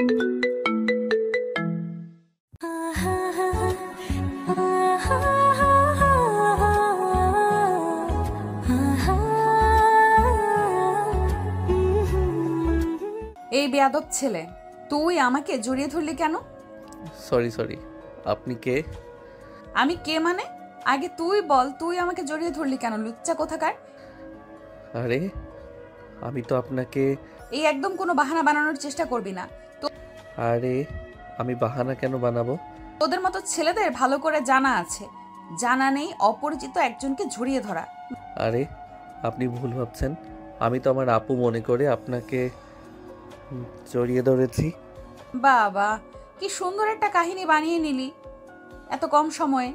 এই বেয়াদব ছেলে, তুই আমাকে জড়িয়ে ধরলি কেন? সরি, আপনি কে? আমি কে মানে? আগে তুই বল, তুই আমাকে জড়িয়ে ধরলি কেন, লুচ্চা কোথাকার? আরে আমি তো আপনাকে... এই একদম কোনো বাহানা বানানোর চেষ্টা করবি না। আরে আমি বাহানা কেন বানাবো? তোদের মতো ছেলেদের ভালো করে জানা আছে, জানা নেই অপরিচিত একজনকে জড়িয়ে ধরা। আরে আপনি ভুল ভাবছেন, আমি তো আমার আপু মনে করে আপনাকে জড়িয়ে ধরেছি। বাবা, কি সুন্দর একটা কাহিনী বানিয়ে নিলি এত কম সময়ে।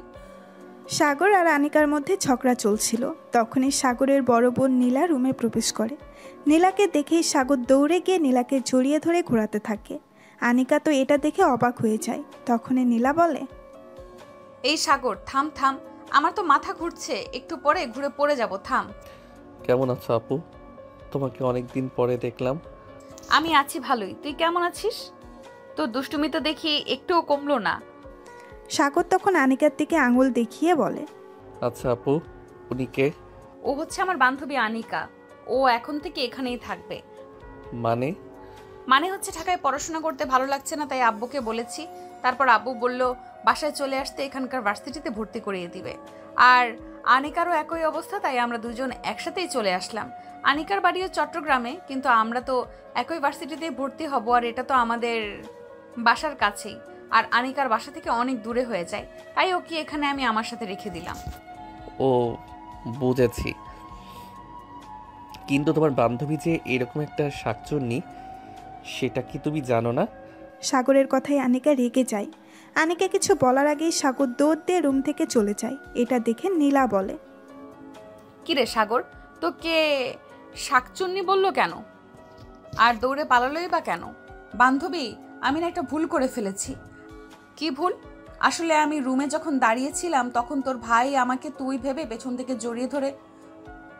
সাগর আর আনিকার মধ্যে ঝগড়া চলছিল। তখনই সাগরের বড় বোন নীলা রুমে প্রবেশ করে। নীলাকে দেখেই সাগর দৌড়ে গিয়ে নীলাকে জড়িয়ে ধরে ঘোরাতে থাকে। আনিকা তো এটা দেখে অবাক হয়ে যায়। তখনই নীলা বলে, এই সাগর থাম থাম, আমার তো মাথা ঘুরছে, একটু পরে ঘুরে পড়ে যাব, থাম। কেমন আছো আপু? তোমাকে অনেকদিন পরে দেখলাম। আমি আছি ভালোই, তুই কেমন আছিস? তোর দুষ্টুমি তো দেখি একটুও কমলো না। সাগর তখন আনিকার দিকে আঙুল দেখিয়ে বলে, আচ্ছা আপু, উনি কে? ও হচ্ছে আমার বান্ধবী আনিকা, ও এখন থেকে এখানেই থাকবে। মানে হচ্ছে ঢাকায় পড়াশোনা করতে ভালো লাগছে না, তাই আব্বুকে বলেছি। তারপর আব্বু বলল বাসায় চলে আসতে, এখানকার ভার্সিটিতে ভর্তি করিয়ে দিবে। আর আনিকারও একই অবস্থা, তাই আমরা দুজন একসাথেই চলে আসলাম। আনিকার বাড়িও চট্টগ্রামে, কিন্তু আমরা তো একই ভার্সিটিতেই ভর্তি হব, আর এটা তো আমাদের বাসার কাছেই। আর আনিকার বাসা থেকে অনেক দূরে হয়ে যায়, তাই ওকে এখানে আমি আমার সাথে রেখে দিলাম। ও বুঝেছি, কিন্তু তোমার বান্ধবী যে এরকম একটা শাকচুন্নি, সেটা কি তুমি জানো না? সাগরের কথায় আনিকা রেগে যায়। আনিকা কিছু বলার আগেই সাগর দৌড় দিয়ে রুম থেকে চলে যায়। এটা দেখে নীলা বলে, কিরে সাগর, তোকে শাকচুন্নি বললো কেন? আর দৌড়ে পালালোই বা কেন? বান্ধবী, আমি না একটা ভুল করে ফেলেছি। কি ভুল? আসলে আমি রুমে যখন দাঁড়িয়েছিলাম তখন তোর ভাই আমাকে তুই ভেবে পেছন থেকে জড়িয়ে ধরে,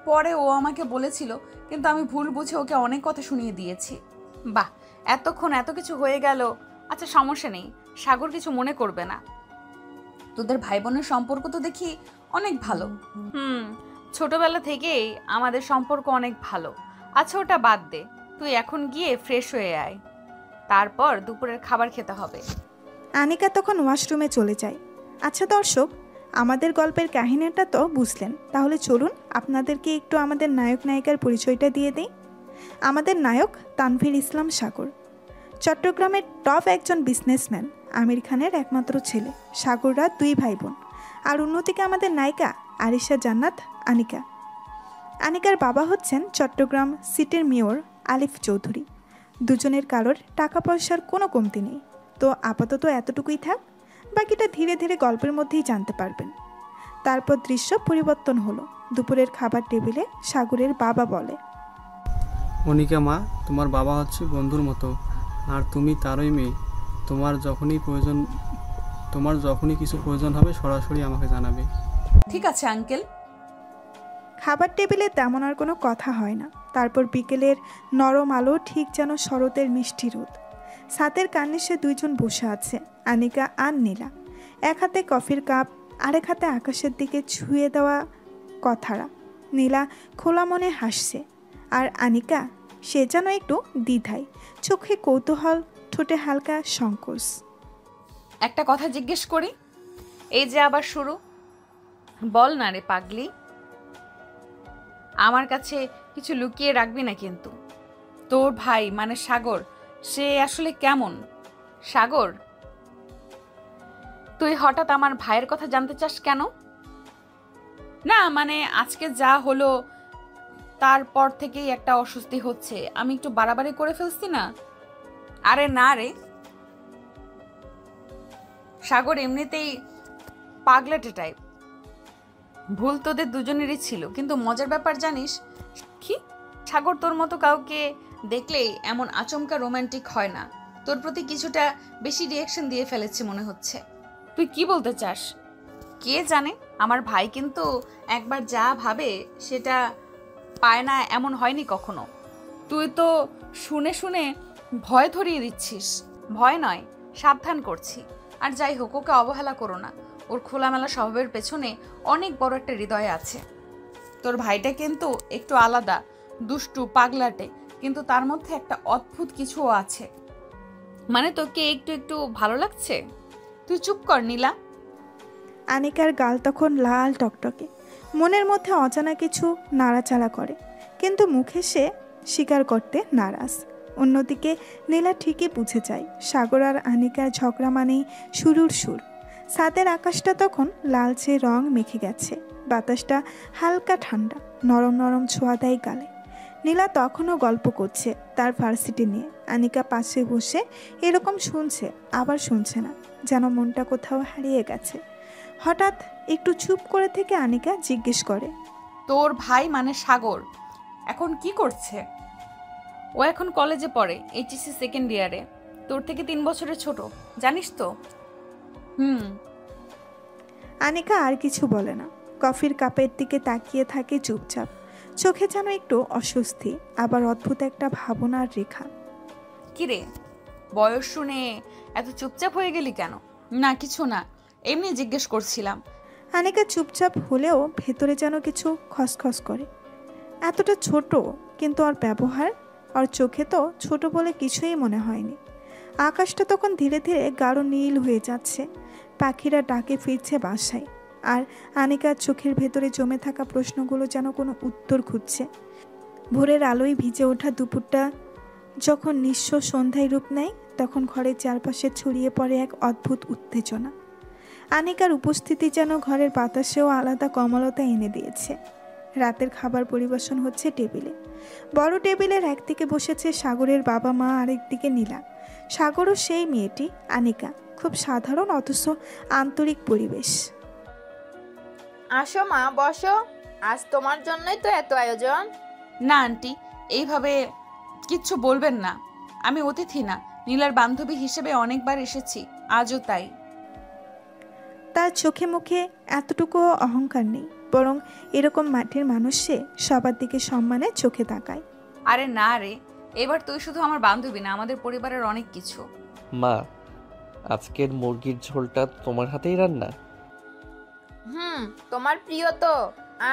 পরে ও আমাকে বলেছিল, কিন্তু আমি ভুল বুঝে ওকে অনেক কথা শুনিয়ে দিয়েছি। বাহ, এতক্ষণ এত কিছু হয়ে গেল। আচ্ছা সমস্যা নেই, সাগর কিছু মনে করবে না। তোদের ভাই বোনের সম্পর্ক তো দেখি অনেক ভালো। ছোটবেলা থেকেই আমাদের সম্পর্ক অনেক ভালো। আচ্ছা ওটা বাদ দে, তুই এখন গিয়ে ফ্রেশ হয়ে আয়, তারপর দুপুরের খাবার খেতে হবে। আনিকা তখন ওয়াশরুমে চলে যায়। আচ্ছা দর্শক, আমাদের গল্পের কাহিনীটা তো বুঝলেন, তাহলে চলুন আপনাদেরকে একটু আমাদের নায়ক নায়িকার পরিচয়টা দিয়ে দেই। আমাদের নায়ক তানভীর ইসলাম সাগর, চট্টগ্রামের টপ একজন বিজনেসম্যান, আমির খানের একমাত্র ছেলে। সাগররা দুই ভাই বোন। আর অন্যদিকে আমাদের নায়িকা আরিশা জান্নাত আনিকা। আনিকার বাবা হচ্ছেন চট্টগ্রাম সিটির মেয়র আলিফ চৌধুরী। দুজনের কারোর টাকা পয়সার কোনো কমতি নেই। তো আপাতত এতটুকুই থাক, বাকিটা ধীরে ধীরে গল্পের মধ্যেই জানতে পারবেন। তারপর দৃশ্য পরিবর্তন হলো। দুপুরের খাবার টেবিলে সাগরের বাবা বলে, অনিকা মা, তোমার বাবা হচ্ছে বন্ধুর মতো, আর তুমি তারই মেয়ে। তোমার যখনই কিছু প্রয়োজন হবে সরাসরি আমাকে জানাবে। ঠিক আছে আঙ্কেল। খাবার টেবিলে তেমন আর কোনো কথা হয় না। তারপর বিকেলের নরম আলো ঠিক যেন শরতের মিষ্টি রোদ। ছাদের কার্নিশে দুইজন বসে আছে, আনিকা আর নীলা। এক হাতে কফির কাপ, আরেক হাতে আকাশের দিকে ছুঁয়ে দেওয়া কথারা। নীলা খোলা মনে হাসছে, আর আনিকা সে যেন একটু দ্বিধায়, চোখে কৌতূহল, ঠোঁটে হালকা সংকোচ। একটা কথা জিজ্ঞেস করি, এই যে আবার শুরু, বল না রে পাগলি, আমার কাছে কিছু লুকিয়ে রাখবি না কিন্তু। তোর ভাই মানে সাগর, সে আসলে কেমন? সাগর, তুই হঠাৎ আমার ভাইয়ের কথা জানতে চাস কেন? না মানে আজকে যা হলো তারপর থেকেই একটা অস্বস্তি হচ্ছে, আমি একটু বাড়াবাড়ি করে ফেলছি না? আরে না রে সাগর, এমনিতেই পাগলাটে টাইপ। ভুল তোদের দুজনেরই ছিল, কিন্তু মজার ব্যাপার জানিস কি, সাগর তোর মতো কাউকে দেখলেই এমন আচমকা রোমান্টিক হয় না। তোর প্রতি কিছুটা বেশি রিয়াকশন দিয়ে ফেলেছে মনে হচ্ছে। তুই কি বলতে চাস? কে জানে, আমার ভাই কিন্তু একবার যা ভাবে সেটা পায় না এমন হয়নি কখনো। তুই তো শুনে শুনে ভয় ধরিয়ে দিচ্ছিস। ভয় নয়, সাবধান করছি। আর যাই হোক, ওকে অবহেলা করো না। ওর খোলামেলা স্বভাবের পেছনে অনেক বড় একটা হৃদয় আছে। তোর ভাইটা কিন্তু একটু আলাদা, দুষ্টু, পাগলাটে, কিন্তু তার মধ্যে একটা অদ্ভুত কিছুও আছে। মানে তোকে একটু একটু ভালো লাগছে? তুই চুপ কর নীলা। আনিকার গাল তখন লাল টকটকে, মনের মধ্যে অজানা কিছু নাড়াচাড়া করে, কিন্তু মুখে সে স্বীকার করতে নারাজ। অন্যদিকে নীলা ঠিকই বুঝে যায় সাগর আর আনিকার ঝগড়া মানেই শুরুর সুর। ছাদের আকাশটা তখন লালচে রং মেখে গেছে, বাতাসটা হালকা ঠান্ডা, নরম নরম ছোঁয়া দেয় গালে। নীলা তখনও গল্প করছে তার ভার্সিটি নিয়ে। আনিকা পাশে বসে এরকম শুনছে আবার শুনছে না, যেন মনটা কোথাও হারিয়ে গেছে। হঠাৎ একটু চুপ করে থেকে আনিকা জিজ্ঞেস করে, তোর ভাই মানে সাগর এখন কি করছে? ও এখন কলেজে পড়ে, এইচএসসি সেকেন্ড ইয়ারে। তোর থেকে 3 বছরের ছোট, জানিস তো? আনিকা আর কিছু বলে না, কফির কাপের দিকে তাকিয়ে থাকে চুপচাপ, চোখে যেন একটু অস্বস্তি, আবার অদ্ভুত একটা ভাবনার রেখা। কিরে, বয়স শুনে এত চুপচাপ হয়ে গেলি কেন? না কিছু না, এমনি জিজ্ঞেস করছিলাম। আনিকা চুপচাপ হলেও ভেতরে যেন কিছু খসখস করে। এতটা ছোট, কিন্তু ওর ব্যবহার, ওর চোখে তো ছোট বলে কিছুই মনে হয়নি। আকাশটা তখন ধীরে ধীরে গাঢ় নীল হয়ে যাচ্ছে, পাখিরা ডাকে ফিরছে বাসায়, আর আনিকার চোখের ভেতরে জমে থাকা প্রশ্নগুলো যেন কোনো উত্তর খুঁজছে। ভোরের আলোয় ভিজে ওঠা দুপুরটা যখন নিঃস্ব সন্ধ্যায় রূপ নেয়, তখন ঘরের চারপাশে ছড়িয়ে পড়ে এক অদ্ভুত উত্তেজনা। আনিকার উপস্থিতি যেন ঘরের বাতাসেও আলাদা কমলতা এনে দিয়েছে। রাতের খাবার পরিবেশন হচ্ছে টেবিলে। বড় টেবিলের একদিকে বসেছে সাগরের বাবা মা, আরেকদিকে নীলা। সাগরও সেই মেয়েটি, আনিকা। খুব সাধারণ অথচ আন্তরিক পরিবেশ। আসো মা, বসো। আজ তোমার জন্যই তো এত আয়োজন। না আন্টি, এইভাবে কিচ্ছু বলবেন না। আমি অতিথি না, নীলার বান্ধবী হিসেবে অনেকবার এসেছি, আজও তাই। তার চোখে মুখে এতটুকুও অহংকার নেই, বরং এরকম মাটির মানুষ সে সবার দিকে সম্মানের চোখে তাকায়। আরে না রে, এবার তুই শুধু আমার বান্ধবী না, আমাদের পরিবারের অনেক কিছু। মা, আজকের মুরগির ঝোলটা তোমার হাতেই রান্না? তোমার প্রিয় তো,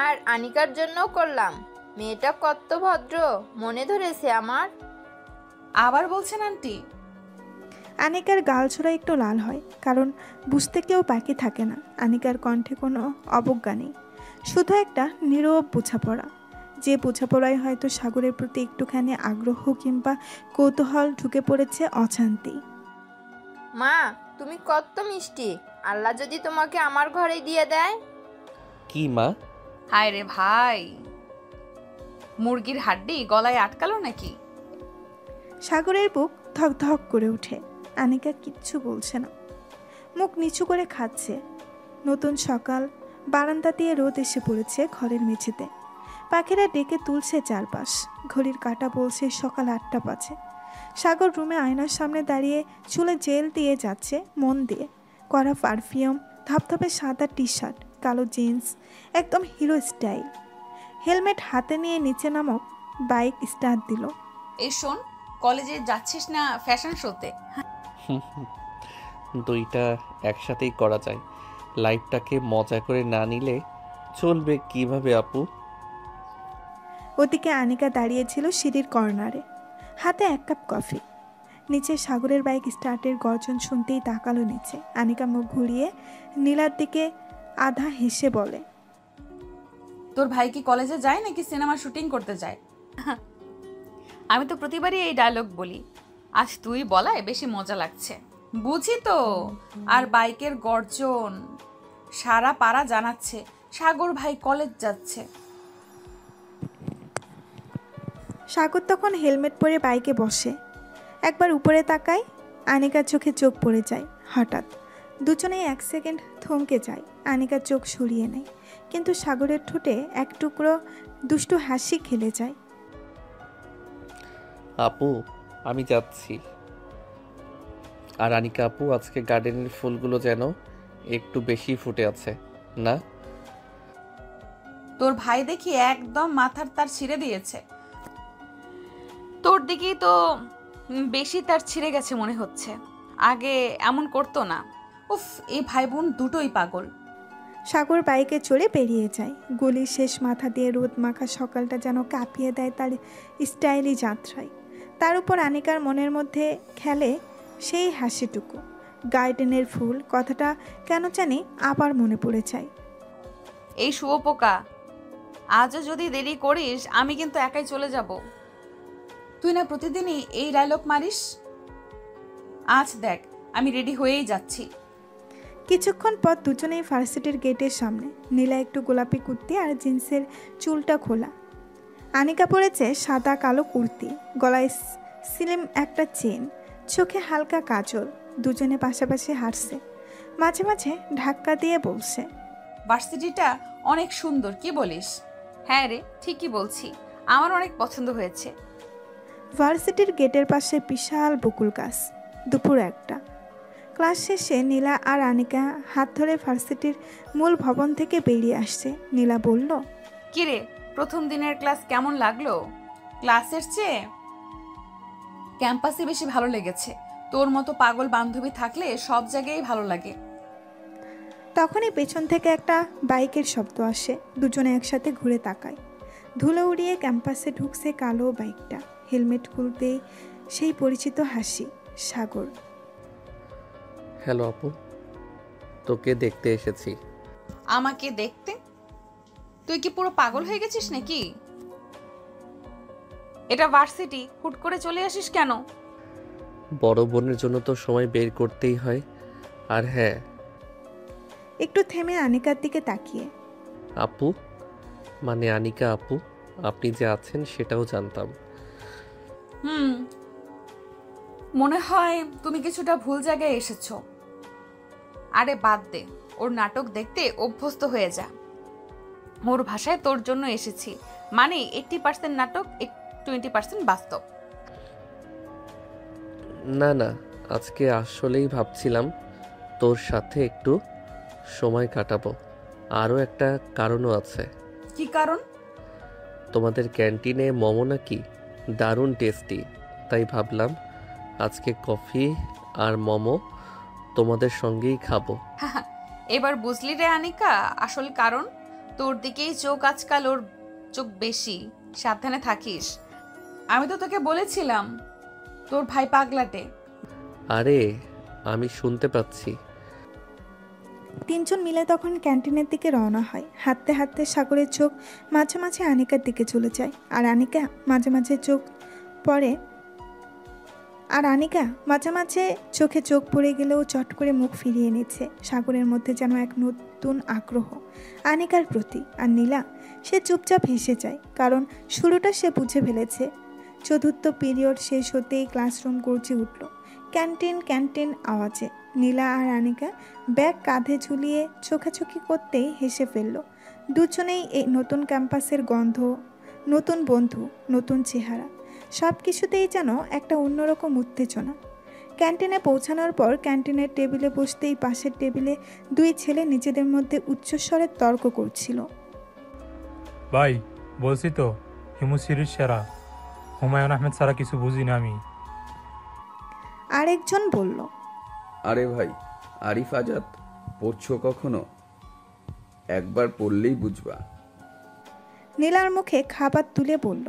আর আনিকার জন্যও করলাম। মেয়েটা কত ভদ্র, মনে ধরেছে আমার। আবার বলছেন আন্টি? আনিকার গালছোড়া একটু লাল হয়, কারণ বুঝতে কেউ বাকি থাকে না। আনিকার কণ্ঠে কোনো অবজ্ঞা নেই, শুধু একটা নীরব বোঝাপড়া, যে বোঝাপড়ায় হয়তো সাগরের প্রতি একটুখানি আগ্রহ কিংবা কৌতূহল ঢুকে পড়েছে অজান্তেই। মা, তুমি কত মিষ্টি। আল্লাহ যদি তোমাকে আমার ঘরেই দিয়ে দেয়। কি মা? হায় রে ভাই, মুরগির হাড্ডি গলায় আটকালো নাকি? সাগরের বুক ধক ধক করে ওঠে। আনিকা কিচ্ছু বলছে না, মুখ নিচু করে খাচ্ছে। নতুন সকাল, বারান্দা দিয়ে রোদ এসে পড়েছে ঘরের মেঝেতে। পাখিরা ডেকে তুলছে চারপাশ, ঘড়ির কাঁটা বলছে সকাল 8টা বাজে। সাগর রুমে আয়নার সামনে দাঁড়িয়ে চুলে জেল দিয়ে যাচ্ছে মন দিয়ে। কড়া পারফিউম, ধপধপে সাদা টি শার্ট, কালো জিন্স, একদম হিরো স্টাইল। হেলমেট হাতে নিয়ে নিচে নামক বাইক স্টার্ট দিল। এই শোন, কলেজে যাচ্ছিস না ফ্যাশন শোতে? দুইটা একসাথেই করা যায়, লাইফটাকে মজা করে না নিলে চলবে কিভাবে আপু? ওদিকে আনিকা দাঁড়িয়েছিল সিঁড়ির কর্নারে, হাতে 1 কাপ কফি। নিচে সাগরের বাইক স্টার্টের গর্জন শুনতেই তাকালো নিচে। আনিকা মুখ ঘুরিয়ে নীলার দিকে আধা হেসে বলে, তোর ভাই কি কলেজে যায় নাকি সিনেমা শুটিং করতে যায়? আমি তো প্রতিবারই এই ডায়লগ বলি, আজ তুই বলায় বেশি মজা লাগছে। বুঝি তো। আর বাইকের গর্জন সারা পাড়া জানাচ্ছে সাগর ভাই কলেজ যাচ্ছে। সাগর তখন হেলমেট পরে বাইকে বসে, একবার উপরে তাকায়। আনিকার চোখে চোখ পড়ে যায়। হঠাৎ দুজনেই 1 সেকেন্ড থমকে যায়। আনিকার চোখ সরিয়ে নেয়, কিন্তু সাগরের ঠোঁটে এক টুকরো দুষ্টু হাসি খেলে যায়। আপু, আমি যাচ্ছি। আর আনিকা আপু, আজকে গার্ডেনের ফুলগুলো যেন একটু বেশি ফুটে আছে না? তোর ভাই দেখি একদম মাথার তার ছিঁড়ে দিয়েছে। তোর দিকেই তো বেশি তার ছিঁড়ে গেছে মনে হচ্ছে, আগে এমন করতো না। উফ, এই ভাই বোন দুটোই পাগল। সাগর বাইকে চড়ে বেরিয়ে যায়। গলির শেষ মাথা দিয়ে রোদ মাখা সকালটা যেন কাঁপিয়ে দেয় তার স্টাইলি যাত্রায়। তার উপর আনিকার মনের মধ্যে খেলে সেই হাসিটুকু, গার্ডেনের ফুল কথাটা কেন জানি আবার মনে পড়ে যায়। এই শুয়োপোকা, আজও যদি দেরি করিস আমি কিন্তু একাই চলে যাব। তুই না প্রতিদিনই এই ডায়লগ মারিস। আজ দেখ, আমি রেডি হয়েই যাচ্ছি। কিছুক্ষণ পর দুজনেই ভার্সিটির গেটের সামনে। নীলা একটু গোলাপি কুর্তি আর জিন্সের চুলটা খোলা। আনিকা পরেছে সাদা কালো কুর্তি, গলায় স্লিম একটা চেন, চোখে হালকা কাজল। দুজনে পাশাপাশি হাঁটছে, মাঝে মাঝে ধাক্কা দিয়ে বলছে, ভার্সিটিটা অনেক সুন্দর, কি বলিস? হ্যাঁ রে, ঠিকই বলছি, আমার অনেক পছন্দ হয়েছে। ভার্সিটির গেটের পাশে বিশাল বকুল গাছ। দুপুর 1টা। ক্লাস শেষে নীলা আর আনিকা হাত ধরে ভার্সিটির মূল ভবন থেকে বেরিয়ে আসছে। নীলা বলল, কিরে, প্রথম দিনের ক্লাস কেমন লাগলো? ক্লাসের চেয়ে ক্যাম্পাসে বেশি ভালো লেগেছে। তোর মতো পাগল বান্ধবী থাকলে সব জায়গায় ভালো লাগে। তখনই পেছন থেকে একটা বাইকের শব্দ আসে। দুজনে একসাথে ঘুরে তাকায়। ধুলো উড়িয়ে ক্যাম্পাসে ঢুকছে কালো বাইকটা। হেলমেট খুলতেই সেই পরিচিত হাসি, সাগর। হ্যালো আপু, তোকে দেখতে এসেছি। আমাকে দেখতে? তুই কি পুরো পাগল হয়ে গেছিস নাকি? এটা ভার্সিটি, হুট করে চলে আসিস কেন? বড় বোনের জন্য তো সময় বের করতেই হয়। আর হ্যাঁ, একটু থেমে আনিকার দিকে তাকিয়ে, আপু মানে আনিকা আপু, আপনি যে আছেন সেটাও জানতাম। মনে হয় তুমি কিছুটা ভুল জায়গায় এসেছো। আরে বাদ দে, ওর নাটক দেখতে অভ্যস্ত হয়ে যা। ওর ভাষায় তোর জন্য এসেছি, মানে 80% নাটক, 20% বাস্তব। না না, আজকে আসলেই ভাবছিলাম তোর সাথে একটু সময় কাটাবো। আরও একটা কারণও আছে। কি কারণ? তোমাদের ক্যান্টিনে মোমো নাকি দারুণ টেস্টি, তাই ভাবলাম আজকে কফি আর মোমো তোমাদের সঙ্গেই খাবো। এবার বুঝলি রে আনিকা আসল কারণ? তোর দিকেই চোখ আজকাল, ওর চোখ বেশি, সাবধানে থাকিস। আমি তো তোকে বলেছিলাম তোর ভাই পাগলাটে। আরে আমি শুনতে পাচ্ছি। তিনজন মিলে তখন ক্যান্টিনের দিকে রওনা হয়। হাঁটতে হাঁটতে সাগরের চোখ মাঝে মাঝে আনিকার দিকে চলে যায়, আর আনিকা মাঝে মাঝে চোখে চোখ পড়ে গেলেও চট করে মুখ ফিরিয়ে নিচ্ছে। সাগরের মধ্যে যেন এক নতুন আগ্রহ আনিকার প্রতি। আর নীলা, সে চুপচাপ হেসে যায়, কারণ শুরুটা সে বুঝে ফেলেছে। চতুর্থ পিরিয়ড শেষ হতেই ক্লাসরুম গর্জে উঠল ক্যান্টিন আওয়াজে। নীলা আর আনিকা ব্যাগ কাঁধে ঝুলিয়ে চোখাচোখি করতেই হেসে ফেলল। দুজনেই এই নতুন ক্যাম্পাসের গন্ধ, নতুন বন্ধু, নতুন চেহারা, সব কিছুতেই যেন একটা অন্যরকম উত্তেজনা। ক্যান্টিনে পৌঁছানোর পর ক্যান্টিনের টেবিলে বসতেই পাশের টেবিলে দুই ছেলে নিজেদের মধ্যে উচ্চস্বরে তর্ক করছিল। ভাই, বলছি তো হিমু সিরিজ সেরা, হুমায়ুন আহমেদ ছাড়া কিছু বুঝি না আমি। আরেকজন বলল, আরে ভাই, আরিফ আজাদ পড়ছো কখনো? একবার পড়লেই বুঝবা। নীলার মুখে খাবার তুলে বলল,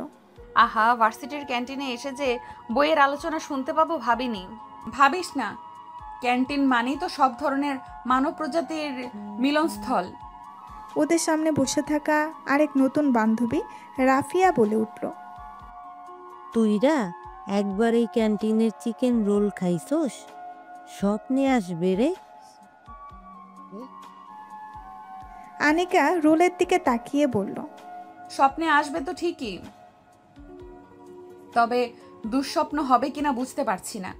আহা, ভার্সিটির ক্যান্টিনে এসে যে বইয়ের আলোচনা শুনতে পাবো ভাবিনি। ভাবিস না, ক্যান্টিন মানেই তো সব ধরনের মানব প্রজাতির মিলনস্থল। ওদের সামনে বসে থাকা আরেক নতুন বান্ধবী রাফিয়া বলে উঠল, তুইরা একবার এই ক্যান্টিনের চিকেন রোল খাইছোস? স্বপ্নে আসবে রে। আনিকা রোলের দিকে তাকিয়ে বলল, স্বপ্নে আসবে তো ঠিকই, তবে দুঃস্বপ্ন হবে কিনা বুঝতে পারছি না।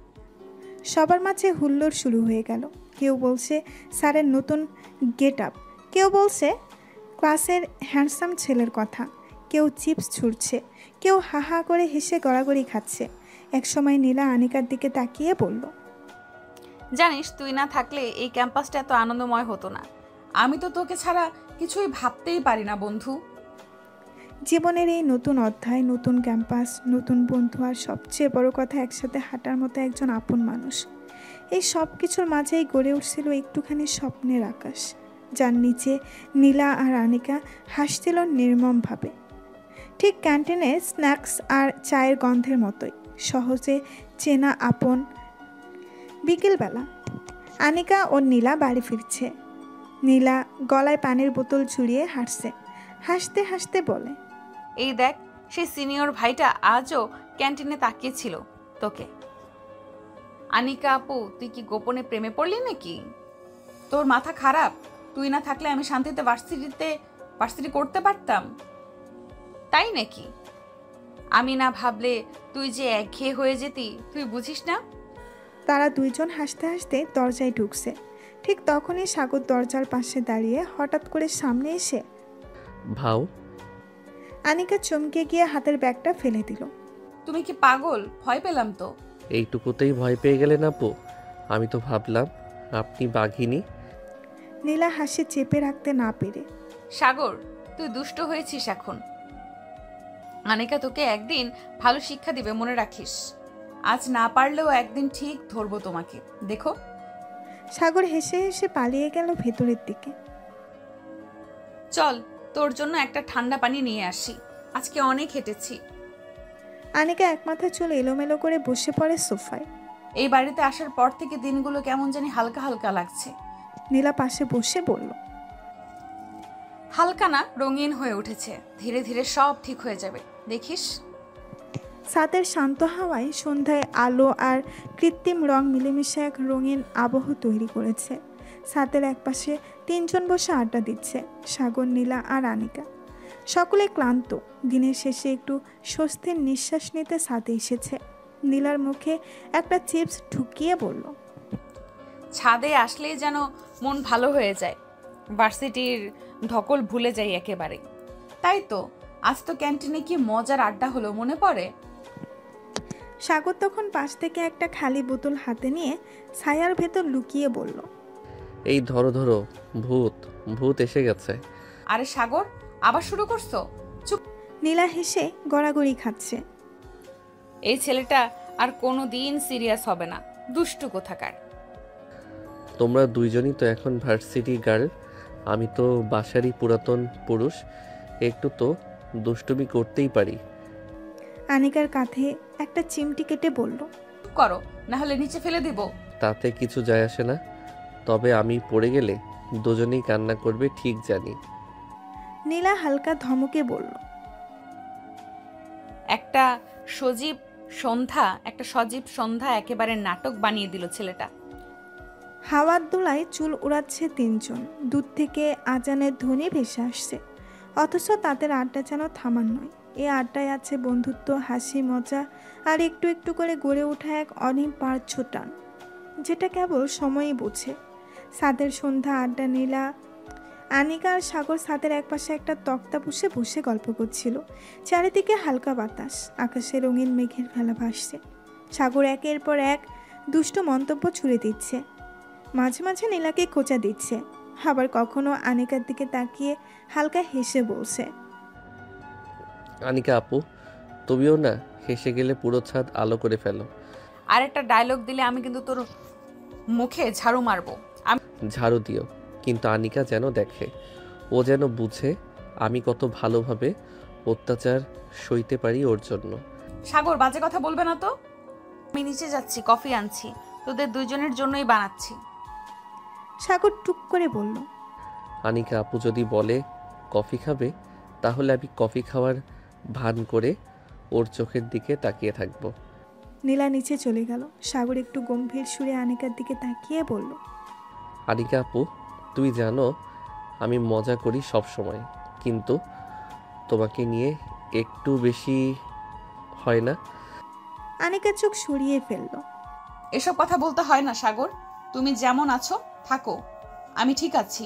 সবার মাঝে হুল্লোড় শুরু হয়ে গেল। কেউ বলছে স্যারের নতুন গেট আপ, কেউ বলছে ক্লাসের হ্যান্ডসাম ছেলের কথা, কেউ চিপস ছুঁড়ছে, কেউ হা হা করে হেসে গড়াগড়ি খাচ্ছে। একসময় নীলা আনিকার দিকে তাকিয়ে বলল, জানিস, তুই না থাকলে এই ক্যাম্পাসটা এত আনন্দময় হতো না। আমি তো তোকে ছাড়া কিছুই ভাবতেই পারি না বন্ধু। জীবনের এই নতুন অধ্যায়, নতুন ক্যাম্পাস, নতুন বন্ধু আর সবচেয়ে বড় কথা একসাথে হাঁটার মতো একজন আপন মানুষ। এই সব কিছুর মাঝেই গড়ে উঠছিল একটুখানি স্বপ্নের আকাশ, যার নিচে নীলা আর আনিকা হাসছিল নির্মমভাবে। ঠিক ক্যান্টিনে স্ন্যাক্স আর চায়ের গন্ধের মতোই সহজে চেনা আপন। বিকেলবেলা আনিকা ও নীলা বাড়ি ফিরছে। নীলা গলায় পানির বোতল ঝুলিয়ে হাঁটছে, হাসতে হাসতে বলে, এই দেখ, সেই সিনিয়র ভাইটা আজও ক্যান্টিনে তাকিয়েছিল তোকে। আনিকা আপু, তুই কি গোপনে প্রেমে পড়লি নাকি? তোর মাথা খারাপ? তুই না থাকলে আমি শান্তিতে ভার্সিটি করতে পারতাম, তাই নাকি? আমি না ভাবলে তুই যে একঘেয়ে হয়ে যেতি, তুই বুঝিস না? তারা দুইজন হাসতে হাসতে দরজায় ঢুকছে। ঠিক তখনই সাগর দরজার পাশে দাঁড়িয়ে হঠাৎ করে সামনে এসে ভাও। আনিকা চমকে গিয়ে হাতের ব্যাগটা ফেলে দিল। তুমি কি পাগল? ভয় পেলাম তো। এইটুকুতেই ভয় পেয়ে গেলেন আপু? আমি তো ভাবলাম আপনি বাঘিনী। নীলা হাসি চেপে রাখতে না পেরে, সাগর, তুই দুষ্ট হয়েছিস এখন। আনিকা তোকে একদিন ভালো শিক্ষা দিবে, মনে রাখিস। আজ না পারলেও একদিন ঠিক ধরবো তোমাকে, দেখো। সাগর হেসে হেসে পালিয়ে গেল ভেতরের দিকে। চল, তোর জন্য একটা ঠান্ডা পানি নিয়ে আসি, আজকে অনেক হেঁটেছি। আনিকা একমাথা চুল এলোমেলো করে বসে পড়ে সোফায়। এই বাড়িতে আসার পর থেকে দিনগুলো কেমন জানি হালকা হালকা লাগছে। নীলা পাশে বসে বলল, হালকা না, রঙিন হয়ে উঠেছে। ধীরে ধীরে সব ঠিক হয়ে যাবে, দেখিস। ছাদের শান্ত হাওয়ায় সন্ধ্যায় আলো আর কৃত্রিম রং মিলেমিশে এক রঙিন আবহ তৈরি করেছে। ছাদের একপাশে তিনজন বসে আড্ডা দিচ্ছে, সাগর, নীলা আর আনিকা। সকলে ক্লান্ত, দিনের শেষে একটু স্বস্তির নিঃশ্বাস নিতে ছাদে এসেছে। নীলার মুখে একটা চিপস ঢুকিয়ে বলল, ছাদে আসলেই যেন মন ভালো হয়ে যায়, ভার্সিটির ধকল ভুলে যাই একেবারে। তাই তো আজ তো ক্যান্টিনে কি মজার আড্ডা হলো, মনে পড়ে। সাগর তখন পাশ থেকে একটা খালি বোতল হাতে নিয়ে ছায়ার ভেতর লুকিয়ে বলল, এই ধরো ধরো, ভূত ভূত এসে গেছে। আরে সাগর, আবার শুরু করছো? চুপ। নীলা হেসে গড়াগড়ি খাচ্ছে। এই ছেলেটা আর কোনো দিন সিরিয়াস হবে না, দুষ্টু কোথাকার। তোমরা দুইজনই তো এখন ভার্সিটি গার্ল, আমি তো বাসারই পুরাতন পুরুষ, একটু তো দুষ্টুমি করতেই পারি। আনিকার কাঁধে একটা চিমটি কেটে বলল, চুপ করো, না হলে নিচে ফেলে দিব। তাতে কিছু যায় আসে না, তবে আমি পড়ে গেলে দুজনেই কান্না করবে, ঠিক জানি। নীলা হালকা ধমকে বলল, একটা সজীব সন্ধ্যা একেবারে নাটক বানিয়ে দিল ছেলেটা। হাওয়ার দোলায় চুল উড়াচ্ছে তিনজন। দূর থেকে আজানের ধ্বনি ভেসে আসছে, অথচ তাদের আড্ডা যেন থামার নয়। এই আড্ডায় আছে বন্ধুত্ব, হাসি, মজা আর একটু একটু করে গড়ে ওঠা এক অনিবার্য টান, যেটা কেবল সময়ই বোঝে। ছাদের সন্ধ্যা আড্ডা। নীলা, আনিকা আর সাগর ছাদের একপাশে একটা তক্তা বসে বসে গল্প করছিল। চারিদিকে হালকা বাতাস, আকাশে রঙিন মেঘের ভেলা ভাসছে। সাগর একের পর এক দুষ্টু মন্তব্য ছুড়ে দিচ্ছে, মাঝে মাঝে নীলাকে খোঁচা দিচ্ছে, আবার কখনো আনিকার দিকে তাকিয়ে হালকা হেসে বলছে, আনিকা আপু, তুমিও না হেসে গেলে পুরো ছাদ আলো করে ফেলো। আর একটা ডায়লগ দিলে আমি কিন্তু তোর মুখে ঝাড়ু মারবো। ঝাড়ু দিও, কিন্তু আনিকা যেন দেখে, ও যেন বুঝে আমি কত ভালোভাবে অত্যাচার সইতে পারি ওর জন্য। সাগর, বাজে কথা বলবে না তো। আমি নিচে যাচ্ছি, কফি আনছি, তোদের দুইজনের জন্যই বানাচ্ছি। সাগর টুক করে বলল, আনিকা আপু যদি বলে কফি খাবে, তাহলে আমি কফি খাওয়ার ভান করে ওর চোখের দিকে তাকিয়ে থাকবো। নীলা নিচে চলে গেল। সাগর একটু গম্ভীর সুরে আনিকার দিকে তাকিয়ে বলল, আনিকা আপু, তুমি জানো আমি মজা করি সব সময়, কিন্তু তোমাকে নিয়ে একটু বেশি হয় না? আনিকা চোখ সরিয়ে ফেলল। এসব কথা বলতে হয় না সাগর, তুমি যেমন আছো থাকো, আমি ঠিক আছি।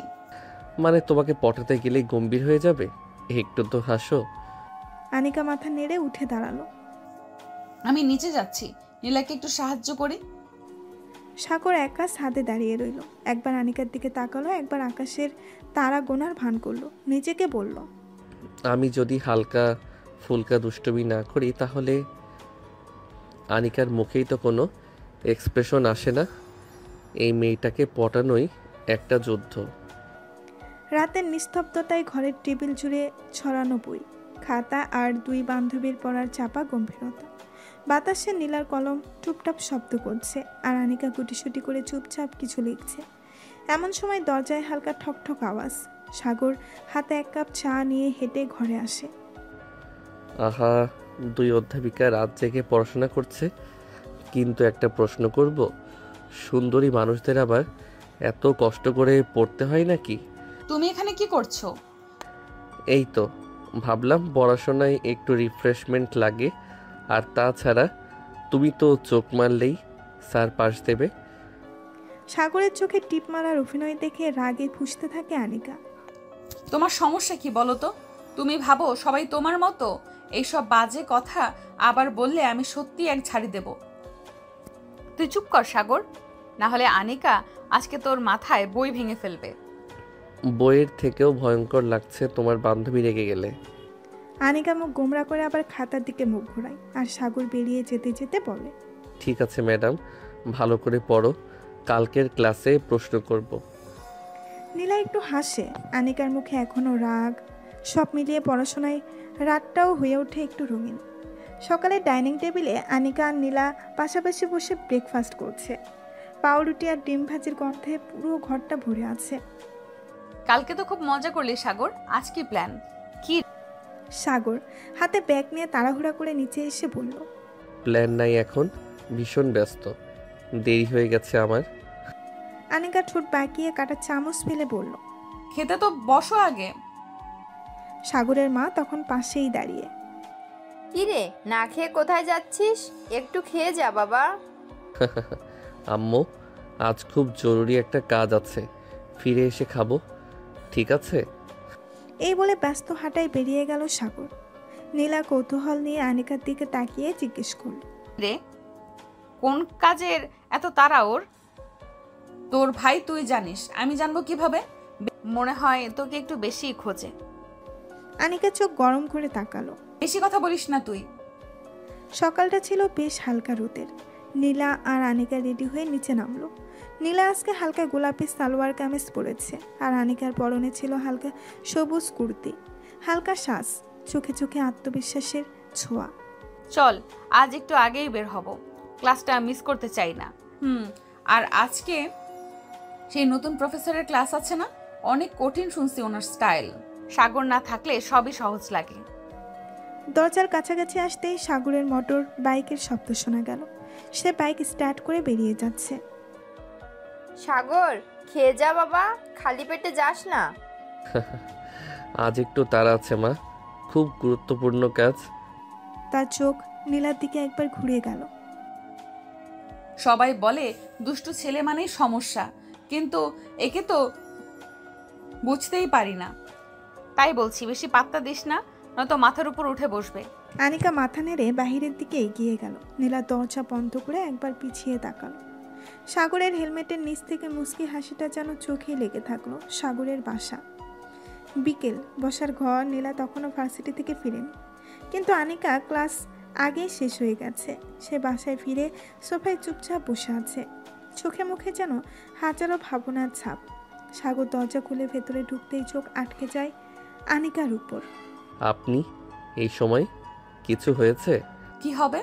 মানে তোমাকে পটাতে গেলেই গম্ভীর হয়ে যাবে? একটু তো হাসো। আনিকা মাথা নেড়ে উঠে দাঁড়ালো। আমি নিচে যাচ্ছি, নীলাকে একটু সাহায্য করি। সাগর একা ছাদে দাঁড়িয়ে রইল। একবার আনিকার দিকে তাকালো, একবার আকাশের তারা গোনার ভান করলো। নিজেকে বলল, আমি যদি হালকা ফুলকা দুষ্টুমি না করি তাহলে আনিকার মুখেই তো কোনো এক্সপ্রেশন আসে না। এই মেয়েটাকে পটানোই একটা যুদ্ধ। রাতের নিস্তব্ধতায় ঘরের টেবিল জুড়ে ছড়ানো বই, খাতা আর দুই বান্ধবীর পড়ার চাপা গম্ভীরতা। বাতাসে নীলার কলম টুপটাপ শব্দ করছে আর আনিকা গুটিসুটি করে চুপচাপ কিছু লিখছে। এমন সময় দরজায় হালকা ঠকঠক আওয়াজ। সাগর হাতে এক কাপ চা নিয়ে হেঁটে ঘরে আসে। আহা, দুই অধ্যাপিকা রাত জেগে পড়াশোনা করছে। কিন্তু একটা প্রশ্ন করব, সুন্দরী মানুষদের আবার এত কষ্ট করে পড়তে হয় নাকি? তুমি এখানে কি করছো? এই তো ভাবলাম পড়াশোনায় একটু রিফ্রেশমেন্ট লাগে। আর তাছাড়া তুমি তো চোখ মারলেই স্যার পাশ দেবে। সাগরের চোখে টিপ মারার অভিনয় দেখে রাগে ফুঁসতে থাকে আনিকা। তোমার সমস্যা কি বলো তো? তুমি ভাবো সবাই তোমার মতো? এইসব বাজে কথা আবার বললে আমি সত্যি এক ঝাড়ি দেব। তুই চুপ কর সাগর, না হলে আনিকা আজকে তোর মাথায় বই ভেঙে ফেলবে। বইয়ের থেকেও ভয়ঙ্কর লাগছে তোমার বান্ধবী রেগে গেলে। আনিকা মুখ গোমরা করে আবার খাতার দিকে মুখ ঘোরায় আর সাগর বেরিয়ে যেতে যেতে বলে, ঠিক আছে ম্যাডাম, ভালো করে পড়ো, কালকের ক্লাসে প্রশ্ন করব। নীলা একটু হাসে। আনিকার মুখে এখনো রাগ। সব মিলিয়ে পড়াশোনায় রাতটাও হয়ে ওঠে একটু রঙিন। সকালে ডাইনিং টেবিলে আনিকা আর নীলা পাশাপাশি বসে ব্রেকফাস্ট করছে। পাউরুটি আর ডিম ভাজির গন্ধে পুরো ঘরটা ভরে আছে। কালকে তো খুব মজা করলি সাগর, আজ কি প্ল্যান? কি? সাগর হাতে ব্যাগ নিয়ে তাড়াহুড়া করে নিচে এসে বলল, প্ল্যান নাই এখন, ভীষণ ব্যস্ত, দেরি হয়ে গেছে আমার। আনিকা ঠোঁট বাঁকিয়ে কাটা চামচ ফেলে বলল, খেতে তো বসো আগে। সাগরের মা তখন পাশেই দাঁড়িয়ে। কিরে, না খেয়ে কোথায় যাচ্ছিস? একটু খেয়ে যা বাবা। আম্মু, আজ খুব জরুরি একটা কাজ আছে, ফিরে এসে খাবো, ঠিক আছে? এই বলে ব্যস্ত হাঁটায় বেরিয়ে গেল সাগর। নীলা কৌতূহল নিয়ে আনিকার দিকে তাকিয়ে জিজ্ঞেস করল, রে, কোন কাজের এত তাড়া ওর? তোর ভাই তুই জানিস, আমি জানবো কিভাবে? মনে হয় তোকে একটু বেশি খোঁজে। আনিকা চোখ গরম করে তাকালো। বেশি কথা বলিস না তুই। সকালটা ছিল বেশ হালকা রোদের। নীলা আর আনিকা রেডি হয়ে নিচে নামলো। নীলা আজকে হালকা গোলাপি সালোয়ার কামিজ পরেছে আর আনিকার পরনে ছিল হালকা সবুজ কুর্তি। হালকা শ্বাস, চোখে চোখে আত্মবিশ্বাসের ছোঁয়া। চল, আজ একটু আগেই বের হব, ক্লাসটা মিস করতে চাই না। আর আজকে সেই নতুন প্রফেসরের ক্লাস আছে না? অনেক কঠিন শুনছি ওনার স্টাইল। সাগর না থাকলে সবই সহজ লাগে। দরজার কাছাকাছি আসতেই সাগরের মোটর বাইকের শব্দ শোনা গেল। সে বাইক স্টার্ট করে বেরিয়ে যাচ্ছে। সাগর, খেয়ে যা বাবা, খালি পেটে যাস না। আজ একটু তাড়া আছে মা, খুব গুরুত্বপূর্ণ কাজ। তার চোখ নীলার দিকে একবার ঘুরিয়ে গেল। সবাই বলে দুষ্টু ছেলে মানেই সমস্যা, কিন্তু একে তো বুঝতেই পারি না। তাই বলছি বেশি পাত্তা দিস না, নয়তো মাথার উপর উঠে বসবে। আনিকা মাথা নেড়ে বাহিরের দিকে এগিয়ে গেল। নীলা দরজা বন্ধ করে একবার পিছিয়ে তাকালো। সাগরের হেলমেটের নিচ থেকে মুচকি হাসিটা যেন চোখে লেগে থাকলো। সাগরের বাসা, বিকেল, বসার ঘর। নীলা তখনও ভার্সিটি থেকে ফিরেনি, কিন্তু আনিকা ক্লাস আগেই শেষ হয়ে গেছে। সে বাসায় ফিরে সোফায় চুপচাপ বসে আছে। চোখে মুখে যেন হাজারো ভাবনার ছাপ। সাগর দরজা খুলে ভেতরে ঢুকতেই চোখ আটকে যায় আনিকার উপর। আপনি এই সময়? কিছু হয়েছে? কি হবে?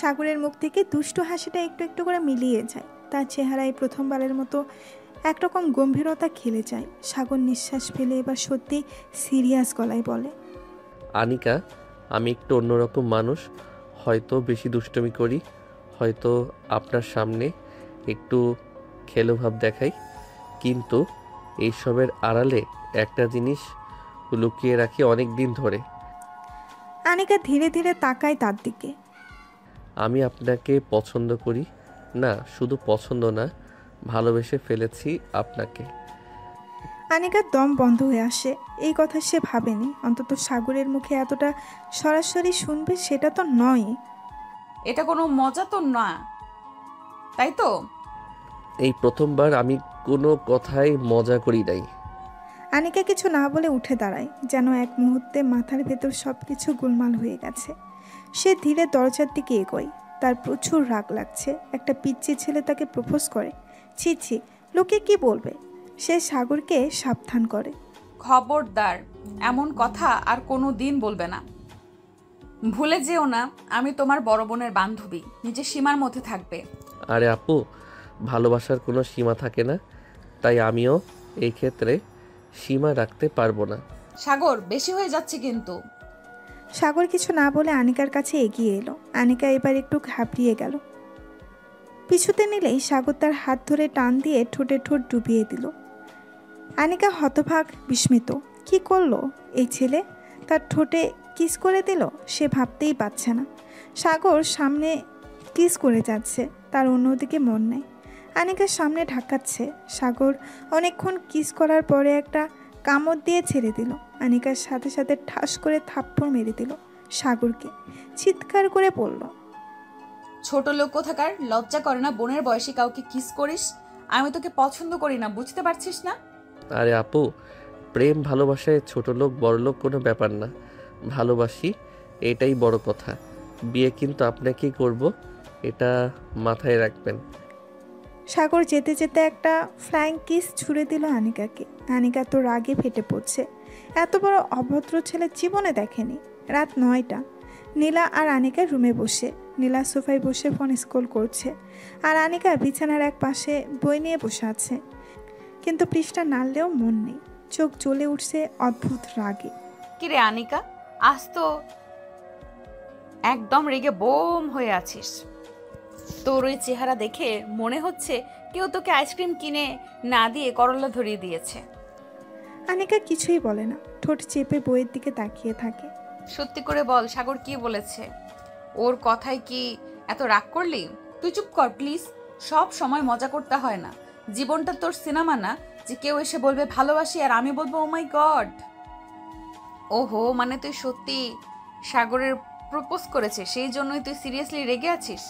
সাগরের মুখ থেকে দুষ্টু হাসিটা একটু একটু করে মিলিয়ে যায়। তার চেহারায় প্রথমবারের মতো একরকম গম্ভীরতা খেলে যায়। সাগর নিঃশ্বাস ফেলে এবার সত্যি সিরিয়াস গলায় বলে, আনিকা, আমি একটু অন্যরকম মানুষ, হয়তো বেশি দুষ্টুমি করি, হয়তো আপনার সামনে একটু খেলো ভাব দেখাই, কিন্তু এইসবের আড়ালে একটা জিনিস লুকিয়ে রাখি অনেক দিন ধরে। আনিকা ধীরে ধীরে তাকায় তার দিকে। আমি আপনাকে পছন্দ করি, না শুধু পছন্দ না, ভালোবেসে ফেলেছি আপনাকে। আনিকার দম বন্ধ হয়ে আসে। এই কথা সে ভাবেনি, অন্তত সাগরের মুখে এতটা সরাসরি শুনবে সেটা তো নয়। এটা কোনো মজা তো না, তাই তো? এই প্রথমবার আমি কোনো কথাই মজা করি নাই। আনিকা কিছু না বলে উঠে দাঁড়ায়, যেন এক মুহূর্তে মাথার ভেতর সব কিছু গোলমাল হয়ে গেছে। সে ধীরে দরজার দিকে এগোয়। তার প্রচুর রাগ লাগছে। একটা পিচ্চি ছেলে তাকে প্রপোজ করে। ছি ছি, লোকে কি বলবে। সে সাগরকে সাবধান করে, খবরদার এমন কথা আর কোনো দিন বলবে না। ভুলে যেও না আমি তোমার বড় বোনের বান্ধবী, নিজের সীমার মধ্যে থাকবে। আরে আপু, ভালোবাসার কোনো সীমা থাকে না, তাই আমিও এই ক্ষেত্রে সীমা রাখতে পারবো না। সাগর বেশি হয়ে যাচ্ছে কিন্তু। সাগর কিছু না বলে আনিকার কাছে এগিয়ে এলো। আনিকা এবার একটু ঘাবড়িয়ে গেল। পিছুতে নিলেই সাগর তার হাত ধরে টান দিয়ে ঠোঁটে ঠোঁট ডুবিয়ে দিল। আনিকা হতভাগ, বিস্মিত। কি করলো এই ছেলে? তার ঠোঁটে কিস করে দিল। সে ভাবতেই পারছে না। সাগর সামনে কিস করে যাচ্ছে, তার অন্যদিকে মন নেই। আনিকার সামনে ঢাকাচ্ছে। সাগর অনেকক্ষণ কিস করার পরে একটা কামড় দিয়ে ছেড়ে দিল। আনিকার সাথে সাথে ঠাস করে থাপ্পড় মেরে দিল সাগরকে। চিৎকার করে পড়ল, ছোট লোক কোথাকার, লজ্জা করে না বোনের বয়সী কাউকে কিস করিস? আমি তোকে পছন্দ করি না, বুঝতে পারছিস না? আরে আপু, প্রেম ভালোবাসায় ছোট লোক বড় লোক কোনো ব্যাপার না, ভালোবাসি এটাই বড় কথা। বিয়ে কিন্তু আপনাকেই করব, এটা মাথায় রাখবেন। সাগর যেতে যেতে একটা ফ্লাইং কিস ছুঁড়ে দিল আনিকাকে। আনিকা তো রাগে ফেটে পড়ছে। এত বড় অভদ্র ছেলে জীবনে দেখেনি। রাত 9টা। নীলা আর আনিকা রুমে বসে। নীলা সোফায় বসে ফোন স্ক্রল করছে, আর আনিকা বিছানার এক পাশে বই নিয়ে বসে আছে। কিন্তু পৃষ্ঠা নাড়লেও মন নেই। চোখ জ্বলে উঠছে অদ্ভুত রাগে। কিরে আনিকা, আজ তো একদম রেগে বোম হয়ে আছিস। তোর ওই চেহারা দেখে মনে হচ্ছে কেউ তোকে আইসক্রিম কিনে না দিয়ে করলা ধরিয়ে দিয়েছে। আনিকা কিছুই বলে না, ঠোঁট চেপে বইয়ের দিকে তাকিয়ে থাকে। সত্যি করে বল, সাগর কি বলেছে? ওর কথায় কি এত রাগ করলি? তুই চুপ কর প্লিজ। সব সময় মজা করতে হয় না। জীবনটা তোর সিনেমা না যে কেউ এসে বলবে ভালোবাসি আর আমি বলবো ও মাই গড। ওহো, মানে তুই সত্যি সাগরের প্রপোজ করেছে, সেই জন্যই তুই সিরিয়াসলি রেগে আছিস?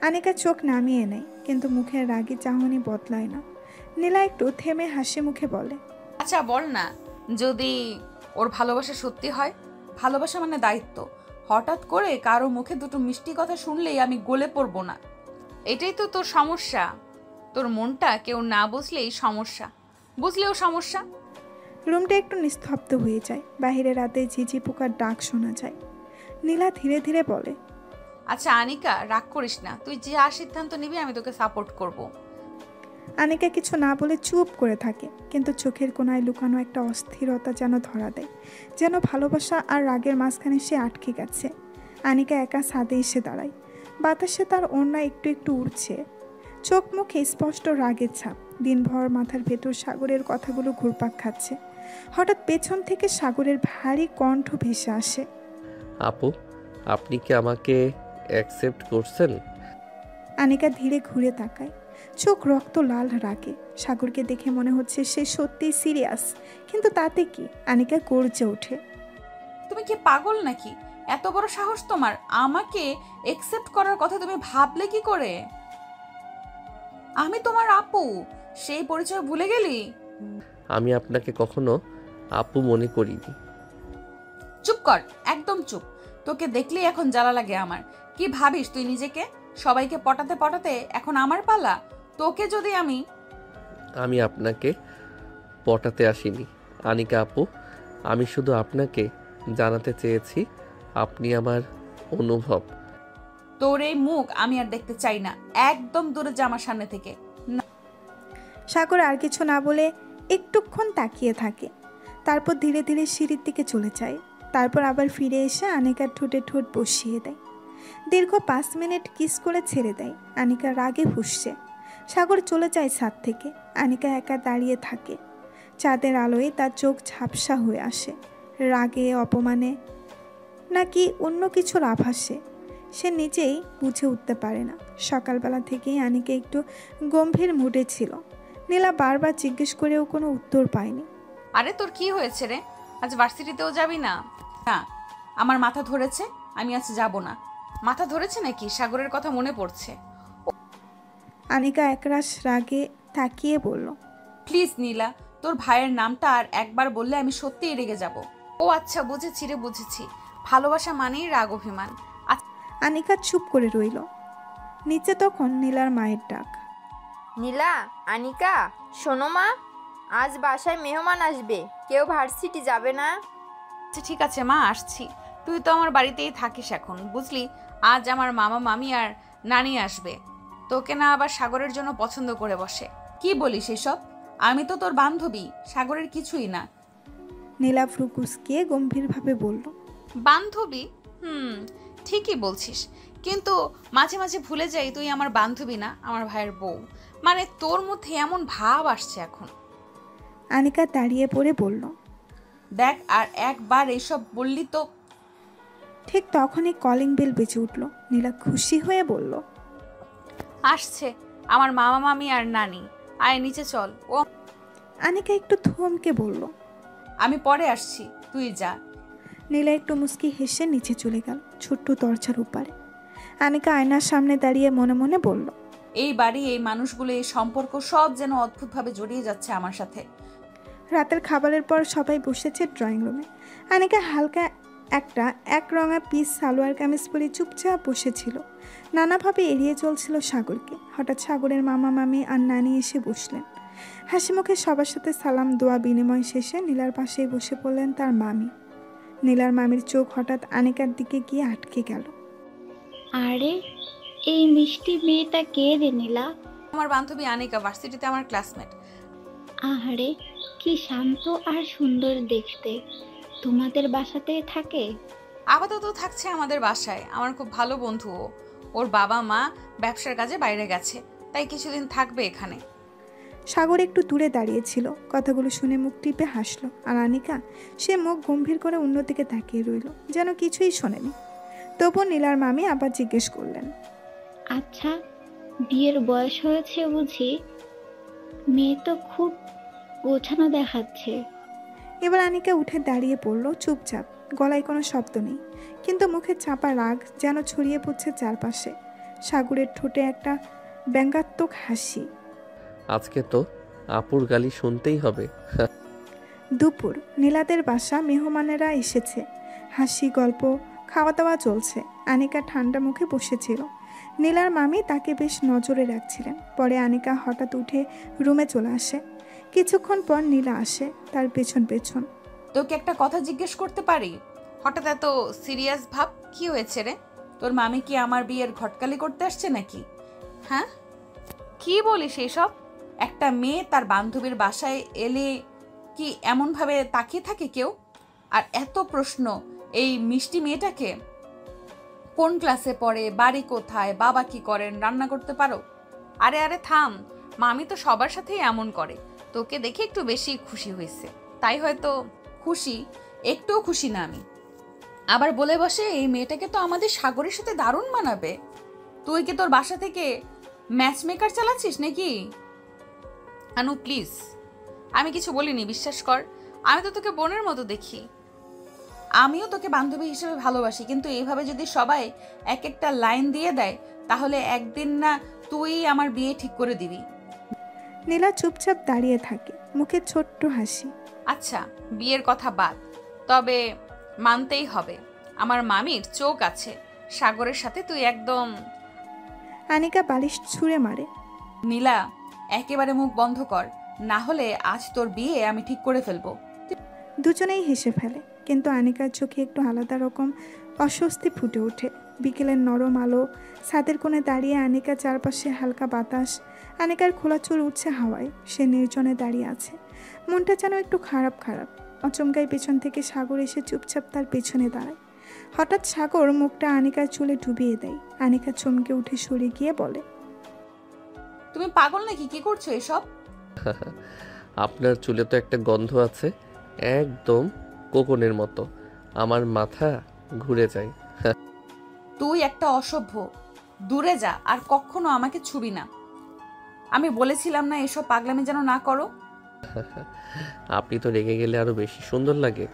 আনিকা চোখ নামিয়ে নেয়, কিন্তু মুখের রাগী চাহনি বদলায় না। নীলা একটু থেমে হাসি মুখে বলে, আচ্ছা বল না, যদি ওর ভালোবাসা সত্যি হয়? ভালোবাসা মানে দায়িত্ব। হঠাৎ করে কারো মুখে দুটো মিষ্টি কথা শুনলেই আমি গলে পড়বো না। এটাই তো তোর সমস্যা। তোর মনটা কেউ না বুঝলেই সমস্যা, বুঝলেও সমস্যা। রুমটা একটু নিস্তব্ধ হয়ে যায়। বাহিরে রাতে ঝিঝি পোকার ডাক শোনা যায়। নীলা ধীরে ধীরে বলে, আচ্ছা আনিকা, রাগ করিস না। তুই যা সিদ্ধান্ত নিবি আমি তোকে সাপোর্ট করব। আনিকা কিছু না বলে চুপ করে থাকে, কিন্তু চোখের কোণায় লুকানো একটা অস্থিরতা যেন ধরা দেয়। যেন ভালোবাসা আর রাগের মাঝখানে সে আটকে গেছে। আনিকা একা ছাদে এসে দাঁড়ায়। বাতাসে তার ওড়না একটু একটু উড়ছে। চোখ মুখে স্পষ্ট রাগের ছাপ। দিনভর মাথার ভেতর সাগরের কথাগুলো ঘুরপাক খাচ্ছে। হঠাৎ পেছন থেকে সাগরের ভারী কণ্ঠ ভেসে আসে, আপু, আপনি কি আমাকে অ্যাকসেপ্ট করছেন? আনিকা ধীরে ঘুরে তাকায়। চোখ রক্ত লাল রাগে। সাগরকে দেখে মনে হচ্ছে সে সত্যিই সিরিয়াস, কিন্তু তাতে কি? আনিকা গর্জে ওঠে, তুমি কি পাগল নাকি? এত বড় সাহস তোমার! আমাকে একসেপ্ট করার কথা তুমি ভাবলে কি করে? আমি তোমার আপু, সেই পরিচয় ভুলে গেলি? আমি আপনাকে কখনো আপু মনে করিনি। চুপ কর, একদম চুপ। তোকে দেখলেই এখন জ্বালা লাগে আমার। কি ভাবিস তুই নিজেকে? সবাইকে পটাতে পটাতে এখন আমার পালা। তোকে যদি আমি আপনাকে পটাতে আসিনি আনিকা আপু, আমি শুধু আপনাকে জানাতে চেয়েছি আপনি আমার অনুভব। তোর এই মুখ আমি আর দেখতে চাই না। একদম দূরে যা আমার সামনে থেকে। সাগর আর কিছু না বলে একটুক্ষণ তাকিয়ে থাকে। তারপর ধীরে ধীরে সিঁড়ির দিকে চলে যায়। তারপর আবার ফিরে এসে আনিকার ঠোঁটে ঠোঁট বসিয়ে দেয়। দীর্ঘ 5 মিনিট কিস করে ছেড়ে দেয়। আনিকা রাগে ফুঁসছে। সাগর চলে যায় ছাদ থেকে। আনিকা একা দাঁড়িয়ে থাকে। চাঁদের আলোয় তার চোখ ঝাপসা হয়ে আসে। রাগে, অপমানে, নাকি অন্য কিছুর আভাসে সে নিজেই বুঝে উঠতে পারে না। সকালবেলা থেকেই আনিকা একটু গম্ভীর মুডে ছিল। নীলা বারবার জিজ্ঞেস করেও কোনো উত্তর পায়নি। আরে তোর কি হয়েছে রে? আজ ভার্সিটিতেও যাবি না? না, আমার মাথা ধরেছে, আমি আজ যাব না। মাথা ধরেছে নাকি? সাগরের কথা মনে পড়ছে। আনিকা একরাশ রাগে তাকিয়ে বলল, প্লিজ নীলা, তোর ভাইয়ের নামটা আর একবার বললে আমি সত্যিই রেগে যাব। ও আচ্ছা, বুঝেছি রে, বুঝেছি। ভালোবাসা মানেই রাগ অভিমান। আনিকা চুপ করে রইল। নিচে তখন নীলার মায়ের ডাক। নীলা, আনিকা, শোনো মা, আজ বাসায় মেহমান আসবে, কেউ ভার্সিটি যাবে না। আচ্ছা ঠিক আছে মা, আসছি। তুই তো আমার বাড়িতেই থাকিস এখন, বুঝলি। আজ আমার মামা মামি আর নানি আসবে। তোকে না আবার সাগরের জন্য পছন্দ করে বসে। কি বলিস এসব? আমি তো তোর বান্ধবী, সাগরের কিছুই না। নীলা ফ্রুকুসকে গম্ভীরভাবে বলল। বান্ধবী? ঠিকই বলছিস, কিন্তু মাঝে মাঝে ভুলে যাই তুই আমার বান্ধবী না, আমার ভাইয়ের বউ। মানে তোর মধ্যে এমন ভাব আসছে এখন। আনিকা দাঁড়িয়ে পড়ে বলল। দেখ, আর একবার এসব বললি তো। ঠিক তখনই কলিং বেল বেজে উঠল। নীলা খুশি হয়ে বলল। আসছে আমার মামা মামি আর নানি, আয় নিচে চল। ও আনিকা একটু থমকে বলল। আমি পরে আসছি, তুই যা। নীলা একটু মুস্কি হেসে নিচে চলে গেল ছোট্ট দরজার উপারে। আনিকা আয়নার সামনে দাঁড়িয়ে মনে মনে বলল। এই বাড়ি, এই মানুষগুলো, এই সম্পর্ক সব যেন অদ্ভুতভাবে জড়িয়ে যাচ্ছে আমার সাথে। রাতের খাবারের পর সবাই বসেছে ড্রয়িং রুমে। আনিকা হালকা একটা একরঙা পিস সালোয়ার কামিজ পরে চুপচাপ বসেছিল। নানাভাবে এড়িয়ে চলছিল সাগরকে। হঠাৎ সাগরের মামা মামি আর নানি এসে বসলেন। হাসি মুখে সবার সাথে সালাম দোয়া বিনিময় শেষে নীলার পাশেই বসে পড়লেন তার মামি। নীলার মামির চোখ হঠাৎ আনিকার দিকে গিয়ে আটকে গেল। আরে, এই মিষ্টি মেয়েটা কে রে নীলা? আমার বান্ধবী আনিকা, ভার্সিটিতে আমার ক্লাসমেট। আহারে, কি শান্ত আর সুন্দর দেখতে। তোমাদের বাসাতেই থাকে? আপাতত থাকছে আমাদের বাসায়। আমার খুব ভালো বন্ধু ও। ওর বাবা মা ব্যবসার কাজে বাইরে গেছে, তাই কিছুদিন থাকবে এখানে। সাগর একটু দূরে দাঁড়িয়েছিল। কথাগুলো শুনে মুখ টিপে হাসলো। আর আনিকা, সে মুখ গম্ভীর করে অন্যদিকে তাকিয়ে রইল, যেন কিছুই শোনেনি। তবু নীলার মামি আবার জিজ্ঞেস করলেন। আচ্ছা, বিয়ের বয়স হয়েছে বুঝি? মেয়ে তো খুব গোছানো দেখাচ্ছে। এবার আনিকা উঠে দাঁড়িয়ে পড়ল চুপচাপ। গলায় কোনো শব্দ নেই, কিন্তু মুখে চাপা রাগ যেন ছড়িয়ে পড়ছে চারপাশে। সাগরের ঠোঁটে একটা ব্যঙ্গাত্মক হাসি। আজকে তো আপুর গালি শুনতেই হবে। দুপুর, নীলাদের বাসা, মেহমানেরা এসেছে। হাসি, গল্প, খাওয়া দাওয়া চলছে। আনিকা ঠান্ডা মুখে বসেছিল। নীলার মামি তাকে বেশ নজরে রাখছিলেন। পরে আনিকা হঠাৎ উঠে রুমে চলে আসে। কিছুক্ষণ পর নীলা আসে তার পেছন পেছন। তোকে একটা কথা জিজ্ঞেস করতে পারি? হঠাৎ এত সিরিয়াস ভাব, কি হয়েছে রে? তোর মামি কি আমার বিয়ের ঘটকালি করতে আসছে নাকি? হ্যাঁ, কি বলিস এসব? একটা মেয়ে তার বান্ধবীর বাসায় এলে কি এমনভাবে তাকিয়ে থাকে কেউ? আর এত প্রশ্ন এই মিষ্টি মেয়েটাকে। কোন ক্লাসে পড়ে, বাড়ি কোথায়, বাবা কি করেন, রান্না করতে পারো? আরে আরে থাম, মামি তো সবার সাথেই এমন করে। তোকে দেখে একটু বেশি খুশি হয়েছে, তাই হয়তো খুশি। একটুও খুশি না আমি। আবার বলে বসে এই মেয়েটাকে তো আমাদের সাগরের সাথে দারুণ মানাবে। তুই কি তোর বাসা থেকে ম্যাচ মেকার চালাচ্ছিস নাকি? আনু প্লিজ, আমি কিছু বলিনি, বিশ্বাস কর। আমি তো তোকে বোনের মতো দেখি। আমিও তোকে বান্ধবী হিসেবে ভালোবাসি, কিন্তু এইভাবে যদি সবাই এক একটা লাইন দিয়ে দেয়, তাহলে একদিন না তুই আমার বিয়ে ঠিক করে দিবি। নীলা চুপচাপ দাঁড়িয়ে থাকে, মুখে ছোট্ট হাসি। আচ্ছা, বিয়ের কথা বাদ, তবে মানতেই হবে আমার মামির চোখ আছে। সাগরের সাথে তুই একদম। আনিকা বালিশ ছুঁড়ে মারে। নীলা, একেবারে মুখ বন্ধ কর, না হলে আজ তোর বিয়ে আমি ঠিক করে ফেলবো। দুজনেই হেসে ফেলে, কিন্তু আনিকার চোখে একটু আলাদা রকম অস্বস্তি ফুটে ওঠে। বিকেলের নরম আলো, ছাদের কোণে দাঁড়িয়ে আনিকা, চারপাশে হালকা বাতাস। আনিকার খোলা চুল উঠছে হাওয়ায়। সে নির্জনে দাঁড়িয়ে আছে, মনটা যেন একটু খারাপ খারাপ। অচমকাই পেছন থেকে সাগর এসে চুপচাপ তার পেছনে দাঁড়ায়। হঠাৎ সাগর মুখটা আনিকার চুলে ডুবিয়ে দেয়। আনিকা চমকে উঠে সরে গিয়ে বলে। তুমি পাগল নাকি? কি করছো এসব? আপনার চুলে তো একটা গন্ধ আছে, একদম কোকনের মতো। আমার মাথা ঘুরে যায়। তুই একটা অসভ্য, দূরে যা, আর কখনো আমাকে ছুবি না। আমি বলেছিলাম না এসব পাগলামি যেন না করো। আপনি তো রেগে গেলে আরো বেশি সুন্দর লাগে।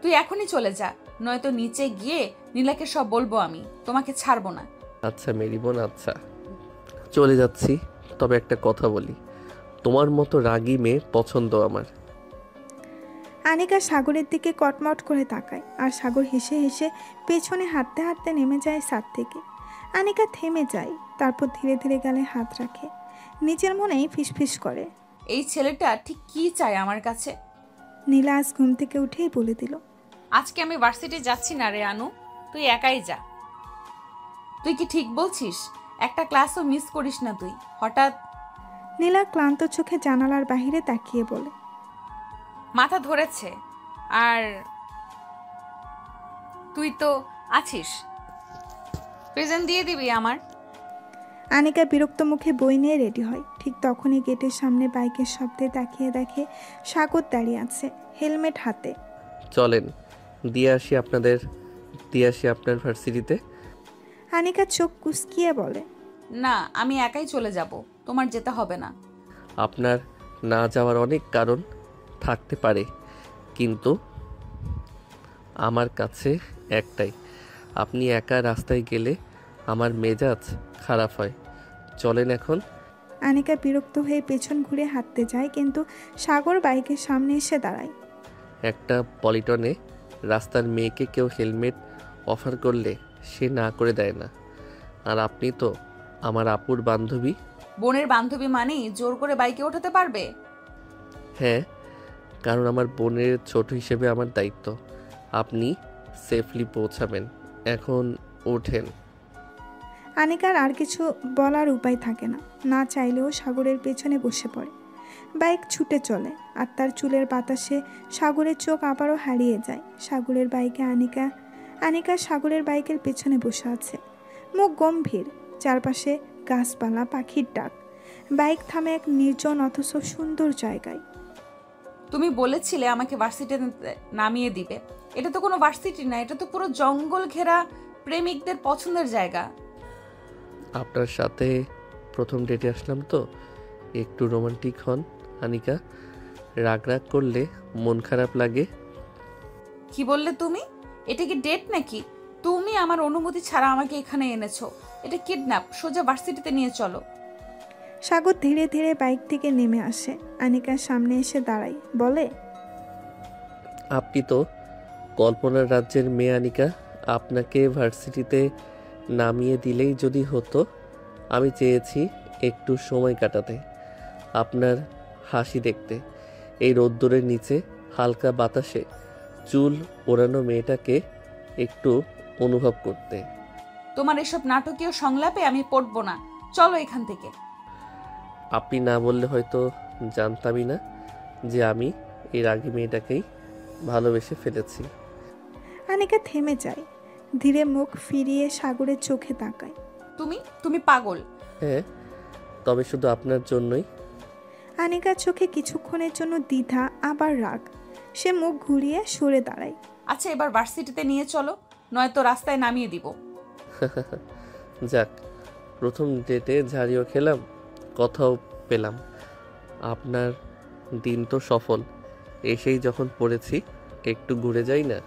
তুই এখনই চলে যা, নয়তো নিচে গিয়ে নীলাকে সব বলবো। আমি তোমাকে ছাড়বো না। আচ্ছা মেরি বোন, আচ্ছা চলে যাচ্ছি। তবে একটা কথা বলি, তোমার মতো রাগী মেয়ে পছন্দ আমার। আনিকা সাগরের দিকে কটমট করে তাকায় আর সাগর হেসে হেসে পেছনে হাঁটতে হাঁটতে নেমে যায় ছাদ থেকে। আনিকা থেমে যায়, তারপর ধীরে ধীরে গালে হাত রাখে, নিজের মনেই ফিসফিস করে, এই ছেলেটা ঠিক কি চায় আমার কাছে? নীলা আজ ঘুম থেকে উঠেই বলে দিল, আজকে আমি ভার্সিটি যাচ্ছি না রে আনু, তুই একাই যা। তুই কি ঠিক বলছিস? একটা ক্লাসও মিস করিস না তুই। হঠাৎ নীলা ক্লান্ত চোখে জানালার বাহিরে তাকিয়ে বলে, মাথা ধরেছে, আর তুই তো আছিস, প্রেজেন্ট দিয়ে দিবি আমার। আনিকা বিরক্ত মুখে বই নিয়ে রেডি হয়। ঠিক তখনই গেটের সামনে বাইকের শব্দে তাকিয়ে দেখে সাগর দাঁড়িয়ে আছে, হেলমেট হাতে। চলেন দিয়ে আসি আপনার ভার্সিটিতে। আনিকা চোখ কুঁচকিয়ে বলে, না, আমি একাই চলে যাব, তোমার যেতে হবে না। আপনার না যাওয়ার অনেক কারণ থাকতে পারে, কিন্তু আমার কাছে একটাই, আপনি একা রাস্তায় গেলে আমার মেজাজ খারাপ হয়। চলেন এখন। আনিকা বিরক্ত হয়ে পেছন ঘুরে হাঁটতে যায়, কিন্তু সাগর বাইকের সামনে এসে দাঁড়ায়। একটা পলিটনে রাস্তার মেয়েকে কেউ হেলমেট অফার করলে সে না করে দেয় না, আর আপনি তো আমার আপুর বান্ধবী। বোনের বান্ধবী মানেই জোর করে বাইকে ওঠাতে পারবে? হ্যাঁ, কারণ আমার বোনের ছোট হিসেবে আমার দায়িত্ব আপনি সেফলি পৌঁছাবেন। এখন ওঠেন। আনিকার আর কিছু বলার উপায় থাকে না, না চাইলেও সাগরের পেছনে বসে পড়ে। বাইক ছুটে চলে, আর তার চুলের বাতাসে সাগরের চোখ আবারও হারিয়ে যায়। সাগরের বাইকে আনিকা সাগরের বাইকের পেছনে বসে আছে, মুখ গম্ভীর, চারপাশে গাছপালা, পাখির ডাক। বাইক থামে এক নির্জন অথচ সুন্দর জায়গায়। তুমি বলেছিলে আমাকে ভার্সিটিতে নামিয়ে দিবে। এটা তো কোনো ভার্সিটি না, এটা তো পুরো জঙ্গল ঘেরা প্রেমিকদের পছন্দের জায়গা। আপনার সাথে প্রথম ডেটে আসলাম তো, একটু রোমান্টিক হন আনিকা। রাগ করলে মন খারাপ লাগে। কি বললে তুমি? এটা কি ডেট নাকি? তুমি আমার অনুমতি ছাড়া আমাকে এখানে এনেছো, এটা কিডন্যাপ। সোজা ভার্সিটিতে নিয়ে চলো। সাগর ধীরে ধীরে বাইক থেকে নেমে আসে, আনিকার সামনে এসে দাঁড়ায়, বলে, আপনি তো কল্পনার রাজ্যের মেয়ে আনিকা। আপনাকে ভার্সিটিতে নামিয়ে দিলেই যদি হতো। আমি চেয়েছি একটু সময় কাটাতে, আপনার হাসি দেখতে, এই রোদ্দুরের নিচে হালকা বাতাসে চুল ওড়ানো মেয়েটাকে একটু অনুভব করতে। তোমার এসব নাটকীয় সংলাপে আমি পড়বো না, চলো এখান থেকে। আপনি না বললে হয়তো জানতামই না যে আমি এই রাগী মেয়েটাকেই ভালোবেসে ফেলেছি। আনিকা থেমে যায়, ধীরে মুখ ফিরিয়ে সাগরের চোখে তাকায়। তুমি পাগল। হ্যাঁ, তবে শুধু আপনার জন্যই। আনিকার চোখে কিছুক্ষণের জন্য দ্বিধা, আবার রাগ। সে মুখ ঘুরিয়ে সরে দাঁড়ায়। আচ্ছা, এবার ভার্সিটিতে নিয়ে চলো, নয়তো রাস্তায় নামিয়ে দিব। যাক, প্রথম ডেটে ঝাড়িও খেলাম, কথাও পেলাম। আপনার দিন তো সফল। এসেই যখন পড়েছি একটু ঘুরে যাই না?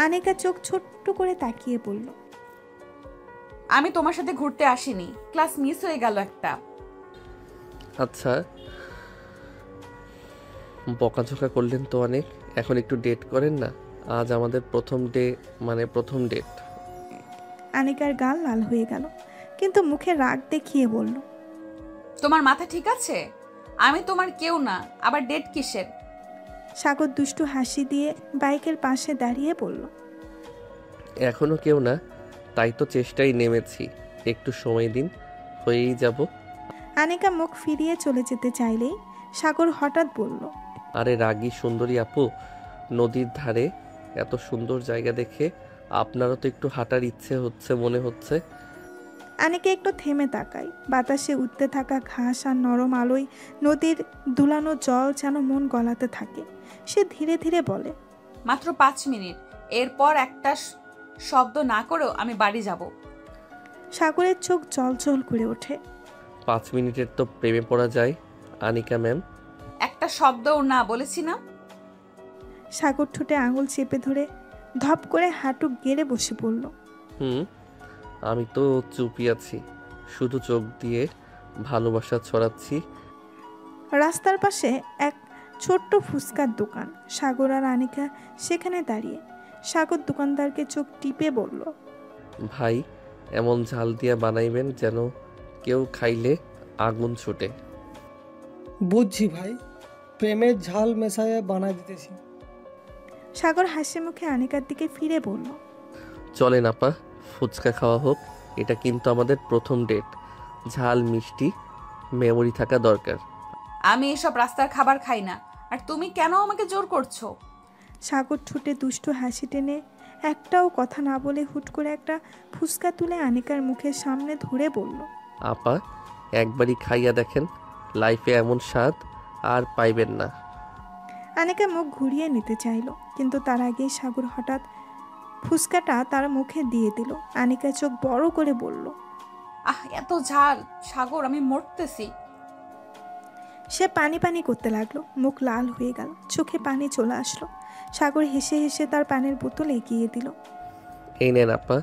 আনিকা চোখ ছোট্ট করে তাকিয়ে বলল, আমি তোমার সাথে ঘুরতে আসিনি, ক্লাস মিস হয়ে গেল একটা। আচ্ছা, বকাঝকা করলেন তো অনেক, এখন একটু ডেট করেন না। আজ আমাদের প্রথম ডেট। আনিকার গাল লাল হয়ে গেল, কিন্তু মুখে রাগ দেখিয়ে বলল, তোমার মাথা ঠিক আছে? আমি তোমার কেউ না, আবার ডেট কিসের? সাগর দুষ্টু হাসি দিয়ে বাইকের পাশে দাঁড়িয়ে বলল, এখনো কেউ না, তাই তো চেষ্টায় নেমেছি, একটু সময় দিন, হয়েই যাব। আনিকা মুখ ফিরিয়ে চলে যেতে চাইলেই সাগর হঠাৎ বলল, আরে রাগী সুন্দরী আপু, নদীর ধারে এত সুন্দর জায়গা দেখে আপনারও তো একটু হাঁটার ইচ্ছে হচ্ছে মনে হচ্ছে। আনিকা একটু থেমে তাকায়, বাতাসে উঠতে থাকা ঘাস আর নরম আলোয় নদীর দুলানো জল যেন মন গলাতে থাকে। সে ধীরে ধীরে বলে, মাত্র 5 মিনিট, এরপর একটা শব্দ না করেও আমি বাড়ি যাব। সাগরের চোখ জল করে ওঠে। 5 মিনিটের তো প্রেমে পড়া যায় আনিকা ম্যাম। একটা শব্দও না, বলেছি না? সাগর ঠোঁটে আঙুল চেপে ধরে ধপ করে হাঁটু গেড়ে বসে পড়ল। আমি তো চুপই আছি, শুধু চোখ দিয়ে ভালোবাসা ছড়াচ্ছি। রাস্তার পাশে এক ছোট্ট ফুচকার দোকান। সাগর আর আনিকা সেখানে দাঁড়িয়ে। সাগর দোকানদারকে চোখ টিপে বলল, ভাই এমন ঝাল দিয়া বানাইবেন যেন কেউ খাইলে আগুন ছুটে। বুঝছি ভাই, প্রেমের ঝাল মেশাইয়া বানাই দিতেছি। সাগর হাসি মুখে আনিকার দিকে ফিরে বলল, চলেন আপা, ফুচকা খাওয়া হোক। এটা কিন্তু আমাদের প্রথম ডেট। ঝাল মিষ্টি মেমোরি থাকা দরকার। আমি এসব রাস্তার খাবার খাই না, আর তুমি কেন আমাকে জোর করছো? সাগর ঠোঁটে দুষ্টু হাসি টেনে একটাও কথা না বলে হুট করে একটা ফুচকা তুলে আনিকার মুখের সামনে ধরে বলল, আপা একবারই খাইয়া দেখেন, লাইফে এমন স্বাদ আর পাইবেন না। আনিকা মুখ ঘুরিয়ে নিতে চাইল, কিন্তু তার আগেই সাগর হঠাৎ ফুচকাটা তার মুখে দিয়ে দিল। আনিকা চোখ বড় করে বলল, এত ঝাল সাগর, আমি মরতেছি। সে পানি পানি করতে লাগলো, মুখ লাল হয়ে গেল, চোখে পানি চলে আসলো। সাগর হেসে হেসে তার পানির বোতল এগিয়ে দিল। এই নেন আপা,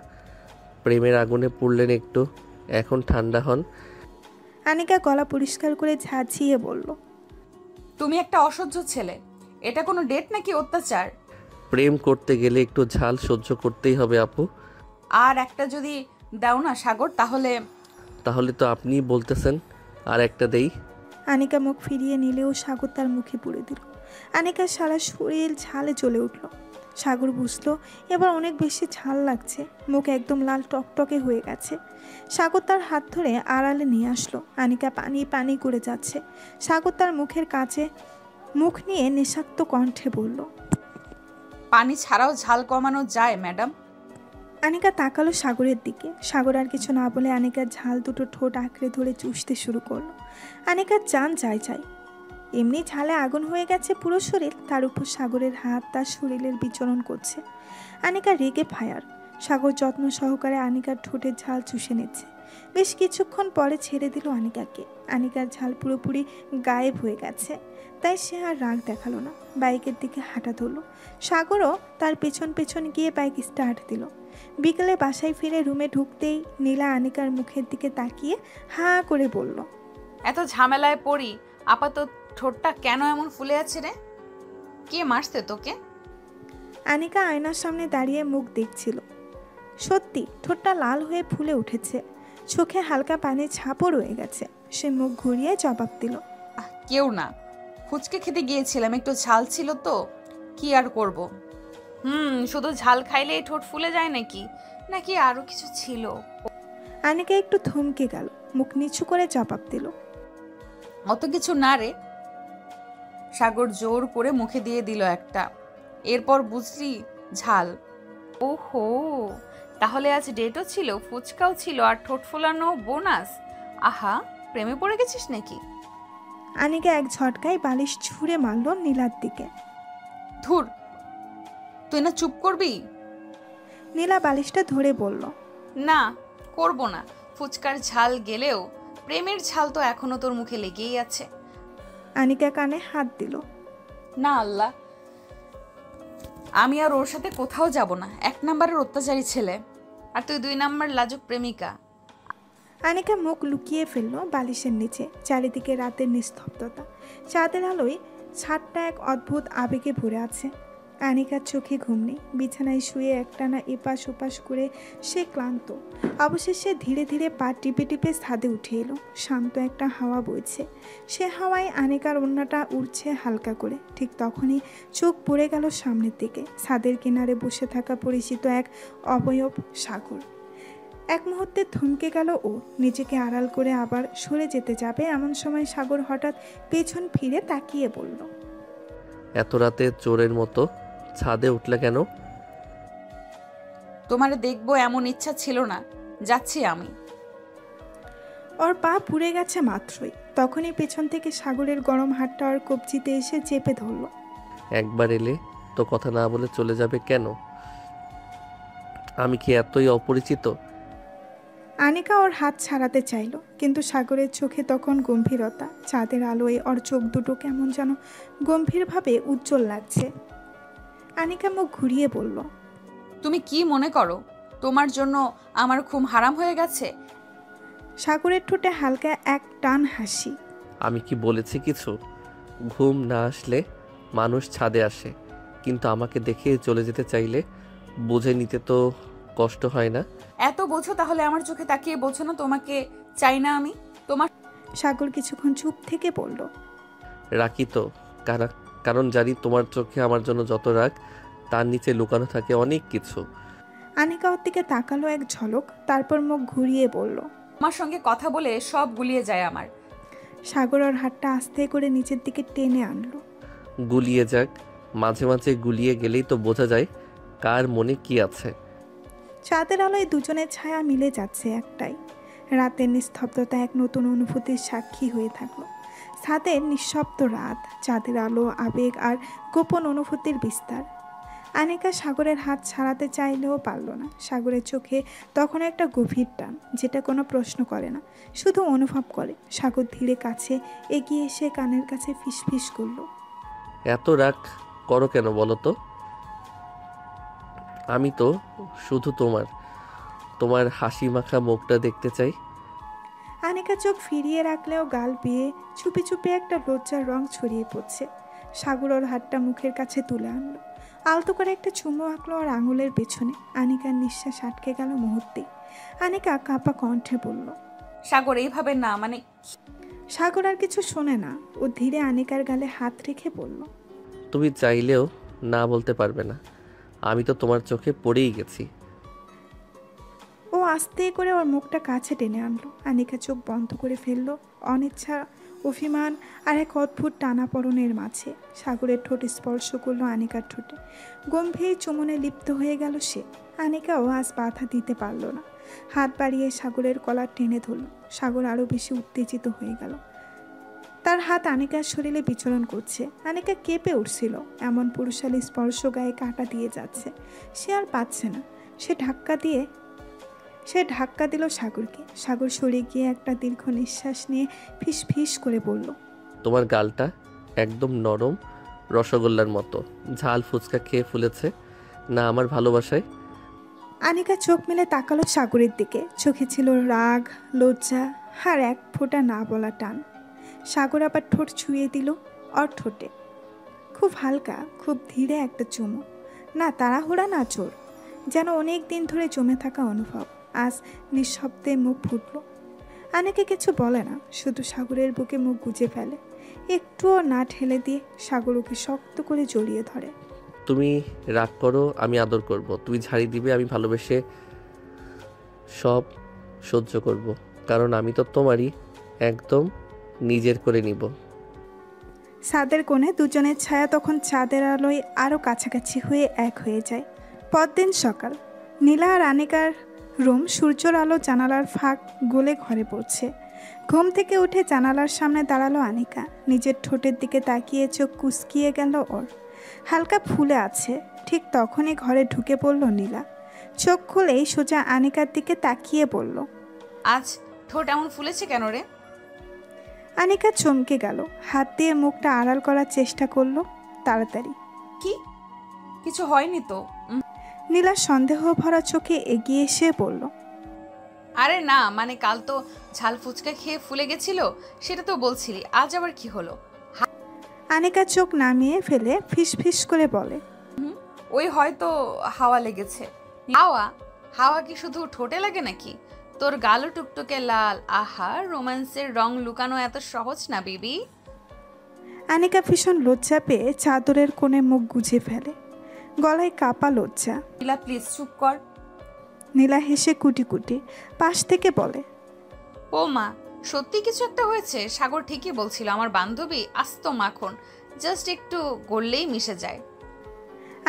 প্রেমের আগুনে পুড়লেন একটু, এখন ঠান্ডা হন। আনিকা গলা পরিষ্কার করে ঝাঁঝিয়ে বলল, তুমি একটা অসহ্য ছেলে। এটা কোনো ডেট নাকি অত্যাচার? প্রেম করতে গেলে একটু ঝাল সহ্য করতেই হবে আপু। আর একটা যদি দাও না সাগর, তাহলে তো আপনিই বলতেছেন, আর একটা দেই। আনিকা মুখ ফিরিয়ে নিলেও সাগর তার মুখে পুড়ে দিল। আনিকার সারা শরীর ঝালে জ্বলে উঠল। সাগর বুঝলো এবার অনেক বেশি ঝাল লাগছে, মুখ একদম লাল টকটকে হয়ে গেছে। সাগর তার হাত ধরে আড়ালে নিয়ে আসলো। আনিকা পানি পানি করে যাচ্ছে। সাগর তার মুখের কাছে মুখ নিয়ে নেশাক্ত কণ্ঠে বলল, পানি ছাড়াও ঝাল কমানো যায় ম্যাডাম? আনিকা তাকালো সাগরের দিকে। সাগর আর কিছু না বলে আনিকার ঝাল দুটো ঠোঁট আঁকড়ে ধরে চুষতে শুরু করলো। আনিকার জান চাই। এমনি ঝালে আগুন হয়ে গেছে পুরো শরীর, তার উপর সাগরের হাত তার শরীরের বিচরণ করছে। আনিকা রেগে ফায়ার। সাগর যত্ন সহকারে আনিকার ঠোঁটের ঝাল চুষে নিচ্ছে। বেশ কিছুক্ষণ পরে ছেড়ে দিল আনিকাকে। আনিকার ঝাল পুরোপুরি গায়েব হয়ে গেছে, তাই সে আর রাগ দেখালো না, বাইকের দিকে হাঁটা ধরল। সাগরও তার পেছন পেছন গিয়ে বাইক স্টার্ট দিল। বিকেলে বাসায় ফিরে রুমে ঢুকতেই নীলা আনিকার মুখের দিকে তাকিয়ে হাঁ করে বলল, এত ঝামেলায় পড়ি, আপাতত ঠোঁটটা কেন এমন ফুলে আছে রে? কে মারছে তোকে? আনিকা আয়নার সামনে দাঁড়িয়ে মুখ দেখছিল। সত্যি ঠোঁটটা লাল হয়ে ফুলে উঠেছে, চোখে হালকা পানির ছাপও রয়ে গেছে। সে মুখ ঘুরিয়ে জবাব দিল, কেউ না, ফুচকে খেতে গিয়েছিলাম, একটু ঝাল ছিল তো, কি আর করব। শুধু ঝাল খাইলে ঠোঁট ফুলে যায় নাকি আরো কিছু ছিল? আনিকা একটু থমকে গেল, মুখ নিচু করে জবাব দিল, অত কিছু না রে। সাগর জোর করে মুখে দিয়ে দিল একটা। এরপর বুঝলি ঝাল। ওহো, তাহলে আজ ডেটও ছিল, ফুচকাও ছিল, আর ঠোঁট ফোলানো বোনাস। আহা, প্রেমে পড়ে গেছিস নাকি? আনিকা এক ঝটকায় বালিশ ছুঁড়ে মারল নীলার দিকে। ধুর, তুই না চুপ করবি? নীলা বালিশটা ধরে বলল, না, করব না। ফুচকার ঝাল গেলেও প্রেমের ঝাল তো এখনো তোর মুখে লেগেই আছে। আনিকা কানে হাত দিল, না আল্লাহ, আমি আর ওর সাথে কোথাও যাব না। 1 নাম্বারের অত্যাচারী ছেলে, আর তুই 2 নাম্বার লাজুক প্রেমিকা। আনিকা মুখ লুকিয়ে ফেলল বালিশের নিচে। চারিদিকে রাতের নিস্তব্ধতা, চাঁদের আলোয় ছাদটা এক অদ্ভুত আবেগে ভরে আছে। আনিকার চোখে ঘুম নেই। বিছানায় শুয়ে একটানা এপাশ ওপাশ করে সে ক্লান্ত। অবশেষে ধীরে ধীরে পা টিপে টিপে ছাদে উঠে এলো। শান্ত একটা হাওয়া বইছে, সে হাওয়ায় আনিকার ওড়নাটা উড়ছে হালকা করে। ঠিক তখনই চোখ পড়ে গেল সামনের দিকে। ছাদের কিনারে বসে থাকা পরিচিত এক অবয়ব সাগর। এক মুহূর্তে থমকে গেল ও, নিজেকে আড়াল করে আবার সরে যেতে যাবে এমন সময় সাগর হঠাৎ পেছন ফিরে তাকিয়ে বলল, এত রাতে চোরের মতো ছাদে উঠলে কেন? তোমারে দেখবো এমন ইচ্ছা ছিল না, যাচ্ছি আমি। ওর পা পুড়ে গেছে মাত্রই, তখনই পেছন থেকে সাগরের গরম হাতটা ওর কবজিতে এসে চেপে ধরল। একবার এলে তো কথা না বলে চলে যাবে কেন? আমি কি এতই অপরিচিত? আনিকা ওর হাত ছাড়াতে চাইল, কিন্তু সাগরের চোখে তখন গম্ভীরতা। চাঁদের আলোয় ওর চোখ দুটো কেমন যেন গম্ভীরভাবে উজ্জ্বল লাগছে। আনিকা মুখ ঘুরিয়ে বলল, তুমি কি মনে করো তোমার জন্য আমার ঘুম হারাম হয়ে গেছে? সাগরের ঠোঁটে হালকা এক টান হাসি। আমি কি বলেছি কিছু? ঘুম না আসলে মানুষ ছাদে আসে, কিন্তু আমাকে দেখে চলে যেতে চাইলে বুঝে নিতে তো কষ্ট হয় না? এত বোঝো তাহলে আমার চোখে তাকিয়ে বোঝো না তোমাকে চাই না আমি? তোমার সাগর কিছুক্ষণ চুপ থেকে বলল, রাখি তো, কারণ জানি তোমার চোখে আমার জন্য যত রাগ, তার নিচে লুকানো থাকে অনেক কিছু। আনিকা ওর দিকে তাকালো এক ঝলক, তারপর মুখ ঘুরিয়ে বলল, আমার সঙ্গে কথা বলে সব গুলিয়ে যায় আমার। সাগর ওর হাতটা আস্তে করে নিচের দিকে টেনে আনলো। গুলিয়ে যাক, মাঝে মাঝে গুলিয়ে গেলেই তো বোঝা যায় কার মনে কি আছে। চাঁদের আলোয় দুজনের ছায়া মিলে যাচ্ছে একটাই। রাতের নিস্তব্ধতা এক নতুন অনুভূতির সাক্ষী হয়ে থাকলো। ছাদের নিঃশব্দ রাত, চাঁদের আলো, আবেগ আর গোপন অনুভূতির বিস্তার। আনিকা সাগরের হাত ছাড়াতে চাইলেও পারল না। সাগরের চোখে তখন একটা গভীর টান, যেটা কোনো প্রশ্ন করে না, শুধু অনুভব করে। সাগর ধীরে কাছে এগিয়ে এসে কানের কাছে ফিসফিস করলো, এত রাগ করো কেন বলো তো? আমি তো শুধু তোমার হাসি মাখা মুখটা দেখতে চাই। আনিকা চোখ ফিরিয়ে রাখলেও গাল বেয়ে চুপি চুপি একটা লজ্জার রং ছড়িয়ে পড়ছে। সাগর ওর হাতটা মুখের কাছে তুলে আনলো, আলতো করে একটা চুমু আঁকলো ওর আঙুলের পেছনে। আনিকার নিঃশ্বাস আটকে গেল মুহূর্তেই। আনিকা কাঁপা কণ্ঠে বলল, সাগর এইভাবে না, মানে সাগর আর কিছু শোনে না। ও ধীরে আনিকার গালে হাত রেখে বলল, তুমি চাইলেও না বলতে পারবে না, আমি তো তোমার চোখে পড়েই গেছি। ও আস্তে করে ওর মুখটা কাছে টেনে আনলো। আনিকা চোখ বন্ধ করে ফেললো, অনিচ্ছা, অভিমান আর এক অদ্ভুত টানাপড়নের মাঝে। সাগরের ঠোঁট স্পর্শ করলো আনিকার ঠোঁটে, গম্ভীর চুমনে লিপ্ত হয়ে গেল সে। আনিকাও আজ বাধা দিতে পারল না, হাত বাড়িয়ে সাগরের কলার টেনে ধরল। সাগর আরও বেশি উত্তেজিত হয়ে গেল। তার হাত আনিকার শরীরে বিচরণ করছে। আনিকা কেঁপে উঠছিল, এমন পুরুষালী স্পর্শ গায়ে কাঁটা দিয়ে যাচ্ছে। সে আর পাচ্ছে না। সে ধাক্কা দিল সাগরকে। সাগর সরে গিয়ে একটা দীর্ঘ নিঃশ্বাস নিয়ে ফিস ফিস করে বলল, তোমার গালটা একদম নরম রসগোল্লার মতো, ঝাল ফুচকা খেয়ে ফুলেছে না আমার ভালোবাসায়। আনিকা চোখ মেলে তাকালো সাগরের দিকে। চোখে ছিল রাগ, লজ্জা আর এক ফোঁটা না বলা টান। সাগর আবার ঠোঁট ছুঁয়ে দিল ওর ঠোঁটে, খুব হালকা, খুব ধীরে একটা চুমু। না তাড়াহুড়া, না জোর, যেন অনেক দিন ধরে জমে থাকা অনুভব আজ নিঃশব্দে মুখ ফুটল। আনিকা কিছু বলে না, শুধু সাগরের বুকে মুখ গুজে ফেলে। একটুও না ঠেলে দিয়ে সাগর ওকে শক্ত করে জড়িয়ে ধরে। তুমি রাগ করো, আমি আদর করব। তুমি ঝাড়ি দিবে, আমি ভালোবেসে সব সহ্য করব, কারণ আমি তো তোমারই একদম নিজের করে নিব। ছাদের কোণে দুজনের ছায়া তখন চাঁদের আলোয় আরও কাছাকাছি হয়ে এক হয়ে যায়। পরদিন সকাল, নীলা আর আনিকার রুম সূর্যের আলো জানালার ফাঁক গলে ঘরে পড়ছে। ঘুম থেকে উঠে জানালার সামনে দাঁড়ালো আনিকা। নিজের ঠোঁটের দিকে তাকিয়ে চোখ কুঁচকিয়ে গেল ওর, হালকা ফুলে আছে। ঠিক তখনই ঘরে ঢুকে পড়ল নীলা। চোখ খুলেই সোজা আনিকার দিকে তাকিয়ে বলল, আজ ঠোঁট এমন ফুলেছে কেন রে? আনিকা চমকে গেল, হাত দিয়ে মুখটা আড়াল করার চেষ্টা করলো। তাড়াতাড়ি, কি কিছু হয়নি তো? নীলা সন্দেহ ভরা চোখে এগিয়ে এসে বলল, আরে না, মানে কাল তো ঝাল ফুচকা খেয়ে ফুলে গেছিল, সেটা তো বলছিলি, আজ আবার কি হলো? আনিকা চোখ নামিয়ে ফেলে ফিস ফিস করে বলে, ওই হয়তো হাওয়া লেগেছে। হাওয়া? হাওয়া কি শুধু ঠোঁটে লাগে নাকি? তোর গালও টুকটুকে লাল। আহা, রোম্যান্সের রং লুকানো এত সহজ না বেবি। আনিকা ভীষণ লজ্জা পেয়ে চাদরের কোণে মুখ গুজে ফেলে, গলায় কাপা লজ্জা। নীলা প্লিজ চুপ কর। নীলা হেসে কুটি কুটি পাশ থেকে বলে, ও মা, সত্যি কিছু একটা হয়েছে। সাগর ঠিকই বলছিল, আমার বান্ধবী আস্ত মাখন, জাস্ট একটু গড়লেই মিশে যায়।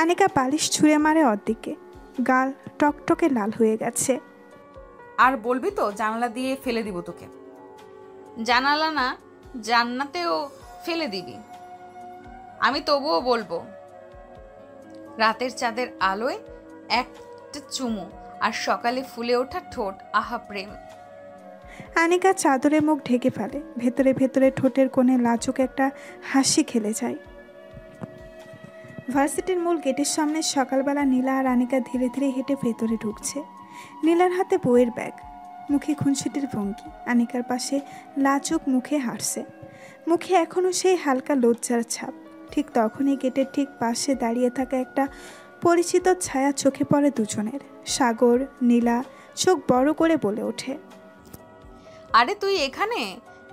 আনিকা বালিশ ছুঁড়ে মারে ওর দিকে, গাল টকটকে লাল হয়ে গেছে। আর বলবি তো জানালা দিয়ে ফেলে দিব তোকে। জানালা না, জান্নাতেও ফেলে দিবি। আমি তবুও বলবো, রাতের চাঁদের আলোয় একটা চুমু আর সকালে ফুলে ওঠা ঠোঁট, আহা প্রেম। আনিকা চাদরে মুখ ঢেকে ফেলে, ভেতরে ভেতরে ঠোঁটের কোণে লাজুক একটা হাসি খেলে যায়। ভার্সিটির মূল গেটের সামনে সকালবেলা নীলা আর আনিকা ধীরে ধীরে হেঁটে ভেতরে ঢুকছে। নীলার হাতে বইয়ের ব্যাগ, মুখে খুনসুটির ভঙ্গি। আনিকার পাশে লাজুক মুখে হাসছে। মুখে এখনও সেই হালকা লজ্জার ছাপ। ঠিক তখনই গেটের ঠিক পাশে দাঁড়িয়ে থাকা একটা পরিচিত ছায়া চোখে পড়ে দুজনের। সাগর, নীলা চোখ বড় করে বলে ওঠে, আরে তুই এখানে?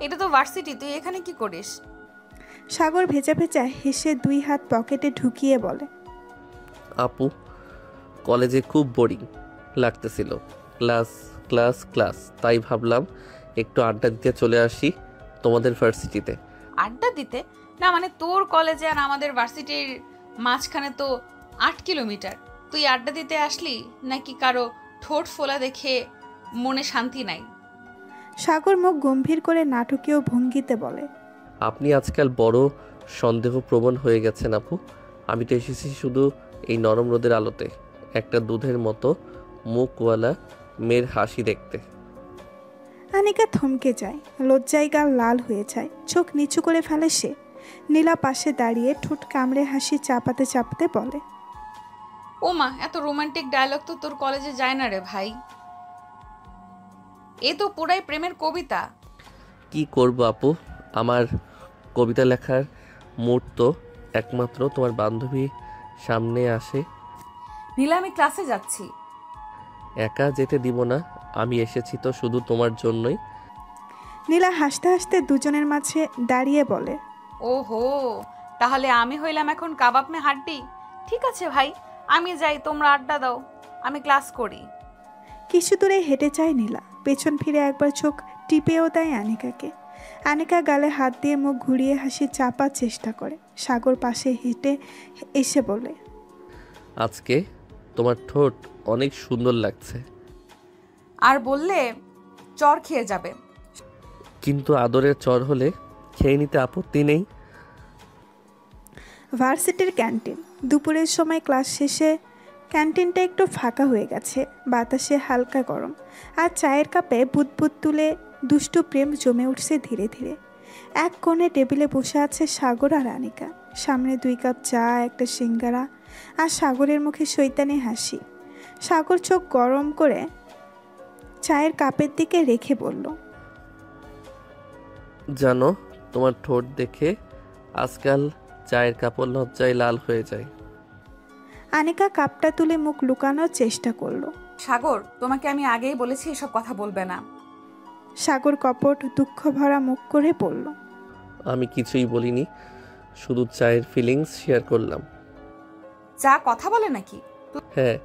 এটা তো ভার্সিটি, তুই এখানে কি করিস? সাগর ভেজা ভেজা হেসে 2 হাত পকেটে ঢুকিয়ে বলে, আপু, কলেজে খুব বোরিং লাগতেছিল, ক্লাস ক্লাস ক্লাস, তাই ভাবলাম একটু আড্ডা দিতে চলে আসি তোমাদের ভার্সিটিতে। আড্ডা দিতে? না মানে তোর কলেজে আর আমাদের ভার্সিটির মাঝখানে তো 8 কিলোমিটার। তুই আড্ডা দিতে আসলি নাকি কারো ঠোঁট ফোলা দেখে মনে শান্তি নাই? সাগর মুখ গম্ভীর করে নাটকীয় ভঙ্গিতে বলে, আপনি আজকাল বড় সন্দেহপ্রবণ হয়ে গেছেন আপু। আমি তো এসেছি শুধু এই নরম রোদের আলোতে একটা দুধের মতো মুখওয়ালা মেয়ের হাসি দেখতে। আনিকা থমকে যায়, লজ্জায় গাল লাল হয়ে যায়, চোখ নিচু করে ফেলে সে। নীলা পাশে দাঁড়িয়ে ঠোঁট কামড়ে হাসি চাপাতে চাপাতে বলে, ও মা, এত রোমান্টিক ডায়লগ তো তোর কলেজে যায় না রে ভাই। এ তো পুরাই প্রেমের কবিতা। কি করব আপু, আমার কবিতা লেখার মুড তো একমাত্র তোমার বান্ধবী সামনে আসে। নীলা, আমি ক্লাসে যাচ্ছি। একা যেতে দিব না, আমি এসেছি তো শুধু তোমার জন্যই। নীলা হাসতে হাসতে দুজনের মাঝে দাঁড়িয়ে বলে, ওহো, তাহলে আমি হইলাম এখন কাবাব মে হাড্ডি। ঠিক আছে ভাই, আমি যাই, তোমরা আড্ডা দাও, আমি ক্লাস করি। কিছু দূরে হেঁটে যায় নীলা, পেছন ফিরে একবার চোখ টিপেও দেয় আনিকাকে। আনিকা গালে হাত দিয়ে মুখ ঘুরিয়ে হাসি চাপার চেষ্টা করে। সাগর পাশে হেঁটে এসে বলে, আজকে তোমার ঠোঁট অনেক সুন্দর লাগছে। আর বললে চর খেয়ে যাবে। কিন্তু আদরের চর হলে খেয়ে নিতে আপত্তি নেই। ভার্সিটির ক্যান্টিন। দুপুরের সময় ক্লাস শেষে ক্যান্টিনটা একটু ফাঁকা হয়ে গেছে, বাতাসে হালকা গরম, আর চায়ের কাপে বুদবুদ তুলে দুষ্টু প্রেম জমে উঠছে ধীরে ধীরে। এক কোণে টেবিলে বসে আছে সাগর আর আনিকা, সামনে 2 কাপ চা, একটা সিঙ্গারা, আর সাগরের মুখে শৈতানি হাসি। সাগর চোখ গরম করে চায়ের কাপের দিকে রেখে বলল, জানো, তোমার ঠোঁট দেখে আজকাল চায়ের কাপড় লজ্জায় লাল হয়ে যায়। আনিকা কাপটা তুলে মুখ লুকানোর চেষ্টা করলো। সাগর, তোমাকে আমি আগেই বলেছি এসব কথা বলবে না। সাগর কপট দুঃখ ভরা মুখ করে বলল, আমি কিছুই বলিনি, শুধু চায়ের ফিলিংস শেয়ার করলাম। চা কথা বলে নাকি? হ্যাঁ,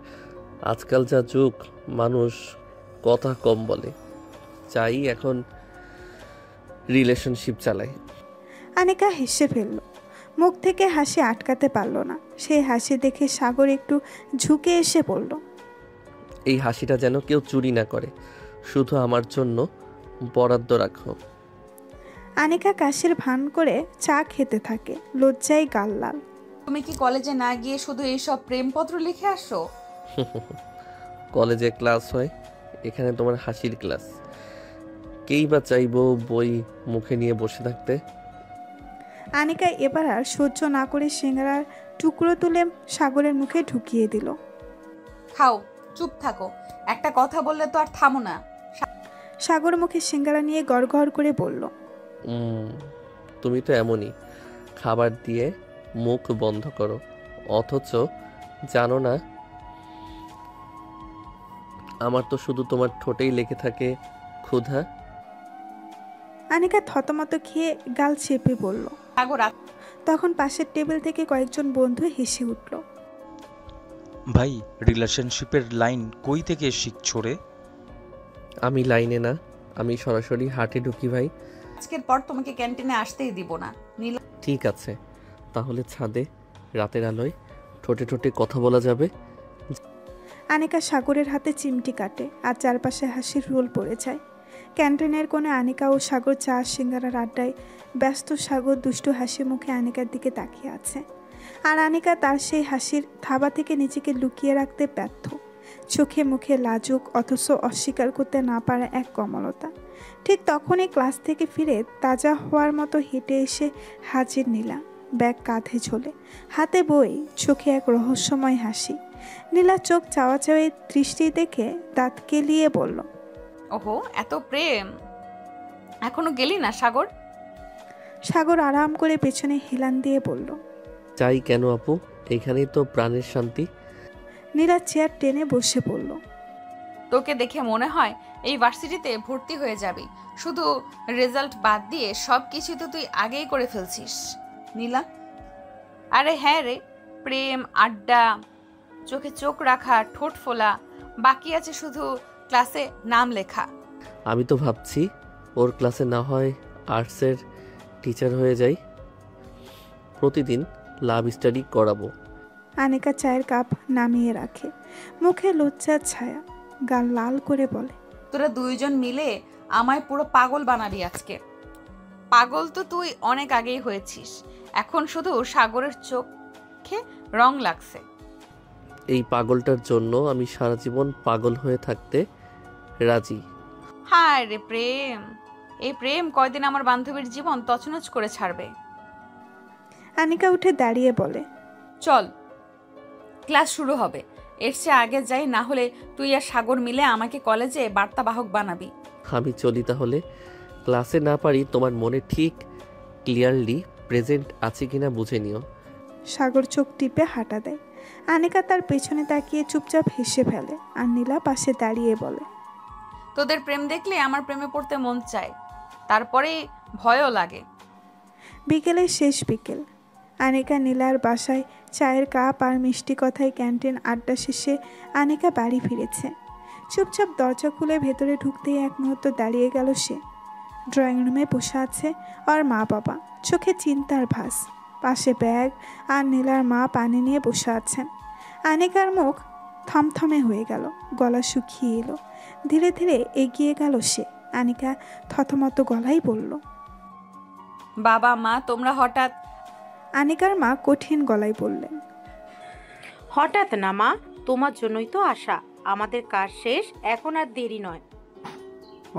আজকাল যা যুগ, মানুষ কথা কম বলে, চাই এখন রিলেশনশিপ চালায়। আনিকা হেসে ফেলল, মুখ থেকে হাসি আটকাতে পারল না। সেই হাসি দেখে সাগর একটু ঝুঁকে এসে বলল, এই হাসিটা যেন কেউ চুরি না করে, শুধু আমার জন্য বরাদ্দ রাখো। আনিকা কাশির ভান করে চা খেতে থাকে, লজ্জায় গাল লাল। তুমি কি কলেজে না গিয়ে শুধু এইসব প্রেমপত্র লিখে আসো? কলেজে ক্লাস হয়, এখানে তোমার হাসির ক্লাস। কেই বা চাইবো বই মুখে নিয়ে বসে থাকতে। আনিকা এবার আর সহ্য না করে সিঙ্গারার টুকরো তুলে সাগরের মুখে ঢুকিয়ে দিল। খাও, চুপ থাকো, একটা কথা বললে তো আর থামো না। সাগর মুখে সিঙ্গারা নিয়ে গড়গড় করে বলল, তুমি তো এমনই, খাবার দিয়ে মুখ বন্ধ করো, অথচ জানো না আমার তো শুধু তোমার ঠোঁটেই লেগে থাকে ক্ষুধা। আনিকা থতমত খেয়ে গাল চেপে বলল। সাগর, তখন পাশের টেবিল থেকে কয়েকজন বন্ধু হেসে উঠল। ভাই, রিলেশনশিপের লাইন কই থেকে শিখছো রে? আমি লাইনে না, আমি সরাসরি হাটে ঢুকি ভাই। আজকের পর তোমাকে ক্যান্টিনে আসতেই দিব না। নীলা, ঠিক আছে, তাহলে ছাদে রাতের আলোয় ঠোঁটে ঠোঁটে কথা বলা যাবে। আনিকা সাগরের হাতে চিমটি কাটে, আর চারপাশে হাসির রোল পড়ে যায়। ক্যান্টিনের কোণে আনিকা ও সাগর চা সিঙ্গারার আড্ডায় ব্যস্ত। সাগর দুষ্টু হাসি মুখে আনিকার দিকে তাকিয়ে আছে, আর আনিকা তার সেই হাসির থাবা থেকে নিজেকে লুকিয়ে রাখতে ব্যর্থ। চোখে মুখে লাজুক, অথচ অস্বীকার করতে না পারা এক কমলতা। ঠিক তখনই ক্লাস থেকে ফিরে তাজা হওয়ার মতো হেঁটে এসে হাজির নীলা, ব্যাগ কাঁধে ঝোলে, হাতে বই, চোখে এক রহস্যময় হাসি। নীলা চোখ চাওয়াচাওয়ি দৃষ্টি দেখে দাঁত কেলিয়ে বলল, ওহো, এত প্রেম, এখনো গেলি না সাগর? সাগর আরাম করে পেছনে হেলান দিয়ে বলল, চাই কেন আপু, এখানেই তো প্রাণের শান্তি। নীলা চেয়ার টেনে বসে পড়ল। তোকে দেখে মনে হয় এই ভার্সিটিতে ভর্তি হয়ে যাবি। শুধু রেজাল্ট বাদ দিয়ে সব কিছু তো তুই আগেই করে ফেলছিস। নীলা, আরে হ্যাঁ রে, প্রেম, আড্ডা, চোখে চোখ রাখা, ঠোঁট ফোলা, বাকি আছে শুধু ক্লাসে নাম লেখা। আমি তো ভাবছি ওর ক্লাসে না হয় আর্টসের টিচার হয়ে যাই, প্রতিদিন লাভ স্টাডি করাবো। আনিকা চায়ের কাপ নামিয়ে রাখে, মুখে লজ্জার ছায়া, গাল লাল করে বলে, তোরা দুইজন মিলে আমায় পুরো পাগল বানাবি আজকে। পাগল তো তুই অনেক আগেই হয়েছিস, এখন শুধু সাগরের চোখে রং লাগছে। এই পাগলটার জন্য আমি সারা জীবন পাগল হয়ে থাকতে রাজি। হায় রে প্রেম, এই প্রেম কয়দিন আমার বান্ধবীর জীবন তছনছ করে ছাড়বে। আনিকা উঠে দাঁড়িয়ে বলে, চল ক্লাস শুরু হবে, এর চেয়ে আগে যাই, না হলে তুই আর সাগর মিলে আমাকে কলেজে বার্তাবাহক বানাবি। আমি চলি তাহলে। ক্লাসে না পারি তোমার মনে ঠিক ক্লিয়ারলি প্রেজেন্ট আছে কিনা বুঝে নিও। সাগর চোখ টিপে হাঁটা দেয়। আনিকা তার পেছনে তাকিয়ে চুপচাপ হেসে ফেলে, আর নীলা পাশে দাঁড়িয়ে বলে, তোদের প্রেম দেখলে আমার প্রেমে পড়তে মন চায়, তারপরে ভয়ও লাগে। বিকেলের শেষ বিকেল। আনিকা নীলার বাসায় চায়ের কাপ আর মিষ্টি কথায় ক্যান্টিন আড্ডা শেষে আনিকা বাড়ি ফিরেছে। চুপচাপ দরজা খুলে ভেতরে ঢুকতেই এক মুহূর্ত দাঁড়িয়ে গেল সে। ড্রয়িং রুমে বসে আছে ওর মা বাবা, চোখে চিন্তার ভাস, পাশে ব্যাগ, আর নীলার মা পানি নিয়ে বসে আছেন। আনিকার মুখ থমথমে হয়ে গেল, গলা শুকিয়ে এলো। ধীরে ধীরে এগিয়ে গেল সে। আনিকা থতমত গলায় বলল, বাবা মা তোমরা হঠাৎ? আনিকার মা কঠিন গলায় বললেন, হঠাৎ না মা, তোমার জন্যই তো আসা। আমাদের কাজ শেষ, এখন আর দেরি নয়।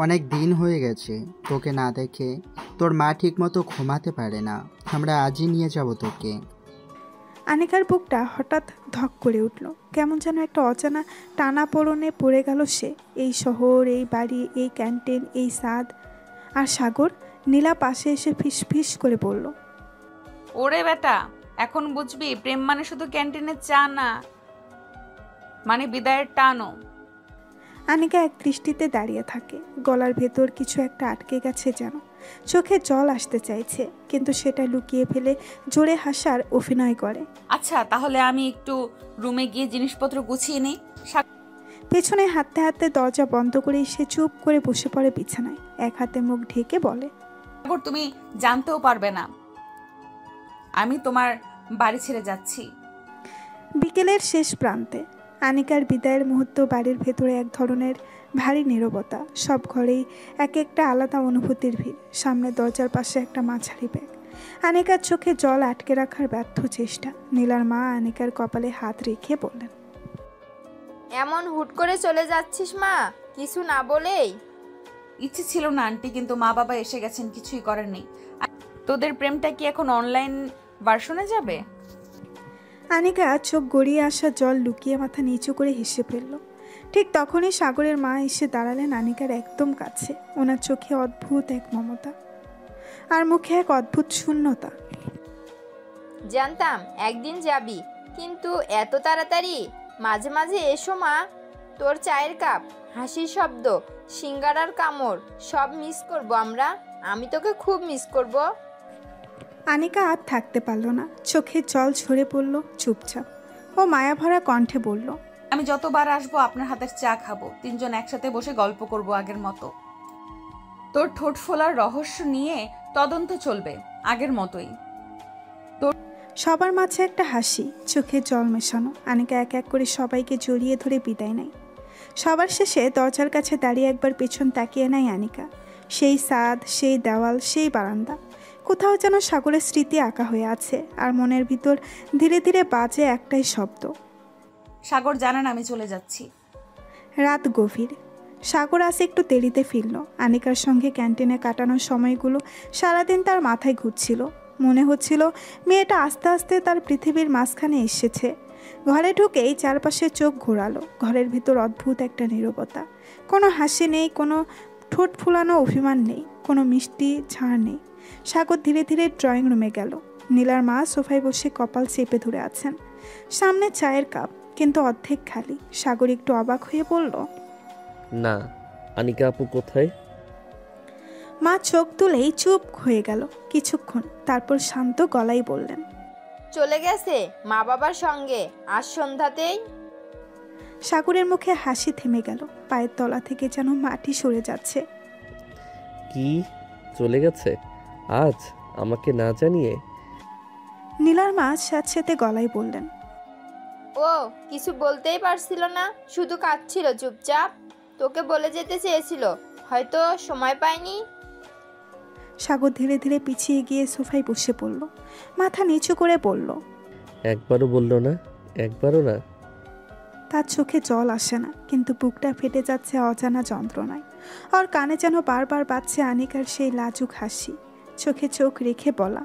অনেক দিন হয়ে গেছে তোকে না দেখে, তোর মা ঠিকমতো ঘুমাতে পারে না, আমরা আজই নিয়ে যাব তোকে। আনিকার বুকটা হঠাৎ ধক করে উঠল, কেমন যেন একটা অজানা টানা পোড়নে পড়ে গেল সে। এই শহর, এই বাড়ি, এই ক্যান্টিন, এই স্বাদ, আর সাগর। নীলা পাশে এসে ফিস ফিস করে বলল, ওরে বেটা, এখন বুঝবি প্রেম মানে শুধু ক্যান্টিনের চা না, মানে বিদায়ের টানও। আনিকা এক দৃষ্টিতে দাঁড়িয়ে থাকে, গলার ভেতর কিছু একটা আটকে গেছে যেন। চোখে জল আসতে চাইছে, কিন্তু সেটা লুকিয়ে ফেলে জোরে হাসার অভিনয় করে। আচ্ছা তাহলে আমি একটু রুমে গিয়ে জিনিসপত্র গুছিয়ে নিই। পেছনে হাঁটতে হাঁটতে দরজা বন্ধ করে সে চুপ করে বসে পড়ে বিছানায়, এক হাতে মুখ ঢেকে বলে, সাগর তুমি জানতেও পারবে না আমি তোমার বাড়ি ছেড়ে যাচ্ছি। বিকেলের শেষ প্রান্তে আনিকার বিদায়ের মুহূর্ত। বাড়ির ভেতরে এক ধরনের ভারী নীরবতা, সব ঘরেই এক একটা আলাদা অনুভূতির ভিড়। সামনে দরজার পাশে একটা মাঝারি ব্যাগ, আনিকার চোখে জল আটকে রাখার ব্যর্থ চেষ্টা। নীলার মা আনিকার কপালে হাত রেখে বললেন, এমন হুট করে চলে যাচ্ছিস মা, কিছু না বলেই? ইচ্ছে ছিল না আন্টি, কিন্তু মা বাবা এসে গেছেন, কিছুই করার নেই। তোদের প্রেমটা কি এখন অনলাইন ভার্সনে যাবে? আনিকা চোখ গড়িয়ে আসা জল লুকিয়ে মাথা নিচু করে হেসে ফেলল। ঠিক তখনই সাগরের মা এসে দাঁড়ালেন আনিকার একদম কাছে। ওনার চোখে অদ্ভুত এক মমতা, আর মুখে এক অদ্ভুত শূন্যতা। জানতাম একদিন যাবি, কিন্তু এত তাড়াতাড়ি? মাঝে মাঝে এসো মা, তোর চায়ের কাপ, হাসির শব্দ, সিঙ্গারার কামড় সব মিস করবো আমরা। আমি তোকে খুব মিস করব। আনিকা আর থাকতে পারল না, চোখে জল ঝরে পড়ল। চুপচাপ ও মায়াভরা কণ্ঠে বলল, আমি যতবার আসবো আপনার হাতের চা খাবো, তিনজন একসাথে বসে গল্প করব আগের মতো। তোর ঠোঁট ফোলার রহস্য নিয়ে তদন্ত চলবে আগের মতোই। সবার মাঝে একটা হাসি, চোখে জল মেশানো। আনিকা এক এক করে সবাইকে জড়িয়ে ধরে বিদায় নেয়। সবার শেষে দরজার কাছে দাঁড়িয়ে একবার পেছন তাকিয়ে নেয় আনিকা। সেই ছাদ, সেই দেওয়াল, সেই বারান্দা, কোথাও যেন সাগরের স্মৃতি আঁকা হয়ে আছে। আর মনের ভিতর ধীরে ধীরে বাজে একটাই শব্দ, সাগর জানেন আমি চলে যাচ্ছি। রাত গভীর। সাগর আসে একটু দেরিতে ফিরল। আনিকার সঙ্গে ক্যান্টিনে কাটানোর সময়গুলো সারাদিন তার মাথায় ঘুরছিল। মনে হচ্ছিল মেয়েটা আস্তে আস্তে তার পৃথিবীর মাঝখানে এসেছে। ঘরে ঢুকেই চারপাশে চোখ ঘোরালো। ঘরের ভিতর অদ্ভুত একটা নীরবতা, কোনো হাসি নেই, কোনো ঠোঁট ফুলানো অভিমান নেই, কোনো মিষ্টি ঝাড় নেই। সাগর ধীরে ধীরে ড্রয়িং রুমে গেল। নীলার মা সোফায় বসে কপাল চেপে ধরে আছেন, সামনে চায়ের কাপ, কিন্তু অর্ধেক খালি। সাগর একটু অবাক হয়ে বলল, না, আনিকা আপু কোথায়? মা চোখ তুলেই চুপ হয়ে গেল কিছুক্ষণ, তারপর শান্ত গলায় বললেন, চলে গেছে মা বাবার সঙ্গে আজ সন্ধ্যাতেই। সাগরের মুখে হাসি থেমে গেল, পায়ের তলা থেকে যেন মাটি সরে যাচ্ছে। কি চলে গেছে আজ আমাকে না জানিয়ে? নীলার মা স্যাঁতস্যাঁতে গলায় বললেন, ও কিছু বলতেই পারছিল না, শুধু কাঁদছিল চুপচাপ। তোকে বলে যেতে চেয়েছিল, হয়তো সময় পায়নি। সাগর ধীরে ধীরে পিছিয়ে গিয়ে সোফায় বসে পড়ল, মাথা নিচু করে বলল, একবারও বললো না? একবারও না? তার চোখে জল আসে না, কিন্তু বুকটা ফেটে যাচ্ছে অজানা যন্ত্রণায়। আর কানে যেন বারবার বাজছে আনিকার সেই লাজুক হাসি। চোখে চোখ রেখে বলা,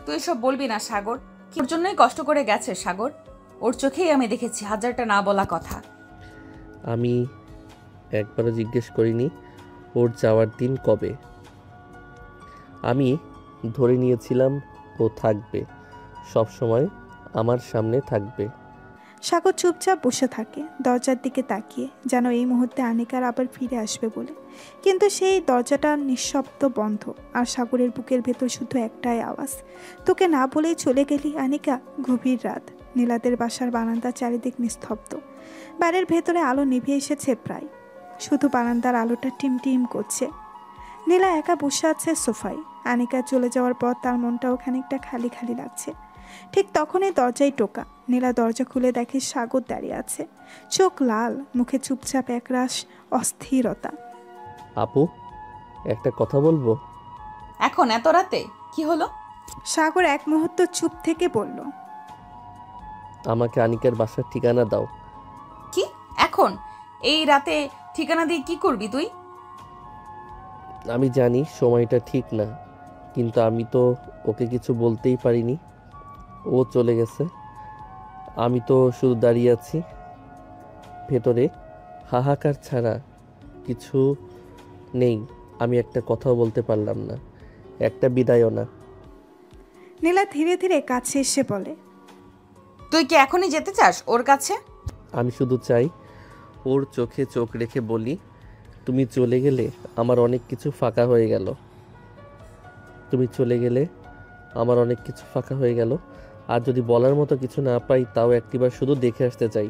তুই সব বলবি না সাগর, কি ওর জন্যই কষ্ট করে গেছে সাগর। ওর চোখেই আমি দেখেছি হাজারটা না বলা কথা। আমি একবারও জিজ্ঞেস করিনি ওর যাওয়ার দিন কবে। আমি ধরে নিয়েছিলাম ও থাকবে, সব সময় আমার সামনে থাকবে। সাগর চুপচাপ বসে থাকে, দরজার দিকে তাকিয়ে, যেন এই মুহূর্তে আনিকার আবার ফিরে আসবে বলে। কিন্তু সেই দরজাটা নিঃশব্দ বন্ধ, আর সাগরের বুকের ভেতর শুধু একটাই আওয়াজ, তোকে না বলেই চলে গেলি আনিকা। গভীর রাত, নীলাদের বাসার বারান্দার চারিদিক নিস্তব্ধ। বাড়ির ভেতরে আলো নিভে এসেছে প্রায়, শুধু বারান্দার আলোটা টিমটিম করছে। নীলা একা বসে আছে সোফায়। আনিকা চলে যাওয়ার পর তার মনটাও খানিকটা খালি খালি লাগছে। ঠিক তখনই দরজায় টোকা। নীলা দরজা খুলে দেখে সাগর দাঁড়িয়ে আছে, চোখ লাল, মুখে চুপচাপ একরাশ অস্থিরতা। আপু, একটা কথা বলবো? এখন এত রাতে কি হলো? সাগর এক মুহূর্ত চুপ থেকে বলল, আমাকে আনিকার বাসার ঠিকানা দাও। কি এখন এই রাতে ঠিকানা দিয়ে কি করবি তুই? আমি জানি সময়টা ঠিক না, কিন্তু আমি তো ওকে কিছু বলতেই পারিনি। ও চলে গেছে, আমি তো শুধু দাঁড়িয়ে আছি। ভেতরে হাহাকার ছাড়া কিছু নেই। আমি একটা কথাও বলতে পারলাম না, একটা বিদায়ও না। নীলা ধীরে ধীরে কাছে এসে বলে, তুই কি এখনই যেতে চাস ওর কাছে? আমি শুধু চাই ওর চোখে চোখ রেখে বলি, তুমি চলে গেলে আমার অনেক কিছু ফাঁকা হয়ে গেল। তুমি চলে গেলে আমার অনেক কিছু ফাঁকা হয়ে গেল। আর যদি বলার মতো কিছু না পাই, তাও একটিবার শুধু দেখে আসতে চাই।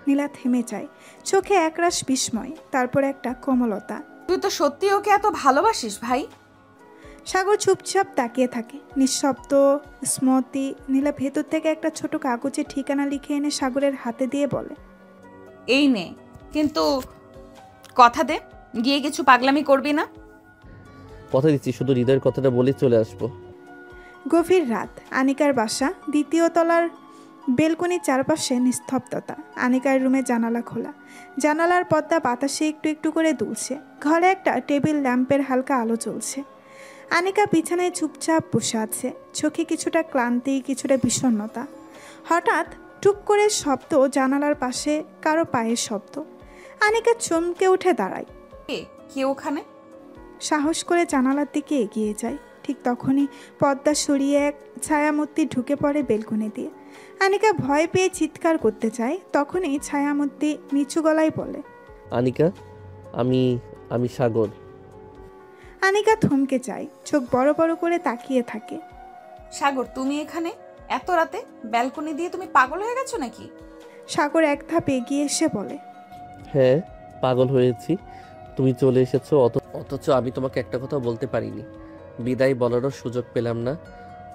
নীলা থেমে যায়, চোখে একরাশ বিস্ময়, তারপর একটা কোমলতা। তুই তো সত্যি ওকে এত ভালোবাসিস ভাই? সাগর চুপচাপ তাকিয়ে থাকে, নিঃশব্দ স্মৃতি। নীলা ভেতর থেকে একটা ছোট কাগজে ঠিকানা লিখে এনে সাগরের হাতে দিয়ে বলে, এই নে, কিন্তু কথা দে গিয়ে কিছু পাগলামি করবি না। কথা দিচ্ছি, শুধু হৃদয়ের কথাটা বলে চলে আসবো। গভীর রাত, আনিকার বাসা, দ্বিতীয় তলার বেলকনির চারপাশে নিস্তব্ধতা। আনিকার রুমে জানালা খোলা, জানালার পর্দা বাতাসে একটু একটু করে দুলছে। ঘরে একটা টেবিল ল্যাম্পের হালকা আলো জ্বলছে। আনিকা বিছানায় চুপচাপ বসে আছে, চোখে কিছুটা ক্লান্তি, কিছুটা বিষণ্ণতা। হঠাৎ টুক করে শব্দ, জানালার পাশে কারো পায়ের শব্দ। আনিকা চমকে উঠে দাঁড়ায়। কে ওখানে? সাহস করে জানালার দিকে এগিয়ে যায়। ঠিক তখনই পর্দা সরিয়ে এক ছায়ামূর্তি ঢুকে পড়ে বেলকনি দিয়ে। আনিকা ভয় পেয়ে চিৎকার করতে চায়, তখনই ছায়ামূর্তি নিচু গলায় বলে, আনিকা, আমি সাগর। আনিকা থমকে যায়, চোখ বড় বড় করে তাকিয়ে থাকে। সাগর, তুমি এখানে এত রাতে ব্যালকনি দিয়ে? তুমি পাগল হয়ে গেছো নাকি? সাগর এক ধাপ এগিয়ে এসে বলে, হ্যাঁ, পাগল হয়েছি। তুমি চলে এসেছো, অথচ আমি তোমাকে একটা কথা বলতে পারিনি। বিদায় বলারও সুযোগ পেলাম না,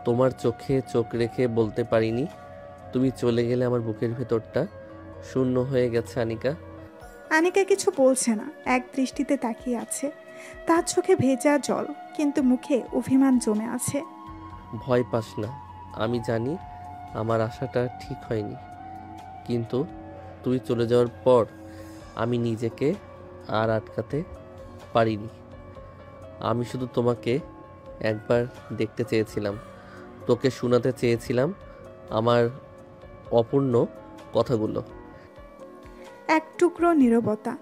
তোমার চোখে চোখ রেখে বলতে পারিনি। তুমি চলে গেলে আমার বুকের ভেতরটা শূন্য হয়ে গেছে আনিকা। আনিকা কিছু বলছে না, এক দৃষ্টিতে তাকিয়ে আছে। তার চোখে ভেজা জল, কিন্তু মুখে অভিমান জমে আছে। ভয় পাস না, আমি জানি আমার আশাটা ঠিক হয়নি, কিন্তু তুই চলে যাওয়ার পর আমি নিজেকে আর আটকাতে পারিনি। আমি শুধু তোমাকে একবার দেখতে চেয়েছিলাম, তোকে শোনাতে চেয়েছিলাম আমার অপূর্ণ কথাগুলো। এক টুকরো নীরবতা,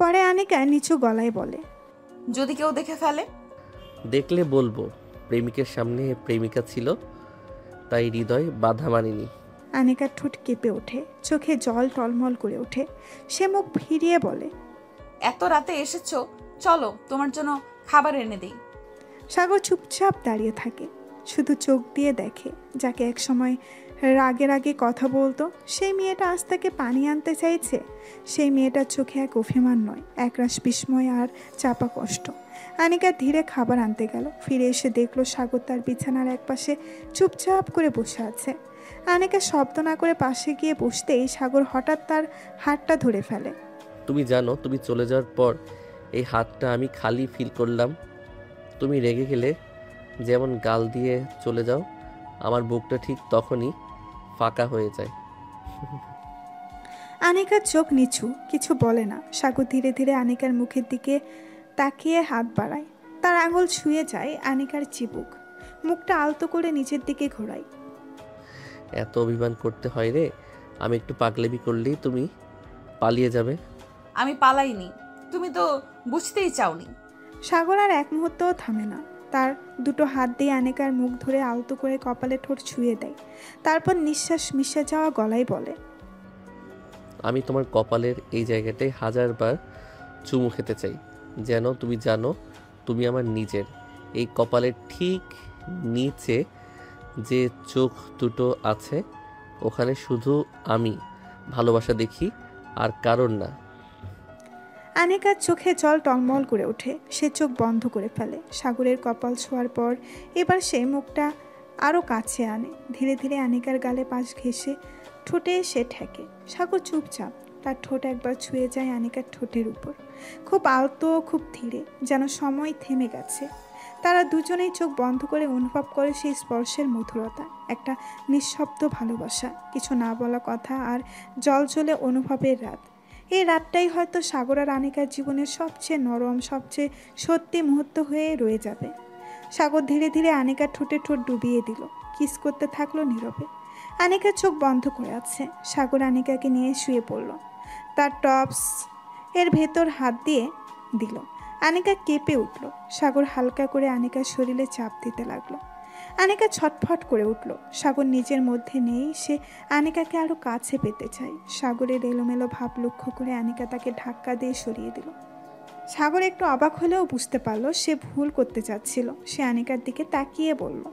পরে আনিকা নিচু গলায় বলে, যদি কেউ দেখে ফেলে? দেখলে বলবো প্রেমিকের সামনে প্রেমিকা ছিল, তাই হৃদয় বাধা মানেনি। আনিকার ঠোঁট কেঁপে ওঠে, চোখে জল টলমল করে ওঠে। সে মুখ ফিরিয়ে বলে, এত রাতে এসেছো, চলো তোমার জন্য খাবার এনে দিই। সাগর চুপচাপ দাঁড়িয়ে থাকে, শুধু চোখ দিয়ে দেখে। যাকে একসময় রাগে রাগে কথা বলতো, সেই মেয়েটা আজ তাকে পানি আনতে চাইছে। সেই মেয়েটার চোখে এক অভিমান নয়, একরাশ বিস্ময় আর চাপা কষ্ট। আনিকা ধীরে খাবার আনতে গেল। ফিরে এসে দেখলো সাগর তার বিছানার একপাশে চুপচাপ করে বসে আছে। আনিকা শব্দ না করে পাশে গিয়ে বসতেই সাগর হঠাৎ তার হাতটা ধরে ফেলে। তুমি জানো, তুমি চলে যাওয়ার পর এই হাতটা আমি খালি ফিল করলাম। তুমি রেগে গেলে যেমন গাল দিয়ে চলে যাও, আমার বুকটা ঠিক তখনই ফাঁকা হয়ে যায়। আনিকার চোখ নিচু, কিছু বলে না। সাগর ধীরে ধীরে আনিকার মুখের দিকে তাকিয়ে হাত বাড়ায়। তার আঙুল ছুঁয়ে যায় আনিকার চিবুক। মুখটা আলতো করে নিচের দিকে ঘোরায়। এত অভিমান করতে হয় রে? আমি একটু পাগলামি করলেই তুমি পালিয়ে যাবে। আমি পালাইনি, তুমি তো বুঝতেই চাওনি। সাগর আর এক মুহূর্তও থামে না। তার দুটো হাত দিয়ে আনিকার মুখ ধরে আলতো করে কপালে ঠোঁট ছুঁয়ে দেয়। তারপর নিঃশ্বাস মিশে যাওয়া গলায় বলে, আমি তোমার কপালের এই জায়গাটায় 1000 বার চুমু খেতে চাই, যেন তুমি জানো তুমি আমার নিজের। এই কপালের ঠিক নিচে যে চোখ দুটো আছে, ওখানে শুধু আমি ভালোবাসা দেখি, আর কারণ না। আনিকার চোখে জল টলমল করে ওঠে। সে চোখ বন্ধ করে ফেলে। সাগরের কপাল ছোঁয়ার পর এবার সে মুখটা আরও কাছে আনে। ধীরে ধীরে আনিকার গালে পাশ ঘেঁষে ঠোঁটে সে ঠেকে। সাগর চুপচাপ। তার ঠোঁট একবার ছুঁয়ে যায় আনিকার ঠোঁটের উপর, খুব আলতো, খুব ধীরে, যেন সময় থেমে গেছে। তারা দুজনেই চোখ বন্ধ করে অনুভব করে সেই স্পর্শের মধুরতা, একটা নিঃশব্দ ভালোবাসা, কিছু না বলা কথা আর জলজলে অনুভবের রাত। এই রাতটাই হয়তো সাগর আর আনিকার জীবনের সবচেয়ে নরম, সবচেয়ে সত্যি মুহূর্ত হয়ে রয়ে যাবে। সাগর ধীরে ধীরে আনিকার ঠোঁটে ঠোঁট ডুবিয়ে দিল, কিস করতে থাকলো নীরবে। আনিকার চোখ বন্ধ করে আছে। সাগর আনিকাকে নিয়ে শুয়ে পড়ল, তার টপস এর ভেতর হাত দিয়ে দিল। আনিকা কেঁপে উঠল। সাগর হালকা করে আনিকার শরীরে চাপ দিতে লাগলো। আনিকা ছটফট করে উঠল। সাগর নিজের মধ্যে নেই, সে আনিকাকে আরো কাছে পেতে চায়। সাগরের এলোমেলো ভাব লক্ষ্য করে আনিকা তাকে ধাক্কা দিয়ে সরিয়ে দিল। সাগর একটু অবাক হলেও বুঝতে পারল সে ভুল করতে চাচ্ছিল। সে আনিকার দিকে তাকিয়ে বলল,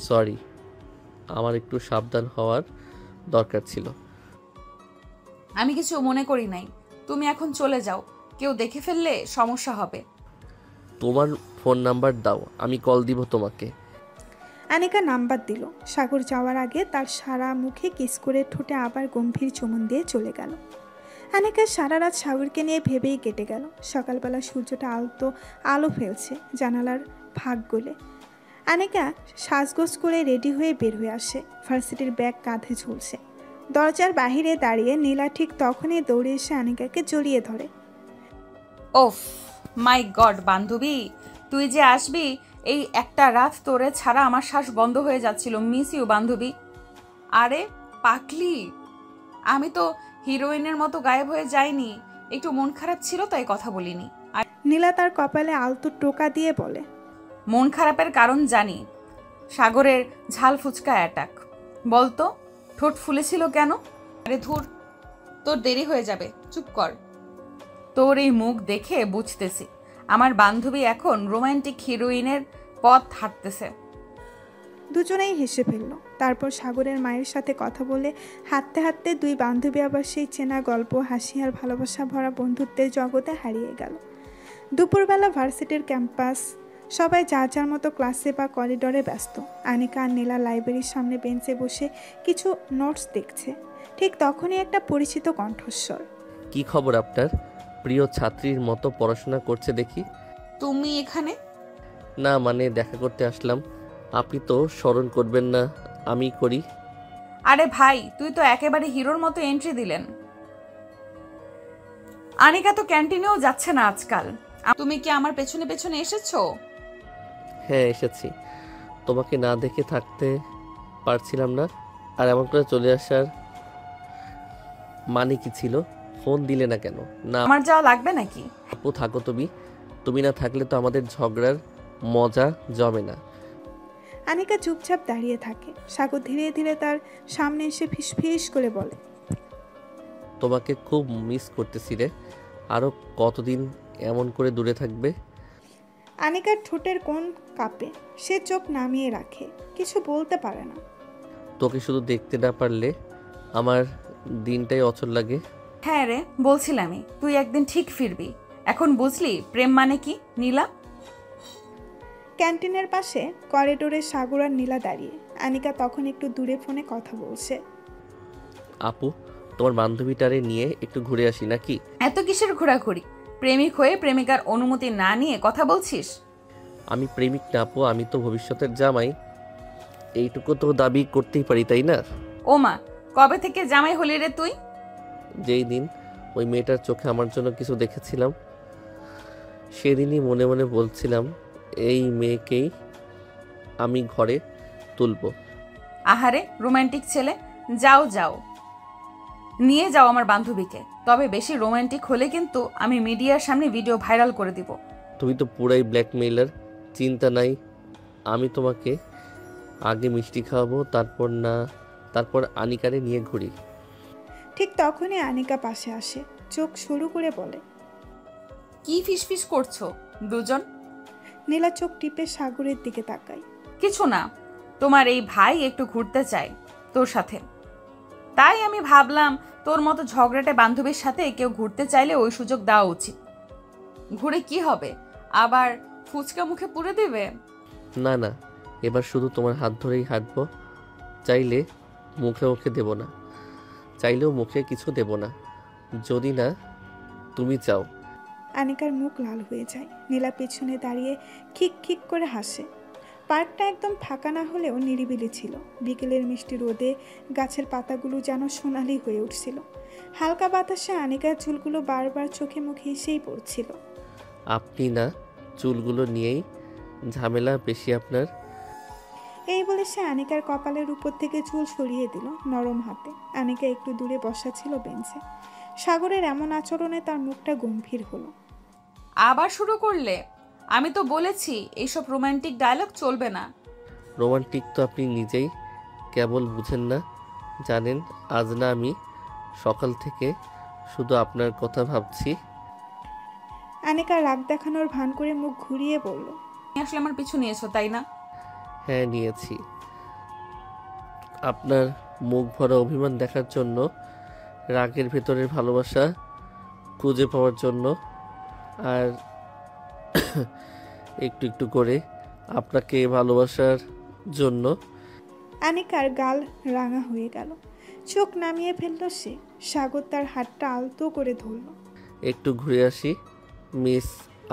সরি, আমার একটু সাবধান হওয়ার দরকার ছিল। আমি কিছু মনে করি নাই, তুমি এখন চলে যাও, কেউ দেখে ফেললে সমস্যা হবে। তোমার ফোন নাম্বার দাও, আমি কল দিব তোমাকে। আনিকা নাম্বার দিল। সাগর যাওয়ার আগে তার সারা মুখে কিস করে ঠোঁটে আবার গম্ভীর চুমুন দিয়ে চলে গেল। আনিকা সারা রাত সাগরকে নিয়ে ভেবেই কেটে গেল। সকালবেলা সূর্যটা আলতো আলো ফেলছে জানালার ফাঁক গলে। আনিকা সাজগোজ করে রেডি হয়ে বের হয়ে আসে। ভার্সিটির ব্যাগ কাঁধে ঝুলছে। দরজার বাহিরে দাঁড়িয়ে নীলা ঠিক তখনই দৌড়ে এসে আনিকাকে জড়িয়ে ধরে। ওফ মাই গড বান্ধবী, তুই যে আসবি এই একটা রাত, তোরে ছাড়া আমার শ্বাস বন্ধ হয়ে যাচ্ছিল। মিস ইউ বান্ধবী। আরে পাকলি, আমি তো হিরোইনের মতো গায়েব হয়ে যাইনি, একটু মন খারাপ ছিল তাই কথা বলিনি। আর নীলা তার কপালে আলতো টোকা দিয়ে বলে, মন খারাপের কারণ জানি, সাগরের ঝাল ফুচকা অ্যাটাক। বলতো ঠোঁট ফুলেছিল কেন? আরে ধুর, তোর দেরি হয়ে যাবে, চুপ কর। তোর এই মুখ দেখে বুঝতেছি আমার বান্ধবী এখন রোমান্টিক হিরোইনের পথ হাঁটতেছে। দুজনেই হেসে ফেলল। তারপর সাগরের মায়ের সাথে কথা বলে হাঁটতে হাঁটতে দুই বান্ধবী আবার সেই চেনা গল্প, হাসি আর ভালোবাসা ভরা বন্ধুত্বের জগতে হারিয়ে গেল। দুপুরবেলা ভার্সিটির ক্যাম্পাস, সবাই যার যার মতো ক্লাসে বা করিডোরে ব্যস্ত। আনিকা আর নীলা লাইব্রেরির সামনে বেঞ্চে বসে কিছু নোটস দেখছে। ঠিক তখনই একটা পরিচিত কণ্ঠস্বর। কি খবর আপনার? প্রিয় ছাত্রীর মতো পড়াশোনা করছে দেখি। তুমি এখানে? না মানে দেখা করতে আসলাম। আপনি তো স্মরণ করবেন না, আমি করি। আরে ভাই, তুই তো একেবারে হিরোর মতো এন্ট্রি দিলেন। আনিকা তো ক্যান্টিনেও যাচ্ছে না আজকাল। তুমি কি আমার পেছনে পেছনে এসেছো? হ্যাঁ এসেছি, তোমাকে না দেখে থাকতে পারছিলাম না। আর এমন করে চলে আসার মানে কি ছিল? ফোন দিলে না কেন? না আমার যাওয়া লাগবে নাকি? আপু থাকো তুমি, তুমি না থাকলে তো আমাদের ঝগড়ার মজা জমে না। আনিকা চুপচাপ দাঁড়িয়ে থাকে। সাগর ধীরে ধীরে তার সামনে এসে ফিসফিস করে বলে, তোমাকে খুব মিস করতেছি রে। আরও কতদিন এমন করে দূরে থাকবে? আনিকার ঠোঁটের কোণ কাঁপে। সে চোখ নামিয়ে রাখে, কিছু বলতে পারে না। তোকে শুধু দেখতে না পারলে আমার দিনটাই অচল লাগে। হ্যাঁ রে, বলছিলামই তুই একদিন ঠিক ফিরবি। এখন বুঝলি প্রেম মানে কি, নীলা? ক্যান্টিনের পাশে করিডোরে সাগর আর নীলা দাঁড়িয়ে। আনিকা তখন একটু দূরে ফোনে কথা বলছে। আপু, তোমার বান্ধবীটারে নিয়ে একটু ঘুরে আসি নাকি? এত কিসের ঘোরাঘুরি? প্রেমিক হয়ে প্রেমিকার অনুমতি না নিয়ে কথা বলছিস? আমি প্রেমিক না আপু, আমি তো ভবিষ্যতের জামাই। এইটুকু তো দাবি করতেই পারি, তাই না? ও মা, কবে থেকে জামাই হলি রে তুই? যেই দিন ওই মেয়েটার চোখে আমার জন্য কিছু দেখেছিলাম, সেদিনই মনে মনে বলছিলাম এই মেয়েকেই আমি ঘরে তুলব। আহারে রোমান্টিক ছেলে, যাও যাও, নিয়ে যাও আমার বান্ধবীকে। তবে বেশি রোমান্টিক হলে কিন্তু আমি মিডিয়ার সামনে ভিডিও ভাইরাল করে দিব। তুমি তো পুরাই ব্ল্যাকমেইলার। চিন্তা নাই, আমি তোমাকে আগে মিষ্টি খাওয়াবো, তারপর আনিকারে নিয়ে ঘুরি। ঠিক তখনই আনিকা পাশে আসে, চোখ শুরু করে বলে, কি ফিসফিস করছো দুজন? নীলা চোখ টিপে সাগরের দিকে তাকায়। কিছু না, তোমার এই ভাই একটু ঘুরতে চায় তোর সাথে, তাই আমি ভাবলাম তোর মতো ঝগড়াটে বান্ধবীর সাথে কেউ ঘুরতে চাইলে ওই সুযোগ দেওয়া উচিত। ঘুরে কি হবে, আবার ফুচকা মুখে পুরে দেবে? না না, এবার শুধু তোমার হাত ধরেই হাঁটবো। চাইলে মুখে দেব না, চাইলেও মুখে কিছু দেব না, যদি না তুমি চাও। আনিকার মুখ লাল হয়ে যায়। নীলা পেছনে দাঁড়িয়ে খিক খিক করে হাসে। পার্কটা একদম ফাঁকা না হলেও নিরিবিলি ছিল। বিকেলের মিষ্টি রোদে গাছের পাতাগুলো যেন সোনালি হয়ে উঠছিল। হালকা বাতাসে আনিকার চুলগুলো বারবার চোখে মুখে এসেই পড়ছিল। আপনি না, চুলগুলো নিয়েই ঝামেলা বেশি আপনার। এই বলে সে আনিকার কপালের উপর থেকে চুল সরিয়ে দিল নরম হাতে। আনিকা একটু দূরে বসা ছিল বেঞ্চে। সাগরের এমন আচরণে তার মুখটা গম্ভীর হলো। আবার শুরু করলে? আমি তো বলেছি এইসব রোমান্টিক ডায়লগ চলবে না। রোমান্টিক তো আপনি নিজেই কেবল বুঝেন না। জানেন, আজ না আমি সকাল থেকে শুধু আপনার কথা ভাবছি। আনিকা রাগ দেখানোর ভান করে মুখ ঘুরিয়ে বলল, আসলে আমার পিছু নিয়েছো তাই না? হ্যাঁ নিয়েছি, আপনার মুখ ভরা অভিমান দেখার জন্য, রাগের ভেতরের ভালোবাসা খুঁজে পাওয়ার জন্য, আর একটু একটু করে আপনাকে ভালোবাসার জন্য। আনিকার গাল রাঙা হয়ে গেল, চোখ নামিয়ে ফেলল সে। সাগর তার হাতটা আলতো করে ধরল। একটু ঘুরে আসি মিস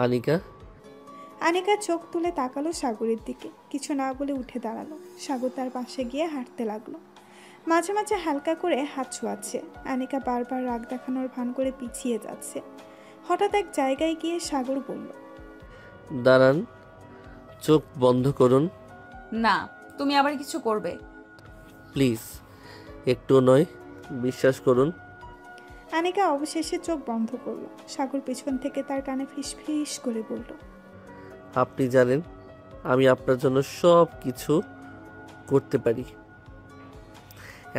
আনিকা। আনিকা চোখ তুলে তাকালো সাগরের দিকে, কিছু না বলে উঠে দাঁড়ালো। সাগর তার পাশে গিয়ে হাঁটতে লাগলো, মাঝে মাঝে হালকা করে হাত ছোঁয়াচ্ছে। আনিকা বারবার রাগ দেখানোর ভান করে পিছিয়ে যাচ্ছে। হঠাৎ এক জায়গায় গিয়ে সাগর বলল, দাঁড়ান, চোখ বন্ধ করুন। না, তুমি আবার কিছু করবে? প্লিজ, একটু নয়, বিশ্বাস করুন। আনিকা অবশেষে চোখ বন্ধ করলো। সাগর পেছন থেকে তার কানে ফিস ফিস করে বলল, আপনি জানেন আমি আপনার জন্য সব কিছু করতে পারি,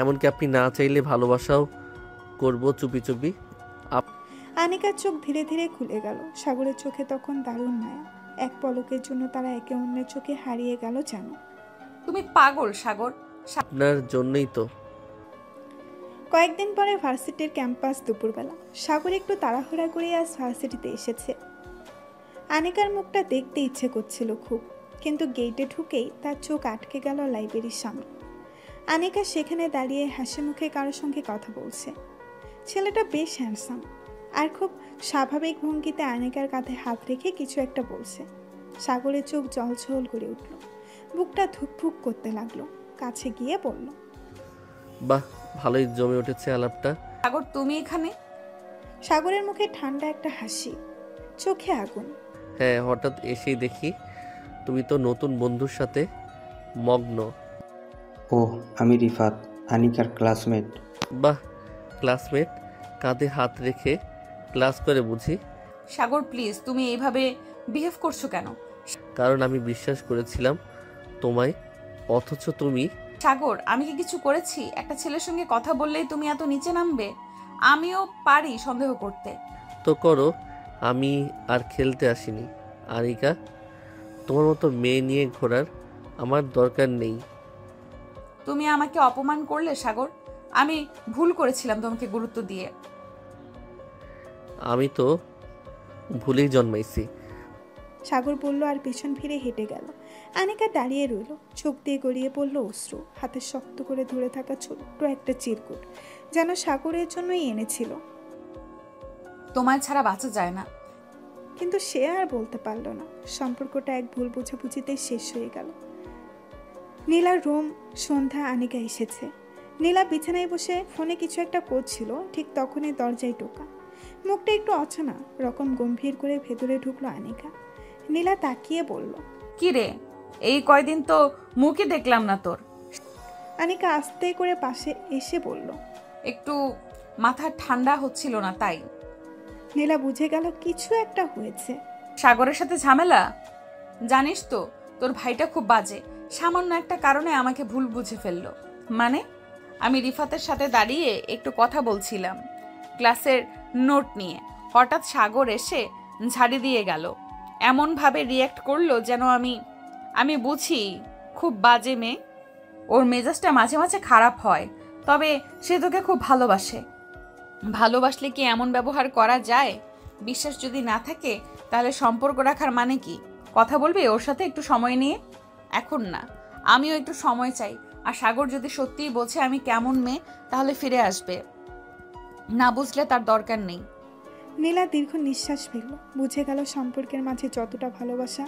এমনকি আপনি না চাইলে ভালোবাসাও করব চুপি চুপি। আনিকার চোখ ধীরে ধীরে খুলে গেল। সাগরের চোখে তখন দারুণ মায়া। এক পলকের জন্য তারা একে অন্যের চোখে হারিয়ে গেল যেন। তুমি পাগল সাগর। আপনার জন্যই তো। কয়েকদিন পরে ভার্সিটির ক্যাম্পাস দুপুরবেলা। সাগর একটু তাড়াহুড়া করে আজ ভার্সিটিতে এসেছে। আনিকার মুখটা দেখতে ইচ্ছে করছিল খুব, কিন্তু গেটে ঢুকেই তার চোখ আটকে গেল লাইব্রেরির সামনে। আনিকা সেখানে দাঁড়িয়ে হাসি মুখে কারোর সঙ্গে কথা বলছে। ছেলেটা বেশ হ্যান্ডসাম আর খুব স্বাভাবিক ভঙ্গিতে আনিকার কাঁধে হাত রেখে কিছু একটা বলছে। সাগরের চোখ জলছল করে উঠল, বুকটা ধুকফুক করতে লাগলো। কাছে গিয়ে বলল, বাহ, ভালোই জমে উঠেছে আলাপটা। সাগর তুমি এখানে? সাগরের মুখে ঠান্ডা একটা হাসি, চোখে আগুন। হ্যাঁ, হঠাৎ এসেই দেখি তুমি তো নতুন বন্ধুর সাথে মগ্ন। ও, আমি রিফাত, আনিকার ক্লাসমেট। বাহ, ক্লাসমেট? কাঁধে হাত রেখে ক্লাস করে বুঝি। সাগর প্লিজ, তুমি এইভাবে বিহেভ করছো কেন? কারণ আমি বিশ্বাস করেছিলাম তোমায়, অথচ তুমি। সাগর, আমি কি কিছু করেছি? একটা ছেলের সঙ্গে কথা বললেই তুমি এত নিচে নামবে? আমিও পারি সন্দেহ করতে। তো করো, আমি আর খেলতে আসিনি। আনিকা, তোমার মতো মেয়ে নিয়ে ঘোরার আমার দরকার নেই। তুমি আমাকে অপমান করলে সাগর। আমি ভুল করেছিলাম তোমাকে গুরুত্ব দিয়ে। আমি তো ভুলেই জন্মাইছি। সাগর বলল আর পেছন ফিরে হেঁটে গেল। আনিকা দাঁড়িয়ে রইল, চোখ দিয়ে গড়িয়ে পড়ল অশ্রু। হাতে শক্ত করে ধরে থাকা ছোট্ট একটা চিরকুট যেন সাগরের জন্যই এনেছিল। তোমায় ছাড়া বাঁচা যায় না। কিন্তু সে আর বলতে পারল না। সম্পর্কটা এক ভুল বোঝাবুঝিতে শেষ হয়ে গেল। নীলার রুম। সন্ধ্যা। আনিকা এসেছে। নীলা বিছানায় বসে ফোনে কিছু একটা করছিল। ঠিক তখনই দরজায় টোকা। মুখটা একটু অচেনা রকম গম্ভীর করে ভেতরে ঢুকলো আনিকা। নীলা তাকিয়ে বলল, কি রে, এই কয়দিন তো মুখই দেখলাম না তোর। আনিকা আস্তে করে পাশে এসে বলল, একটু মাথা ঠান্ডা হচ্ছিল না তাই। নীলা বুঝে গেল কিছু একটা হয়েছে। সাগরের সাথে ঝামেলা? জানিস তো তোর ভাইটা খুব বাজে। সামান্য একটা কারণে আমাকে ভুল বুঝে ফেললো। মানে? আমি রিফাতের সাথে দাঁড়িয়ে একটু কথা বলছিলাম ক্লাসের নোট নিয়ে, হঠাৎ সাগর এসে ঝাড়ি দিয়ে গেল। এমনভাবে রিয়্যাক্ট করলো যেন আমি বুঝি খুব বাজে মেয়ে। ওর মেজাজটা মাঝে মাঝে খারাপ হয়, তবে সে তোকে খুব ভালোবাসে। ভালোবাসলে কি এমন ব্যবহার করা যায়? বিশ্বাস যদি না থাকে তাহলে সম্পর্ক রাখার মানে কি? কথা বলবি ওর সাথে একটু সময় নিয়ে? এখন না, আমিও একটু সময় চাই। আর সাগর যদি সত্যিই বোঝে আমি কেমন মেয়ে তাহলে ফিরে আসবে, না বুঝলে তার দরকার নেই। নীলা দীর্ঘ নিঃশ্বাস ফেলল। বুঝে গেল সম্পর্কের মাঝে যতটা ভালোবাসা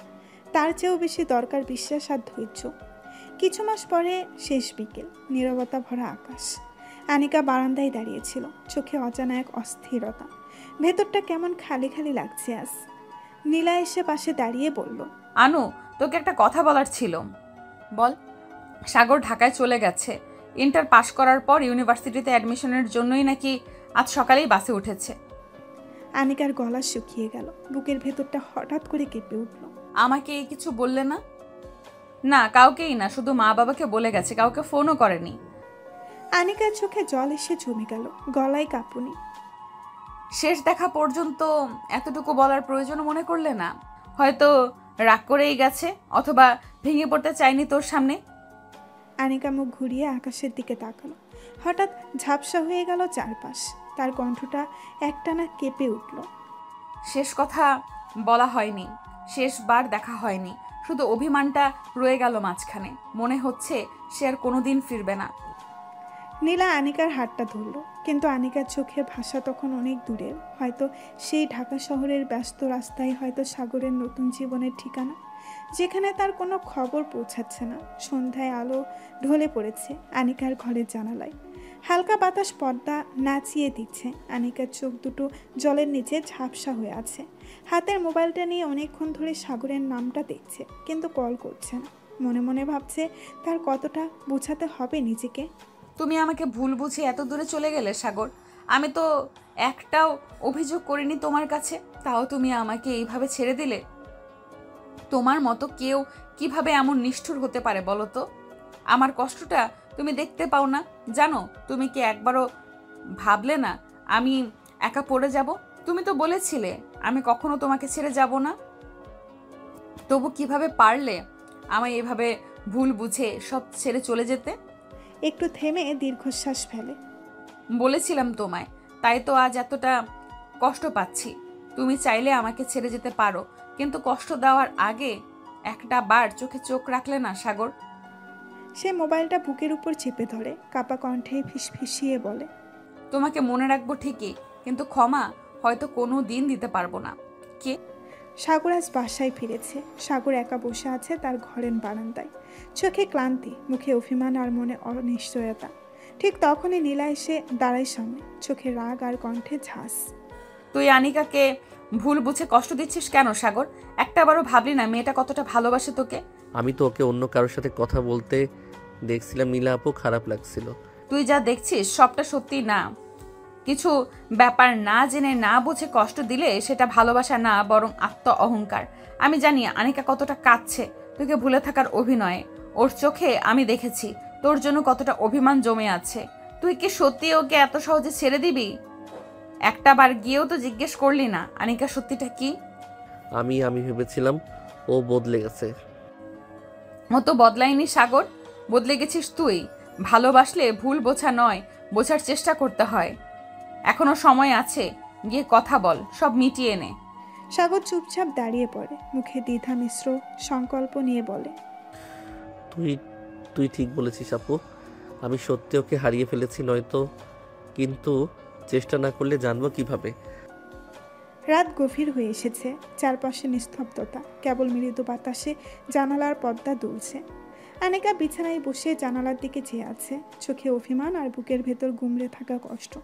তার চেয়েও বেশি দরকার বিশ্বাস আর ধৈর্য। কিছু মাস পরে শেষ বিকেল, নীরবতা ভরা আকাশ। আনিকা বারান্দায় দাঁড়িয়েছিল, চোখে অজানা এক অস্থিরতা। ভেতরটা কেমন খালি খালি লাগছে আজ। নীলা এসে পাশে দাঁড়িয়ে বলল, আনু, তোকে একটা কথা বলার ছিল। বল। সাগর ঢাকায় চলে গেছে। ইন্টার পাশ করার পর ইউনিভার্সিটিতে অ্যাডমিশনের জন্যই নাকি আজ সকালেই বাসে উঠেছে। আনিকার গলা শুকিয়ে গেল, বুকের ভেতরটা হঠাৎ করে কেঁপে উঠল। আমাকে কিছু বললে না? না, কাউকেই না, শুধু মা বাবাকে বলে গেছে, কাউকে ফোনও করেনি। আনিকার চোখে জল এসে জমে গেল, গলায় কাঁপুনি। শেষ দেখা পর্যন্ত এতটুকু বলার প্রয়োজন মনে করলে না? হয়তো রাগ করেই গেছে, অথবা ভেঙে পড়তে চাইনি তোর সামনে। আনিকা মুখ ঘুরিয়ে আকাশের দিকে তাকালো। হঠাৎ ঝাপসা হয়ে গেল চারপাশ। তার কণ্ঠটা একটানা কেঁপে উঠল। শেষ কথা বলা হয়নি, শেষবার দেখা হয়নি, শুধু অভিমানটা রয়ে গেল মাঝখানে। মনে হচ্ছে সে আর কোনোদিন ফিরবে না। নীলা আনিকার হাতটা ধরল, কিন্তু আনিকার চোখের ভাষা তখন অনেক দূরের। হয়তো সেই ঢাকা শহরের ব্যস্ত রাস্তায়, হয়তো সাগরের নতুন জীবনের ঠিকানা, যেখানে তার কোনো খবর পৌঁছাচ্ছে না। সন্ধ্যায় আলো ঢলে পড়েছে আনিকার ঘরের জানালায়। হালকা বাতাস পর্দা নাচিয়ে দিচ্ছে। আনিকার চোখ দুটো জলের নিচে ঝাপসা হয়ে আছে। হাতের মোবাইলটা নিয়ে অনেকক্ষণ ধরে সাগরের নামটা দেখছে, কিন্তু কল করছে না। মনে মনে ভাবছে তার কতটা বোঝাতে হবে নিজেকে। তুমি আমাকে ভুল বুঝে এত দূরে চলে গেলে সাগর। আমি তো একটাও অভিযোগ করিনি তোমার কাছে, তাও তুমি আমাকে এইভাবে ছেড়ে দিলে। তোমার মতো কেউ কিভাবে এমন নিষ্ঠুর হতে পারে বলো তো? আমার কষ্টটা তুমি দেখতে পাও না? জানো, তুমি কি একবারও ভাবলে না আমি একা পড়ে যাব? তুমি তো বলেছিলে আমি কখনো তোমাকে ছেড়ে যাব না। তবু কিভাবে পারলে আমায় এভাবে ভুল বুঝে সব ছেড়ে চলে যেতে? একটু থেমে দীর্ঘশ্বাস ফেলে। বলেছিলাম তোমায়, তাই তো আজ এতটা কষ্ট পাচ্ছি। তুমি চাইলে আমাকে ছেড়ে যেতে পারো, কিন্তু কষ্ট দেওয়ার আগে একটা বার চোখে চোখ রাখলে না সাগর? সে মোবাইলটা বুকের উপর চেপে ধরে, কাপা কণ্ঠে ফিসফিসিয়ে বলে, তোমাকে মনে রাখবো ঠিকই, কিন্তু ক্ষমা হয়তো কোনো দিন দিতে পারবো না। কে? সাগর আজ বাসায় ফিরেছে। সাগর একা বসে আছে তার ঘরের বারান্দায়, চোখে ক্লান্তি, মুখে অভিমান আর মনে অনিশ্চয়তা। ঠিক তখনই নীলা এসে দাঁড়ায় সামনে, চোখে রাগ আর কণ্ঠে ঝাঁস। তুই আনিকাকে ভুল বুঝে কষ্ট দিচ্ছিস কেন সাগর? একটাবারও ভাবলি না মেয়েটা কতটা ভালোবাসে তোকে? আমি তো ওকে অন্য কারোর সাথে কথা বলতে দেখছিলাম নীলা আপু, খারাপ লাগছিল। তুই যা দেখছিস সবটা সত্যি না। কিছু ব্যাপার না জেনে না বুঝে কষ্ট দিলে সেটা ভালোবাসা না, বরং আত্ম অহংকার। আমি জানি আনিকা কতটা কাঁদছে তোকে ভুলে থাকার অভিনয়ে। ওর চোখে আমি দেখেছি তোর জন্য কতটা অভিমান জমে আছে। তুই কি সত্যি ওকে এত সহজে ছেড়ে দিবি? একটা বার গিয়েও তো জিজ্ঞেস করলি না আনিকা সত্যিটা কি? আমি ভেবেছিলাম ও বদলে গেছে। মতো বদলাইনি সাগর, বদলে গেছিস তুই। ভালোবাসলে ভুল বোঝা নয়, বোঝার চেষ্টা করতে হয়। এখনো সময় আছে, গিয়ে কথা বল, সব মিটিয়ে নে। সাগর চুপচাপ দাঁড়িয়ে পড়ে, মুখে দ্বিধা মিশ্র সংকল্প নিয়ে বলে, তুই ঠিক বলেছিস আপু, আমি সত্যি ওকে হারিয়ে ফেলেছি নয়তো, কিন্তু চেষ্টা না করলে জানবো কিভাবে। রাত গভীর হয়ে এসেছে, চারপাশে নিস্তব্ধতা, কেবল মৃদু বাতাসে জানালার পর্দা দুলছে। আনিকা বিছানায় বসে জানালার দিকে চেয়ে আছে, চোখে অভিমান আর বুকের ভেতর গুমড়ে থাকা কষ্ট।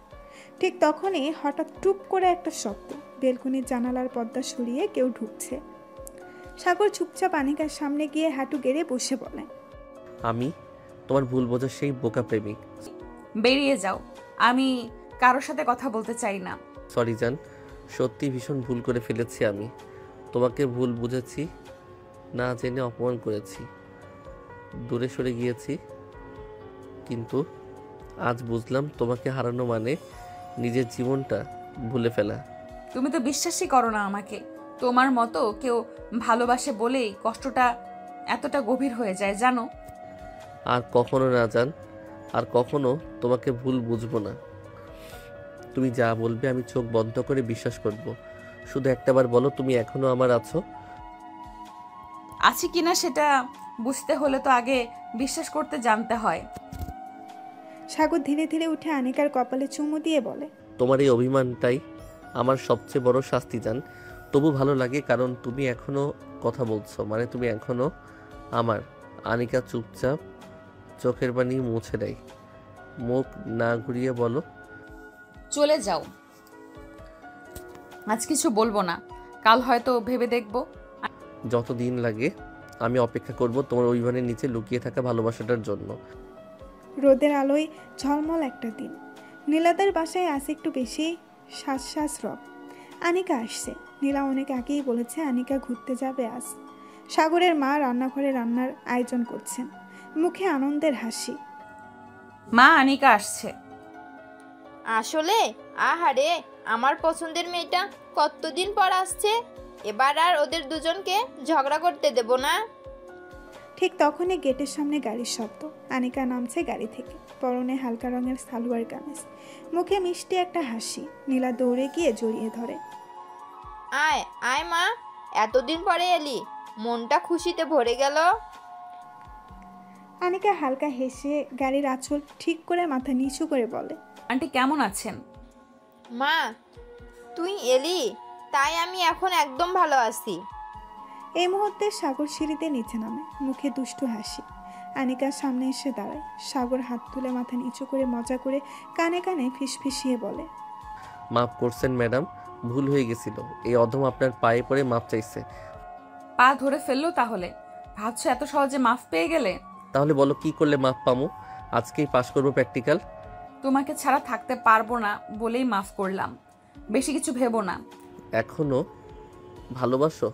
ঠিক তখনই হঠাৎ টুপ করে একটা শব্দ, বেলকনির জানালার পর্দা সরিয়ে কেউ ঢুকছে। সাগর চুপচাপ আনিকার সামনে গিয়ে হাঁটু গেড়ে বসে বলে, আমি তোমার ভুল বোঝার সেই বোকা প্রেমিক। বেরিয়ে যাও, আমি কারোর সাথে কথা বলতে চাই না। সরি জান, সত্যি ভীষণ ভুল করে ফেলেছি। আমি তোমাকে ভুল বুঝেছি, না জেনে অপমান করেছি, দূরে সরে গিয়েছি। কিন্তু আজ বুঝলাম তোমাকে হারানো মানে নিজের জীবনটা ভুলে ফেলা। তুমি তো বিশ্বাসই করো না আমাকে। তোমার মতো কেউ ভালোবাসে বলেই কষ্টটা এতটা গভীর হয়ে যায় জানো। আর কখনো না জান, আর কখনো তোমাকে ভুল বুঝবো না। তুমি যা বলবে আমি চোখ বন্ধ করে বিশ্বাস করব। শুধু একটাবার বলো, তুমি এখনো আমার আছো? আছি কিনা সেটা বুঝতে হলে তো আগে বিশ্বাস করতে জানতে হয়। সাগর ধীরে ধীরে উঠে আনিকার কপালে চুমু দিয়ে বলে, তোমার এই অভিমানটাই আমার সবচেয়ে বড় শাস্তি জান। তবু ভালো লাগে কারণ তুমি এখনো কথা বলছো, মানে তুমি এখনো আমার। আনিকা চুপচাপ চোখের পানি মুছে দেয়, মুখ না ঘুরিয়ে বলো, চলে যাও। আজ কিছু বলবো না, কাল হয়তো ভেবে দেখবো। যতদিন লাগে আমি অপেক্ষা করব তোমার অভিমানের নিচে লুকিয়ে থাকা ভালোবাসাটার জন্য। রোদের আলোয় ঝলমল একটা দিন। নীলাদের বাসায় আজ একটু বেশি শ্বাস রব। আনিকা আসছে। নীলা অনেক আগেই বলেছে আনিকা ঘুরতে যাবে আজ। সাগরের মা রান্নাঘরে রান্নার আয়োজন করছেন, মুখে আনন্দের হাসি। মা, আনিকা আসছে। আসলে আহারে, আমার পছন্দের মেয়েটা কতদিন পর আসছে। এবার আর ওদের দুজনকে ঝগড়া করতে দেব না। ঠিক তখনই গেটের সামনে গাড়ির শব্দ। আনিকা নামছে গাড়ি থেকে, পরনে হালকা রঙের সালোয়ার কামিজ, মুখে মিষ্টি একটা হাসি। নীলা দৌড়ে গিয়ে জড়িয়ে ধরে, আয় আয় মা, এতদিন পরে এলি, মনটা খুশিতে ভরে গেল। আনিকা হালকা হেসে গাড়ির আঁচল ঠিক করে মাথা নিচু করে বলে, আন্টি কেমন আছেন? মা, তুই এলি তাই আমি এখন একদম ভালো আছি। এই মুহূর্তে সাগর সিঁড়িতে নিচে নামে, মুখে দুষ্টু হাসি। আনিকার সামনে এসে দাঁড়ায়। সাগর হাত তুলে মাথা নিচু করে মজা করে কানে কানে ফিসফিসিয়ে বলে, মাফ করছেন ম্যাডাম, ভুল হয়ে গেছিল। এই অধম আপনার পায়ে পড়ে মাফ চাইছে। পা ধরে ফেললো তাহলে? ভাবছো এত সহজে মাফ পেয়ে গেলে? তাহলে বলো কি করলে মাফ পামু? আজকেই পাশ করবো প্র্যাকটিক্যাল। তোমাকে ছাড়া থাকতে পারবো না বলেই মাফ করলাম, বেশি কিছু ভেবো না। এখনো ভালোবাসো?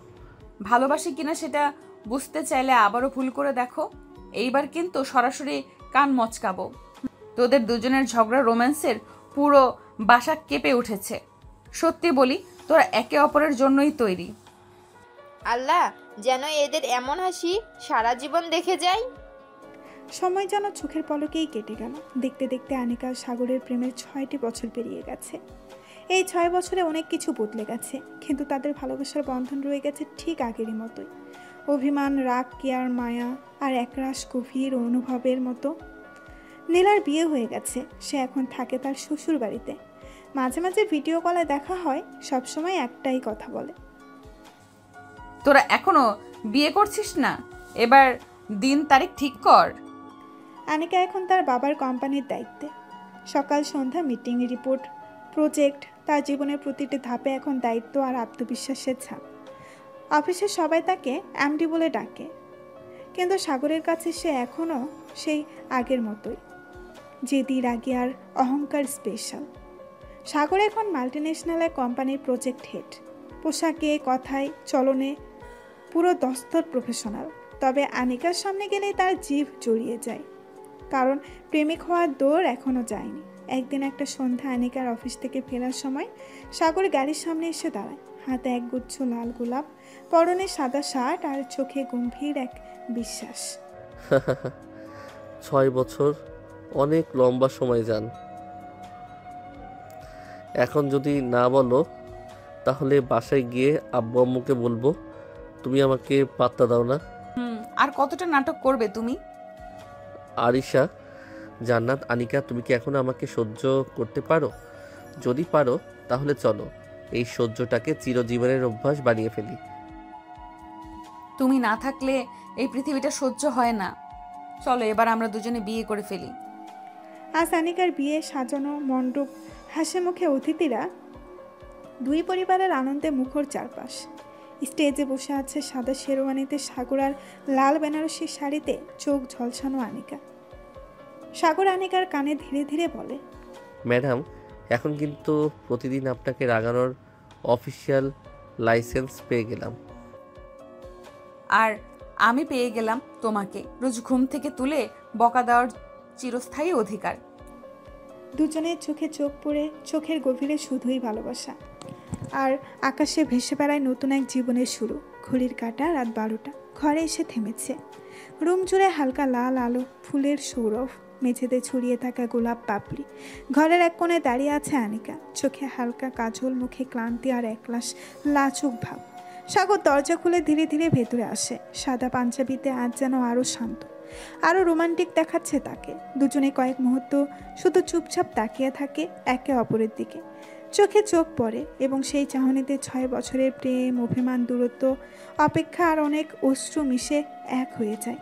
ভালোবাসি কিনা সেটা বুঝতে চাইলে আবারও ভুল করে দেখো। এইবার কিন্তু সরাসরি কান মচকাবো। তোদের দুজনের ঝগড়া রোম্যান্সের পুরো বাসা কেঁপে উঠেছে। সত্যি বলি, তোরা একে অপরের জন্যই তৈরি। আল্লাহ যেন এদের এমন হাসি সারা জীবন দেখে যাই। সময় যেন চোখের পলকেই কেটে গেল। দেখতে দেখতে আনিকা সাগরের প্রেমের 6টি বছর পেরিয়ে গেছে। এই 6 বছরে অনেক কিছু বদলে গেছে, কিন্তু তাদের ভালোবাসার বন্ধন রয়ে গেছে ঠিক আগেরই মতোই। অভিমান, রাগ, কেয়ার, মায়া আর একরাশ গভীর অনুভবের মতো। নীলার বিয়ে হয়ে গেছে, সে এখন থাকে তার শ্বশুর বাড়িতে। মাঝে মাঝে ভিডিও কলে দেখা হয়, সবসময় একটাই কথা বলে, তোরা এখনো বিয়ে করছিস না? এবার দিন তারিখ ঠিক কর। আনিকা এখন তার বাবার কোম্পানির দায়িত্বে। সকাল সন্ধ্যা মিটিং, রিপোর্ট, প্রজেক্ট। তার জীবনের প্রতিটি ধাপে এখন দায়িত্ব আর আত্মবিশ্বাসের ছাপ। অফিসে সবাই তাকে এমডি বলে ডাকে, কিন্তু সাগরের কাছে সে এখনও সেই আগের মতোই, জেদি, রাগী আর অহংকার স্পেশাল। সাগর এখন মাল্টিন্যাশনাল এক কোম্পানির প্রজেক্ট হেড। পোশাকে, কথায়, চলনে পুরো দস্তর প্রফেশনাল। তবে আনিকার সামনে গেলেই তার জিভ জড়িয়ে যায়, কারণ প্রেমিক হওয়ার দৌড় এখনও যায়নি। একদিন একটা সন্ধ্যা আনিকার অফিস থেকে ফেরার সময় সাগর গাড়ির সামনে এসে দাঁড়ায়। হাতে এক গুচ্ছ লাল গোলাপ, পরনে সাদা শার্ট আর চোখে গম্ভীর এক বিশ্বাস। 6 বছর অনেক লম্বা সময় যান। এখন যদি না বলো তাহলে বাসায় গিয়ে আব্বু আম্মুকে বলবো তুমি আমাকে পাত্তা দাও না। আর কতটা নাটক করবে তুমি? আরিশা, জান্নাত, আনিকা, তুমি কি এখনো আমাকে সহ্য করতে পারো? যদি পারো তাহলে চলো এই সহ্যটাকে চিরজীবনের অভ্যাস বানিয়ে ফেলি। তুমি না থাকলে এই পৃথিবীটা সহ্য হয় না। চলো এবার আমরা দুজনে বিয়ে করে ফেলি। আজ আনিকার বিয়ে সাজানো মণ্ডপ, হাসি মুখে অতিথিরা, দুই পরিবারের আনন্দে মুখর চারপাশ। স্টেজে বসে আছে সাদা শেরওয়ানিতে সাগর আর লাল বেনারসি শাড়িতে চোখ ঝলসানো আনিকা। সাগর আনিকার কানে ধীরে ধীরে বলে, ম্যাডাম, এখন কিন্তু প্রতিদিন আপনাকে রাগানোর অফিসিয়াল লাইসেন্স পেয়ে গেলাম। আর আমি পেয়ে গেলাম তোমাকে রোজ ঘুম থেকে তুলে বকা দেওয়ার চিরস্থায়ী অধিকার। দুজনের চোখে চোখ পড়ে, চোখের গভীরে শুধুই ভালোবাসা। আর আকাশে ভেসে বেড়ায় নতুন এক জীবনের শুরু। ঘড়ির কাঁটা রাত 12টা। ঘরে এসে থেমেছে। রুম জুড়ে হালকা লাল আলো, ফুলের সৌরভ, মেঝেতে ছড়িয়ে থাকা গোলাপ পাপড়ি। ঘরের এক কোণে দাঁড়িয়ে আছে আনিকা, চোখে হালকা কাজল, মুখে ক্লান্তি আর একলাশ লাজুক ভাব। সাগর দরজা খুলে ধীরে ধীরে ভেতরে আসে। সাদা পাঞ্জাবিতে আজ যেন আরও শান্ত, আরও রোমান্টিক দেখাচ্ছে তাকে। দুজনে কয়েক মুহূর্ত শুধু চুপচাপ তাকিয়ে থাকে একে অপরের দিকে। চোখে চোখ পড়ে এবং সেই চাহনিতে 6 বছরের প্রেম, অভিমান, দূরত্ব, অপেক্ষা আর অনেক অশ্রু মিশে এক হয়ে যায়।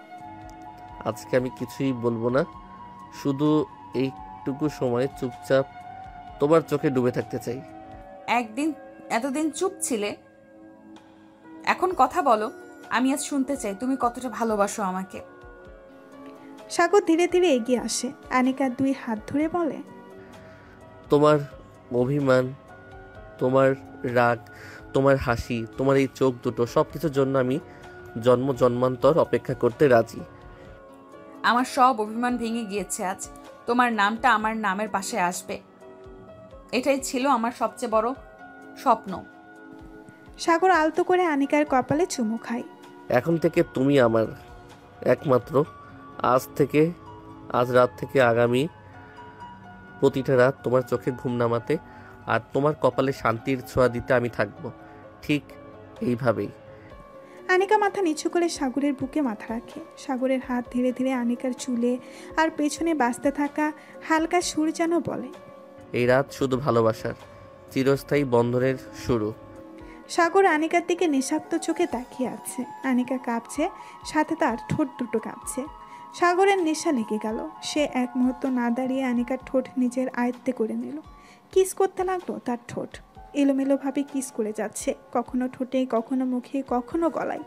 আজকে আমি কিছুই বলবো না, শুধু এইটুকু সময় চুপচাপ তোমার চোখে ডুবে থাকতে চাই। এতদিন চুপ ছিলে, এখন কথা বলো। আমি আজ শুনতে চাই তুমি কতটা ভালোবাসো আমাকে। সাগর ধীরে ধীরে এগিয়ে আসে, আনিকার 2 হাত ধরে বলে, তোমার অভিমান, তোমার রাগ, তোমার হাসি, তোমার এই চোখ দুটো, সব কিছুর জন্য আমি জন্ম জন্মান্তর অপেক্ষা করতে রাজি। আমার সব অভিমান ভেঙে গিয়েছে আজ। তোমার নামটা আমার নামের পাশে আসবে, এটাই ছিল আমার সবচেয়ে বড় স্বপ্ন। সাগর আলতো করে আনিকার কপালে চুমু খায়। এখন থেকে তুমি আমার একমাত্র। আজ রাত থেকে আগামী প্রতিটা রাত তোমার চোখে ঘুম নামাতে আর তোমার কপালে শান্তির ছোঁয়া দিতে আমি থাকবো, ঠিক এইভাবেই। আনিকা মাথা নিচু করে সাগরের বুকে মাথা রাখে। সাগরের হাত ধীরে ধীরে আনিকার চুলে আর পেছনে বাজতে থাকা হালকা সুর যেন বলে, এই রাত শুধু ভালোবাসার চিরস্থায়ী বন্ধনের শুরু। সাগর আনিকার দিকে নেশাক্ত চোখে তাকিয়ে আছে। আনিকা কাঁপছে, সাথে তার ঠোঁট দুটো কাঁপছে। সাগরের নেশা লেগে গেল। সে এক মুহূর্ত না দাঁড়িয়ে আনিকার ঠোঁট নিজের আয়ত্তে করে নিল। কিস করতে লাগলো তার ঠোঁট। এলোমেলোভাবে কিস করে যাচ্ছে, কখনো ঠোঁটে, কখনো মুখে, কখনো গলায়।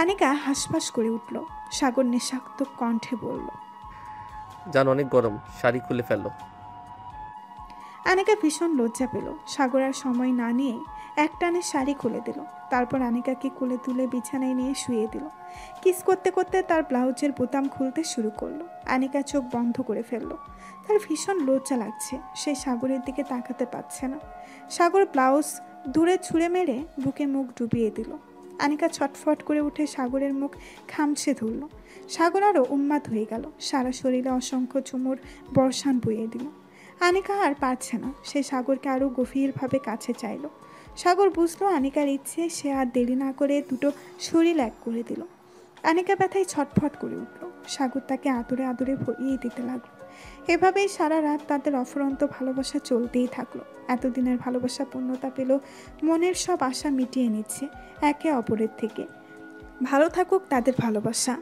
আনিকা হাসফাস করে উঠল। সাগর নেশাক্ত কণ্ঠে বলল, জান অনেক গরম, শাড়ি খুলে ফেলো। আনিকা ভীষণ লজ্জা পেল। সাগর আর সময় না নিয়ে একটানে শাড়ি খুলে দিল। তারপর আনিকাকে কোলে তুলে বিছানায় নিয়ে শুয়ে দিল। কিস করতে করতে তার ব্লাউজের বোতাম খুলতে শুরু করলো। আনিকা চোখ বন্ধ করে ফেললো। তার ভীষণ লজ্জা লাগছে, সে সাগরের দিকে তাকাতে পারছে না। সাগর ব্লাউজ দূরে ছুঁড়ে মেরে বুকে মুখ ডুবিয়ে দিল। আনিকা ছটফট করে উঠে সাগরের মুখ খামছে ধরল। সাগর আরও উন্মাদ হয়ে গেল, সারা শরীরে অসংখ্য চুমুর বর্ষাণ বইয়ে দিল। আনিকা আর পারছে না, সে সাগরকে আরও গভীরভাবে কাছে চাইল। সাগর বুঝলো আনিকার ইচ্ছে, সে আর দেরি না করে দুটো শরীর এক করে দিল। আনিকা ব্যথায় ছটফট করে উঠল। সাগর তাকে আদরে আদরে ভরিয়ে দিতে লাগলো। এভাবেই সারা রাত তাদের অফুরন্ত ভালোবাসা চলতেই থাকলো। এতদিনের ভালোবাসা পূর্ণতা পেল, মনের সব আশা মিটিয়ে নিচ্ছে একে অপরের থেকে। ভালো থাকুক তাদের ভালোবাসা।